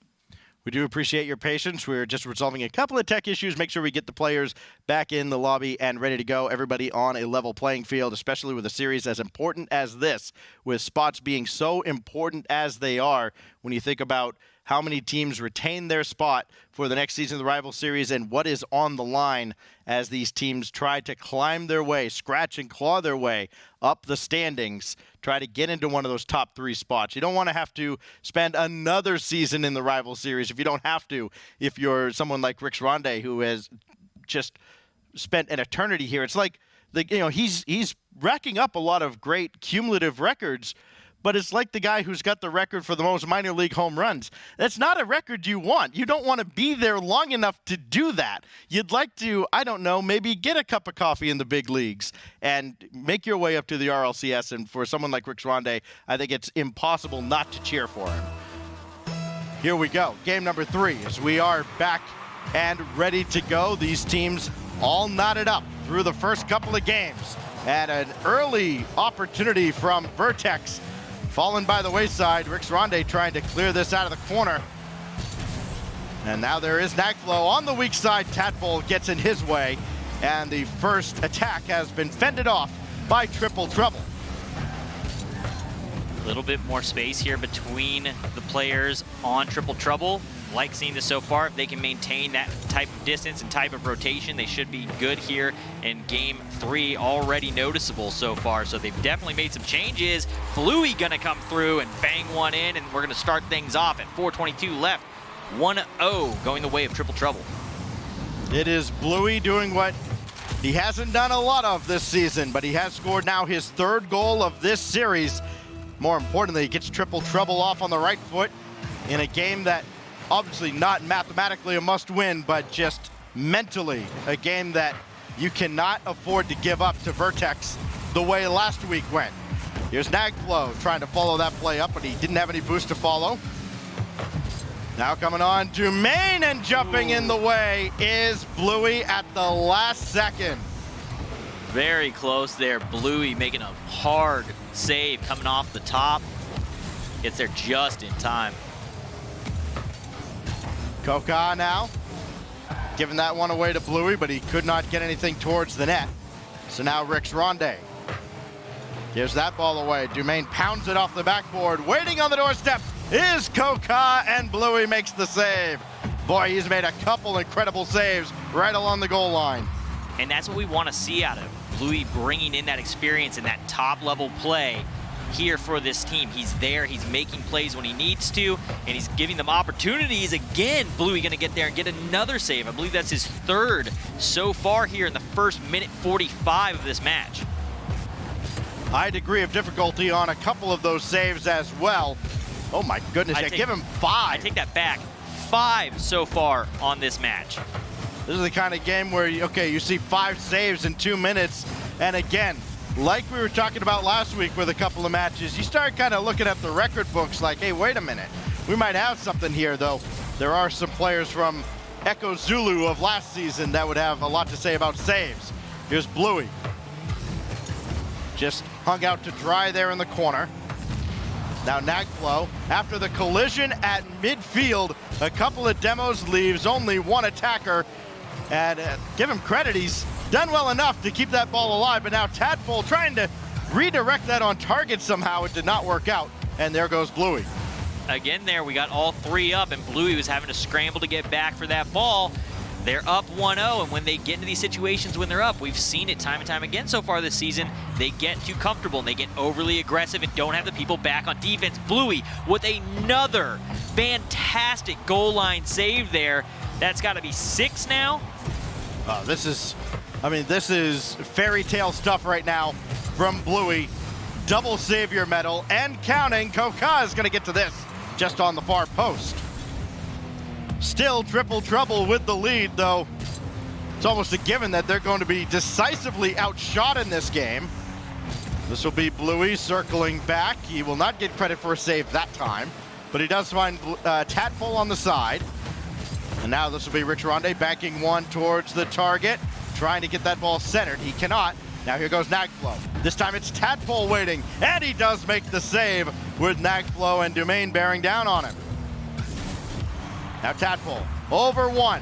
We do appreciate your patience. We're just resolving a couple of tech issues. Make sure we get the players back in the lobby and ready to go. Everybody on a level playing field, especially with a series as important as this, with spots being so important as they are when you think about how many teams retain their spot for the next season of the Rival Series and what is on the line as these teams try to climb their way, scratch and claw their way up the standings, try to get into one of those top 3 spots. You don't want to have to spend another season in the Rival Series if you don't have to. If you're someone like Rick's Ronde, who has just spent an eternity here, it's like he's racking up a lot of great cumulative records. But it's like the guy who's got the record for the most minor league home runs. That's not a record you want. You don't want to be there long enough to do that. You'd like to, I don't know, maybe get a cup of coffee in the big leagues and make your way up to the RLCS. And for someone like Rick's Ronde, I think it's impossible not to cheer for him. Here we go. Game number 3 as we are back and ready to go. These teams all knotted up through the first couple of games. And an early opportunity from Vertex fallen by the wayside. Rick's Ronde trying to clear this out of the corner. And now there is Nagflow on the weak side. Tadpole gets in his way. And the first attack has been fended off by Triple Trouble. A little bit more space here between the players on Triple Trouble. like seeing this so far. If they can maintain that type of distance and type of rotation, they should be good here in game 3, already noticeable so far. So they've definitely made some changes. Bluey gonna come through and bang one in, and we're gonna start things off at 4:22 left. 1-0 going the way of Triple Trouble. It is Bluey doing what he hasn't done a lot of this season, but he has scored now his 3rd goal of this series. More importantly, he gets Triple Trouble off on the right foot in a game that obviously not mathematically a must-win, but just mentally a game that you cannot afford to give up to Vertex the way last week went. Here's Nagflow trying to follow that play up, but he didn't have any boost to follow. Now coming on, Dumaine, and jumping in the way is Bluey at the last second. Very close there. Bluey making a hard save coming off the top. Gets there just in time. Koka now giving that one away to Bluey, but he could not get anything towards the net. So now Rick's Ronde gives that ball away. Dumaine pounds it off the backboard. Waiting on the doorstep is Koka, and Bluey makes the save. Boy, he's made a couple incredible saves right along the goal line. And that's what we want to see out of Bluey, bringing in that experience and that top-level play here for this team. He's there, he's making plays when he needs to, and he's giving them opportunities. Again, Bluey gonna get there and get another save. I believe that's his 3rd so far here in the first minute 45 of this match. High degree of difficulty on a couple of those saves as well. Oh my goodness, give him 5. I take that back. 5 so far on this match. This is the kind of game where, you see 5 saves in 2 minutes, and again, like we were talking about last week with a couple of matches, you start kind of looking at the record books like, hey, wait a minute. We might have something here, though. There are some players from Echo Zulu of last season that would have a lot to say about saves. Here's Bluey. Just hung out to dry there in the corner. Now Nagflow, after the collision at midfield, a couple of demos leaves, only one attacker. And give him credit, he's done well enough to keep that ball alive, but now Tadpole trying to redirect that on target somehow. It did not work out, and there goes Bluey. Again there, we got all 3 up, and Bluey was having to scramble to get back for that ball. They're up 1-0, and when they get into these situations when they're up, we've seen it time and time again so far this season, they get too comfortable and they get overly aggressive and don't have the people back on defense. Bluey with another fantastic goal line save there. That's got to be 6 now. This is fairy tale stuff right now from Bluey. Double savior medal and counting. Koka is going to get to this just on the far post. Still Triple Trouble with the lead, though. It's almost a given that they're going to be decisively outshot in this game. This will be Bluey circling back. He will not get credit for a save that time, but he does find Tadpole on the side. And now this will be Rich Ronde banking one towards the target, trying to get that ball centered. He cannot. Now here goes Nagflow. This time it's Tadpole waiting, and he does make the save with Nagflow and Dumaine bearing down on him. Now Tadpole over one.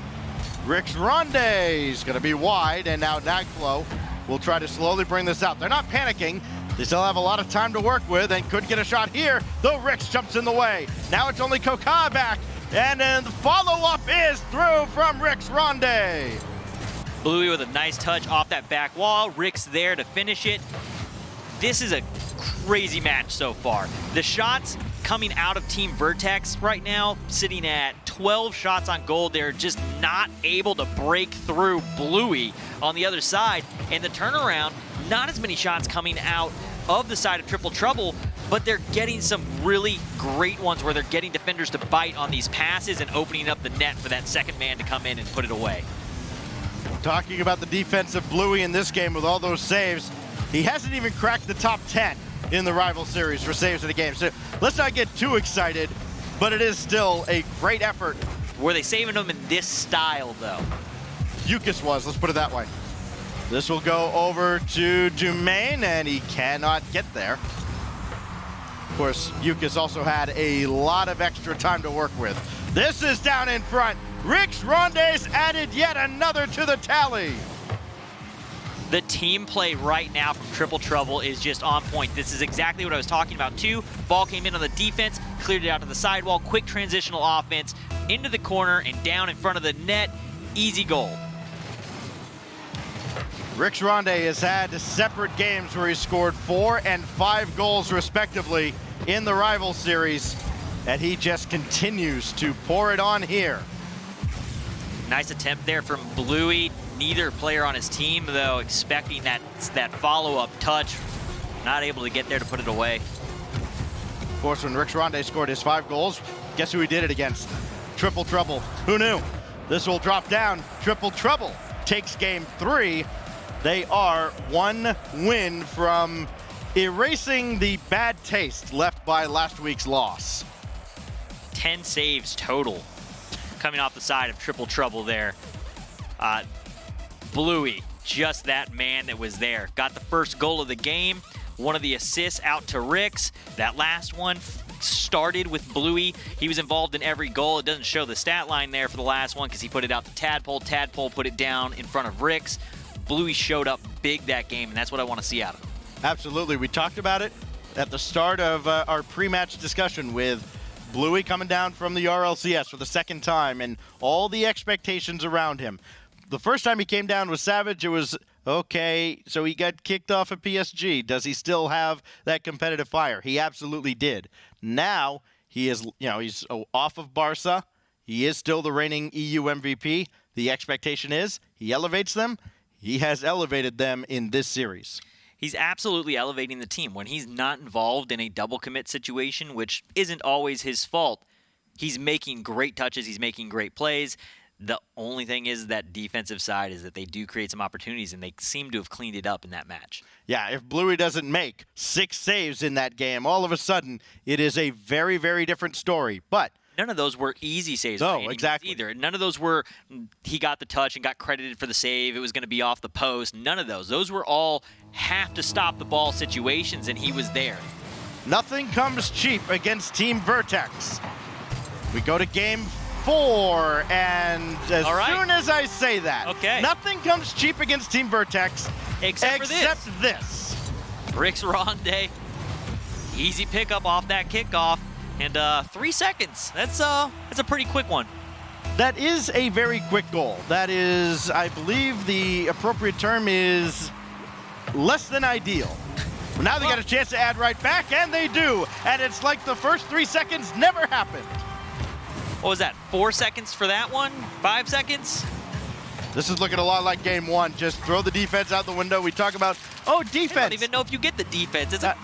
Rick's Ronde is going to be wide, and now Nagflow will try to slowly bring this out. They're not panicking. They still have a lot of time to work with and could get a shot here, though Ricks jumps in the way. Now it's only Koka back, and then the follow-up is through from Rick's Ronde. Bluey with a nice touch off that back wall. Rick's there to finish it. This is a crazy match so far. The shots coming out of Team Vertex right now, sitting at 12 shots on goal. They're just not able to break through Bluey on the other side. And the turnaround, not as many shots coming out of the side of Triple Trouble, but they're getting some really great ones where they're getting defenders to bite on these passes and opening up the net for that second man to come in and put it away. Talking about the defense of Bluey in this game with all those saves, he hasn't even cracked the top 10 in the rival series for saves in the game. So let's not get too excited, but it is still a great effort. Were they saving them in this style, though? Yukis was, let's put it that way. This will go over to Dumaine, and he cannot get there. Of course, Yukis also had a lot of extra time to work with. This is down in front. Rick's Ronde's added yet another to the tally. The team play right now from Triple Trouble is just on point. This is exactly what I was talking about too. Ball came in on the defense, cleared it out to the sidewall, quick transitional offense, into the corner and down in front of the net. Easy goal. Rix Ronde has had separate games where he scored 4 and 5 goals respectively in the rival series, and he just continues to pour it on here. Nice attempt there from Bluey. Neither player on his team, though, expecting that follow-up touch. Not able to get there to put it away. Of course, when Rix Ronde scored his 5 goals, guess who he did it against? Triple Trouble. Who knew? This will drop down. Triple Trouble takes game 3. They are 1 win from erasing the bad taste left by last week's loss. 10 saves total coming off the side of Triple Trouble there. Bluey, just that man that was there. Got the first goal of the game. One of the assists out to Rix. That last one started with Bluey. He was involved in every goal. It doesn't show the stat line there for the last one because he put it out to Tadpole. Tadpole put it down in front of Rix. Bluey showed up big that game, and that's what I want to see out of him. Absolutely. We talked about it at the start of our pre-match discussion with Bluey coming down from the RLCS for the second time and all the expectations around him. The first time he came down with Savage, it was, okay, so he got kicked off at PSG. Does he still have that competitive fire? He absolutely did. Now, he is, he's off of Barca. He is still the reigning EU MVP. The expectation is he elevates them. He has elevated them in this series. He's absolutely elevating the team. When he's not involved in a double commit situation, which isn't always his fault, he's making great touches, he's making great plays. The only thing is that defensive side is that they do create some opportunities, and they seem to have cleaned it up in that match. Yeah, if Bluey doesn't make 6 saves in that game, all of a sudden it is a very, very different story. But none of those were easy saves. No, exactly. Either. None of those were he got the touch and got credited for the save. It was going to be off the post. None of those. Those were all have to stop the ball situations, and he was there. Nothing comes cheap against Team Vertex. We go to game 4, and as soon as I say that, nothing comes cheap against Team Vertex except this. Rix Ronde, easy pickup off that kickoff. And 3 seconds. That's a pretty quick one. That is a very quick goal. That is, I believe the appropriate term is less than ideal. Now they got a chance to add right back, and they do. And it's like the first 3 seconds never happened. What was that, 4 seconds for that one? 5 seconds? This is looking a lot like game 1. Just throw the defense out the window. We talk about, defense. I don't even know if you get the defense. It's a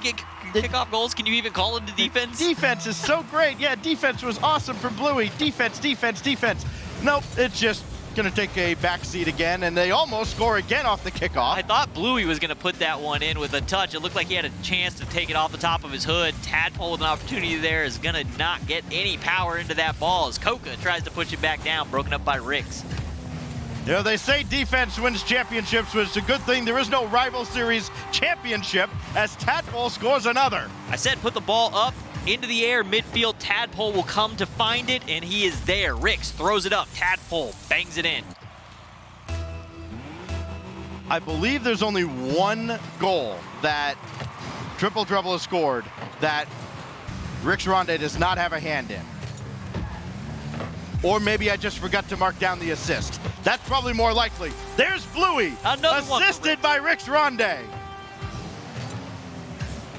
kickoff goals. Can you even call it the defense? Defense is so great. Yeah, defense was awesome from Bluey. Defense, defense, defense. Nope, it's just going to take a backseat again, and they almost score again off the kickoff. I thought Bluey was going to put that one in with a touch. It looked like he had a chance to take it off the top of his hood. Tadpole with an opportunity there is going to not get any power into that ball as Coca tries to push it back down, broken up by Rix. They say defense wins championships, but it's a good thing there is no rival series championship as Tadpole scores another. I said put the ball up into the air midfield. Tadpole will come to find it, and he is there. Rix throws it up. Tadpole bangs it in. I believe there's only one goal that Triple Trouble has scored that Rix Ronde does not have a hand in. Or maybe I just forgot to mark down the assist. That's probably more likely. There's Bluey, assisted by Rix Ronde.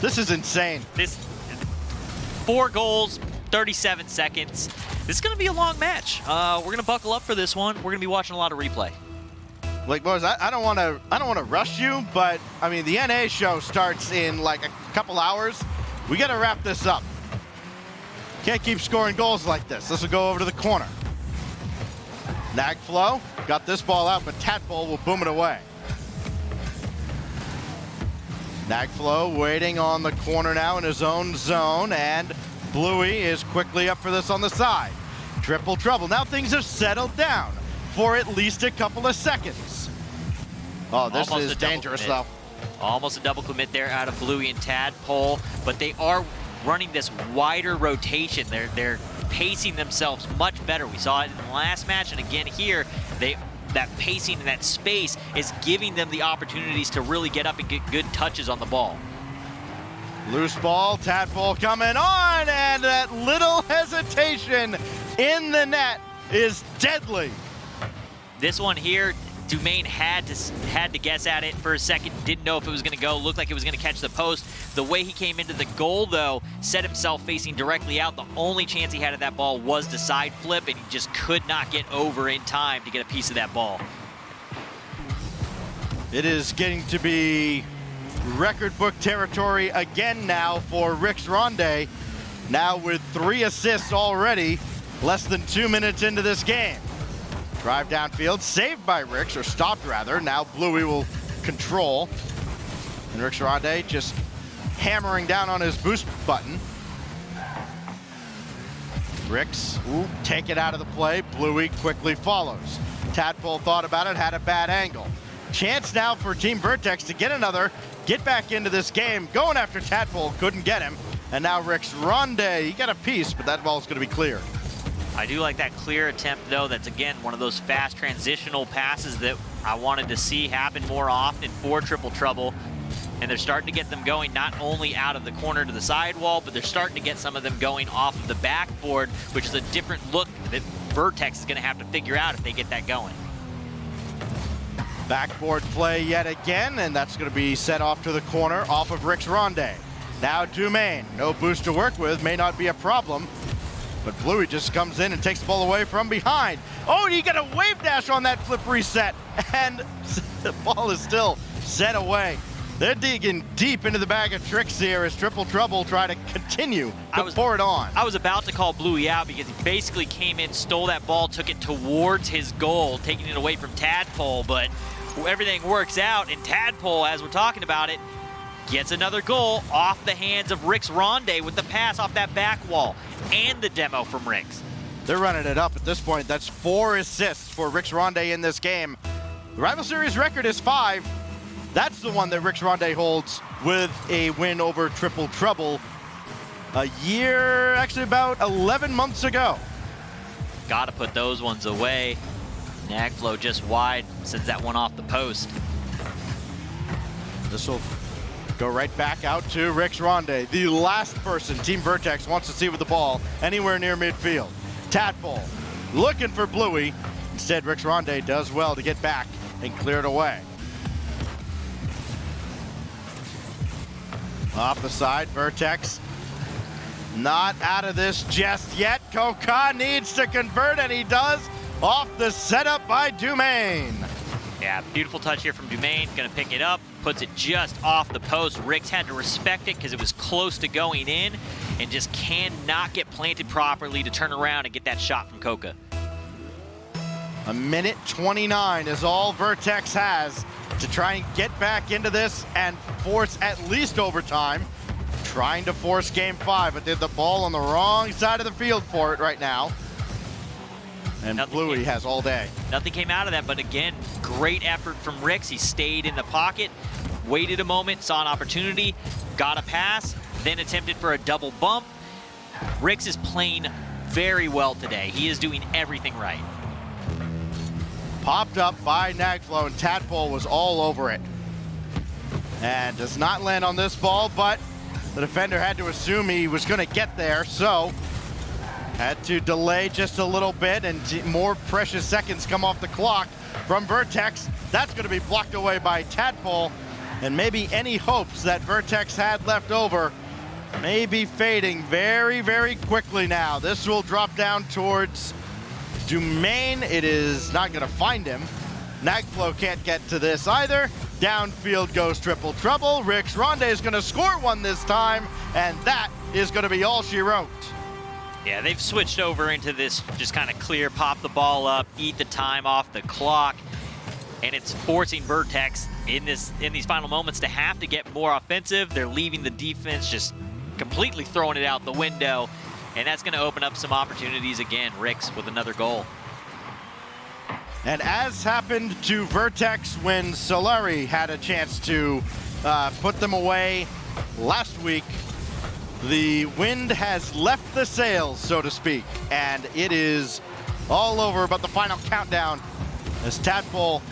This is insane. 4 goals, 37 seconds. This is going to be a long match. We're going to buckle up for this one. We're going to be watching a lot of replay. Like, boys, I don't want to rush you, but I mean the NA show starts in like a couple hours. We got to wrap this up. Can't keep scoring goals like this. This will go over to the corner. Nagflow got this ball out, but Tadpole will boom it away. Nagflow waiting on the corner now in his own zone, and Bluey is quickly up for this on the side. Triple Trouble. Now things have settled down for at least a couple of seconds. Oh, this is dangerous, though. Almost a double commit there out of Bluey and Tadpole, but they are running this wider rotation. They're pacing themselves much better. We saw it in the last match, and again here, they that pacing and that space is giving them the opportunities to really get up and get good touches on the ball. Loose ball, Tadpole coming on, and that little hesitation in the net is deadly. This one here, Dumaine had to guess at it for a second, didn't know if it was going to go, looked like it was going to catch the post. The way he came into the goal, though, set himself facing directly out. The only chance he had at that ball was the side flip, and he just could not get over in time to get a piece of that ball. It is getting to be record book territory again now for Rix Ronde, now with 3 assists already, less than 2 minutes into this game. Drive downfield, saved by Rix, or stopped rather. Now Bluey will control. And Rix Ronde just hammering down on his boost button. Rix will take it out of the play. Bluey quickly follows. Tadpole thought about it, had a bad angle. Chance now for Team Vertex to get another, get back into this game. Going after Tadpole, couldn't get him. And now Rix Ronde, he got a piece, but that ball's going to be clear. I do like that clear attempt, though. That's, again, one of those fast transitional passes that I wanted to see happen more often for Triple Trouble. And they're starting to get them going not only out of the corner to the sidewall, but they're starting to get some of them going off of the backboard, which is a different look that Vertex is going to have to figure out if they get that going. Backboard play yet again, and that's going to be set off to the corner off of Rix Ronde. Now Dumaine, no boost to work with, may not be a problem. But Bluey just comes in and takes the ball away from behind. Oh, he got a wave dash on that flip reset, and the ball is still set away. They're digging deep into the bag of tricks here as Triple Trouble try to continue to pour it on. I was about to call Bluey out because he basically came in, stole that ball, took it towards his goal, taking it away from Tadpole, but everything works out, and Tadpole, as we're talking about it, gets another goal off the hands of Rix Ronde with the pass off that back wall and the demo from Rix. They're running it up at this point. That's 4 assists for Rix Ronde in this game. The Rival Series record is 5. That's the one that Rix Ronde holds with a win over Triple Trouble a year, actually about 11 months ago. Got to put those ones away. Nagflow just wide, sends that one off the post. This will go right back out to Rix Ronde, the last person Team Vertex wants to see with the ball anywhere near midfield. Tadpole looking for Bluey. Instead, Rix Ronde does well to get back and clear it away. Off the side, Vertex not out of this just yet. Coca needs to convert, and he does off the setup by Dumaine. Yeah, beautiful touch here from Dumaine. Gonna pick it up, puts it just off the post. Rix had to respect it because it was close to going in and just cannot get planted properly to turn around and get that shot from Coca. A minute 29 is all Vertex has to try and get back into this and force at least overtime. Trying to force game 5, but they have the ball on the wrong side of the field for it right now. And Bluey has all day. Nothing came out of that, but again, great effort from Rix. He stayed in the pocket, waited a moment, saw an opportunity, got a pass, then attempted for a double bump. Rix is playing very well today. He is doing everything right. Popped up by Nagflow, and Tadpole was all over it. And does not land on this ball, but the defender had to assume he was going to get there, so had to delay just a little bit, and more precious seconds come off the clock from Vertex. That's going to be blocked away by Tadpole, and maybe any hopes that Vertex had left over may be fading very, very quickly now. This will drop down towards Dumaine. It is not going to find him. Nagflow can't get to this either. Downfield goes Triple Trouble. Rix Ronde is going to score one this time, and that is going to be all she wrote. Yeah, they've switched over into this just kind of clear, pop the ball up, eat the time off the clock, and it's forcing Vertex in these final moments to have to get more offensive. They're leaving the defense just completely throwing it out the window, and that's going to open up some opportunities again. Rix with another goal. And as happened to Vertex when Solary had a chance to put them away last week, the wind has left the sails, so to speak, and it is all over. But the final countdown as Tadpole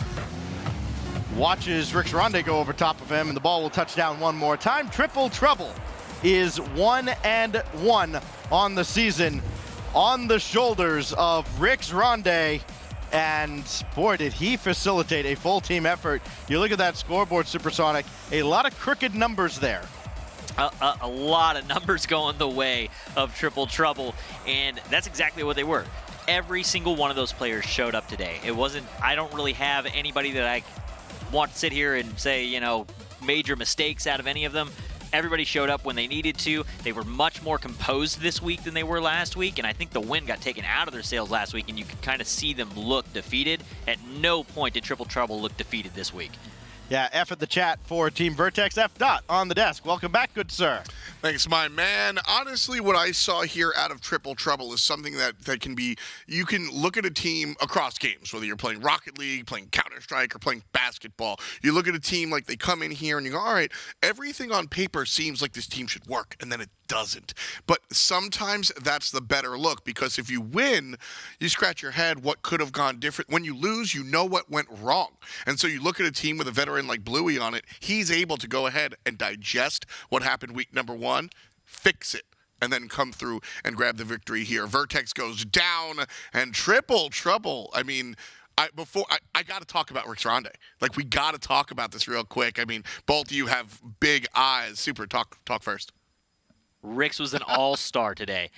watches Rick Ronde go over top of him, and the ball will touch down one more time. Triple Trouble is 1-1 on the season on the shoulders of Rick Ronde. And boy, did he facilitate a full team effort. You look at that scoreboard, Supersonic, a lot of crooked numbers there. A lot of numbers going the way of Triple Trouble, and that's exactly what they were. Every single one of those players showed up today. It wasn't, I don't really have anybody that I want to sit here and say, you know, major mistakes out of any of them. Everybody showed up when they needed to. They were much more composed this week than they were last week, and I think the win got taken out of their sails last week, and you could kind of see them look defeated. At no point did Triple Trouble look defeated this week. Yeah, F at the chat for Team Vertex. F. Dot on the desk. Welcome back, good sir. Thanks, my man. Honestly, what I saw here out of Triple Trouble is something that can be, you can look at a team across games, whether you're playing Rocket League, playing Counter-Strike, or playing basketball. You look at a team like they come in here and you go, all right, everything on paper seems like this team should work, and then it doesn't. But sometimes that's the better look, because if you win, you scratch your head, what could have gone different? When you lose, you know what went wrong. And so you look at a team with a veteran like Bluey on it, he's able to go ahead and digest what happened week number 1, fix it, and then come through and grab the victory here. Vertex goes down, and Triple Trouble, I mean, I got to talk about Rick Ronde. Like, we got to talk about this real quick. I mean, both of you have big eyes. Super, talk first. Rick's was an all-star today.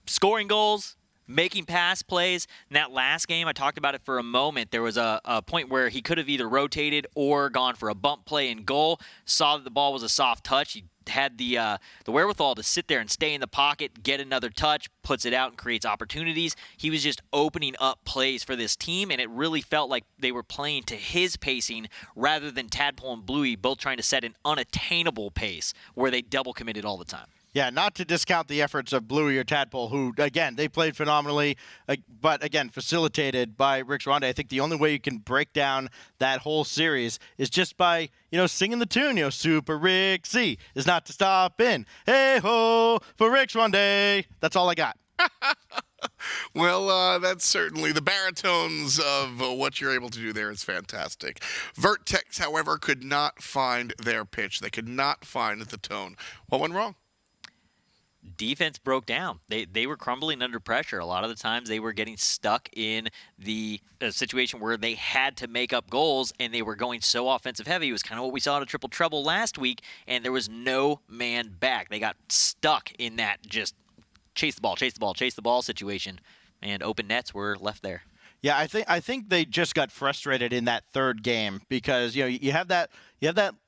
Scoring goals, making pass plays. In that last game, I talked about it for a moment. There was a point where he could have either rotated or gone for a bump play in goal. Saw that the ball was a soft touch. He had the wherewithal to sit there and stay in the pocket, get another touch, puts it out and creates opportunities. He was just opening up plays for this team, and it really felt like they were playing to his pacing rather than Tadpole and Bluey both trying to set an unattainable pace where they double committed all the time. Yeah, not to discount the efforts of Bluey or Tadpole, who, again, they played phenomenally, but, again, facilitated by Rick Ronde. I think the only way you can break down that whole series is just by, singing the tune, Super Rick Z is not to stop in. Hey-ho for Rick Ronde. That's all I got. Well, that's certainly the baritones of what you're able to do there is fantastic. Vertex, however, could not find their pitch. They could not find the tone. What went wrong? Defense broke down. They were crumbling under pressure. A lot of the times they were getting stuck in the situation where they had to make up goals, and they were going so offensive heavy. It was kind of what we saw in a Triple Trouble last week, and there was no man back. They got stuck in that just chase the ball situation, and open nets were left there. Yeah, I think they just got frustrated in that third game because you have that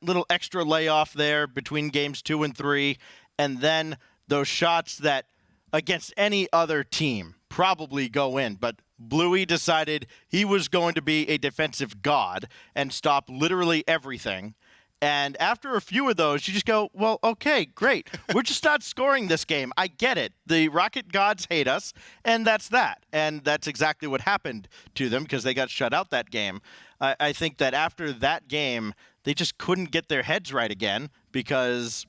little extra layoff there between games 2 and 3, and then those shots that against any other team probably go in. But Bluey decided he was going to be a defensive god and stop literally everything. And after a few of those, you just go, well, okay, great. We're just not scoring this game. I get it. The Rocket Gods hate us, and that's that. And that's exactly what happened to them because they got shut out that game. I think that after that game, they just couldn't get their heads right again because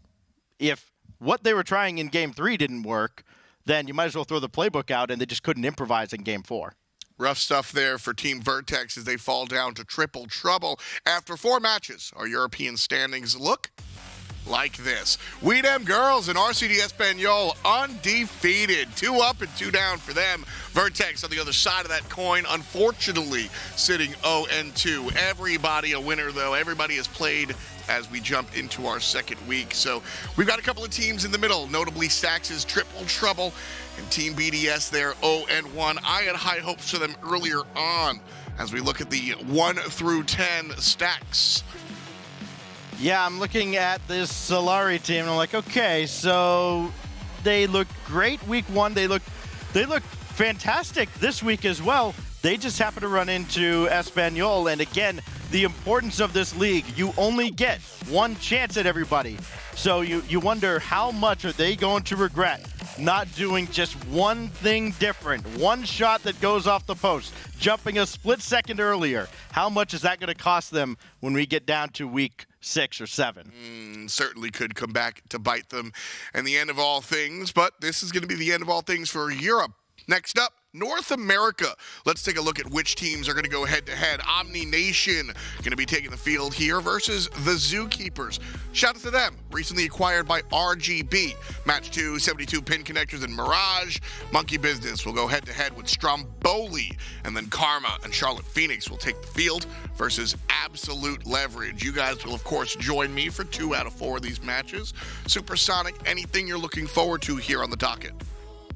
if what they were trying in Game 3 didn't work, then you might as well throw the playbook out, and they just couldn't improvise in Game 4. Rough stuff there for Team Vertex as they fall down to Triple Trouble. After 4 matches, our European standings look like this. We Dem Girlz and RCD Espanyol undefeated. 2 up and 2 down for them. Vertex on the other side of that coin, unfortunately, sitting 0-2. Everybody a winner, though. Everybody has played as we jump into our second week. So we've got a couple of teams in the middle, notably Stax's Triple Trouble and Team BDS there 0-1. I had high hopes for them earlier on as we look at the 1 through 10 stacks. Yeah, I'm looking at this Solary team, and I'm like, okay, so they looked great week 1. They looked fantastic this week as well. They just happen to run into Espanyol, and again, the importance of this league, you only get one chance at everybody. So you wonder how much are they going to regret not doing just one thing different, one shot that goes off the post, jumping a split second earlier. How much is that going to cost them when we get down to week 6 or 7? Certainly could come back to bite them and the end of all things, but this is going to be the end of all things for Europe. Next up, North America. Let's take a look at which teams are going to go head-to-head. Omni Nation going to be taking the field here versus the Zookeepers. Shout out to them. Recently acquired by RGB. Match 2, 72 pin connectors and Mirage. Monkey Business will go head-to-head with Stromboli. And then Karma and Charlotte Phoenix will take the field versus Absolute Leverage. You guys will, of course, join me for 2 out of 4 of these matches. Supersonic, anything you're looking forward to here on the docket?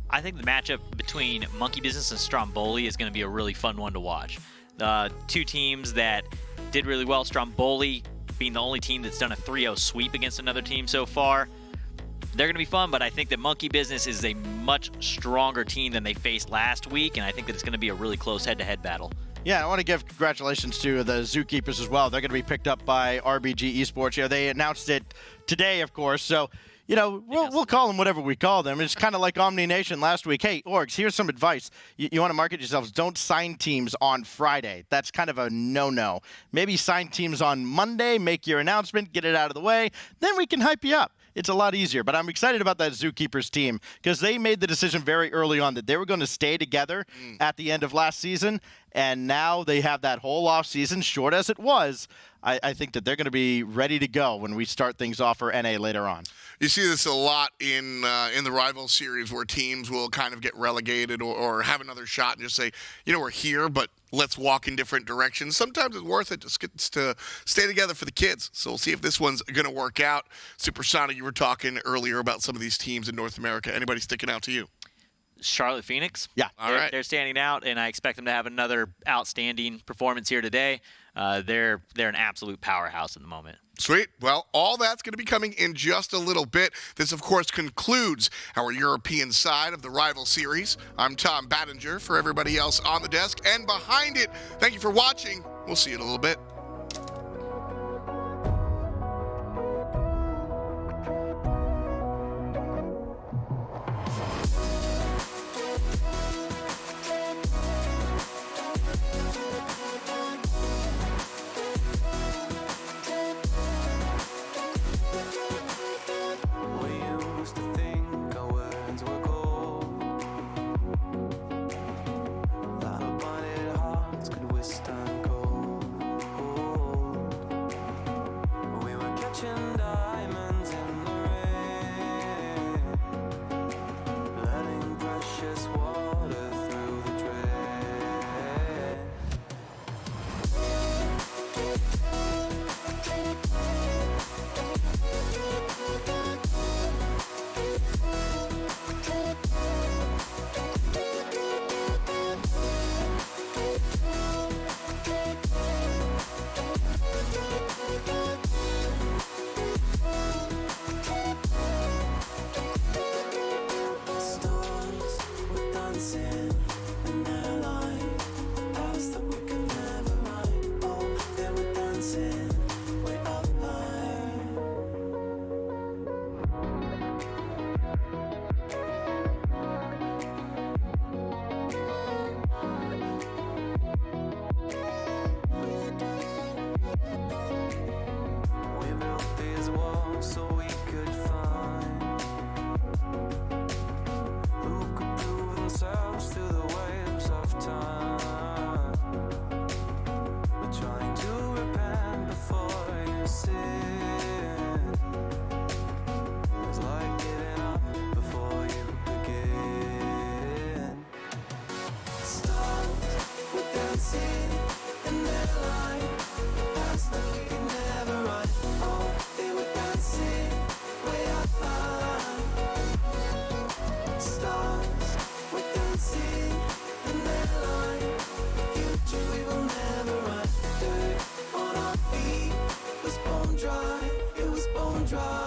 I think the matchup between Monkey Business and Stromboli is going to be a really fun one to watch. Two teams that did really well. Stromboli being the only team that's done a 3-0 sweep against another team so far. They're going to be fun, but I think that Monkey Business is a much stronger team than they faced last week, and I think that it's going to be a really close head-to-head battle. Yeah, I want to give congratulations to the Zookeepers as well. They're going to be picked up by RBG Esports. They announced it today, of course, so we'll call them whatever we call them. It's kind of like Omni Nation last week. Hey, Orgs, here's some advice. You want to market yourselves. Don't sign teams on Friday. That's kind of a no-no. Maybe sign teams on Monday, make your announcement, get it out of the way. Then we can hype you up. It's a lot easier. But I'm excited about that Zookeepers team because they made the decision very early on that they were going to stay together at the end of last season. And now they have that whole off season, short as it was. I think that they're going to be ready to go when we start things off for NA later on. You see this a lot in the rival series where teams will kind of get relegated or have another shot and just say, we're here, but let's walk in different directions. Sometimes it's worth it to stay together for the kids. So we'll see if this one's going to work out. Supersonic, you were talking earlier about some of these teams in North America. Anybody sticking out to you? Charlotte Phoenix. Yeah. All right. They're standing out, and I expect them to have another outstanding performance here today. They're an absolute powerhouse at the moment. Sweet. Well, all that's going to be coming in just a little bit. This, of course, concludes our European side of the rival series. I'm Tom Battinger. For everybody else on the desk and behind it, thank you for watching. We'll see you in a little bit. Dry, it was bone dry.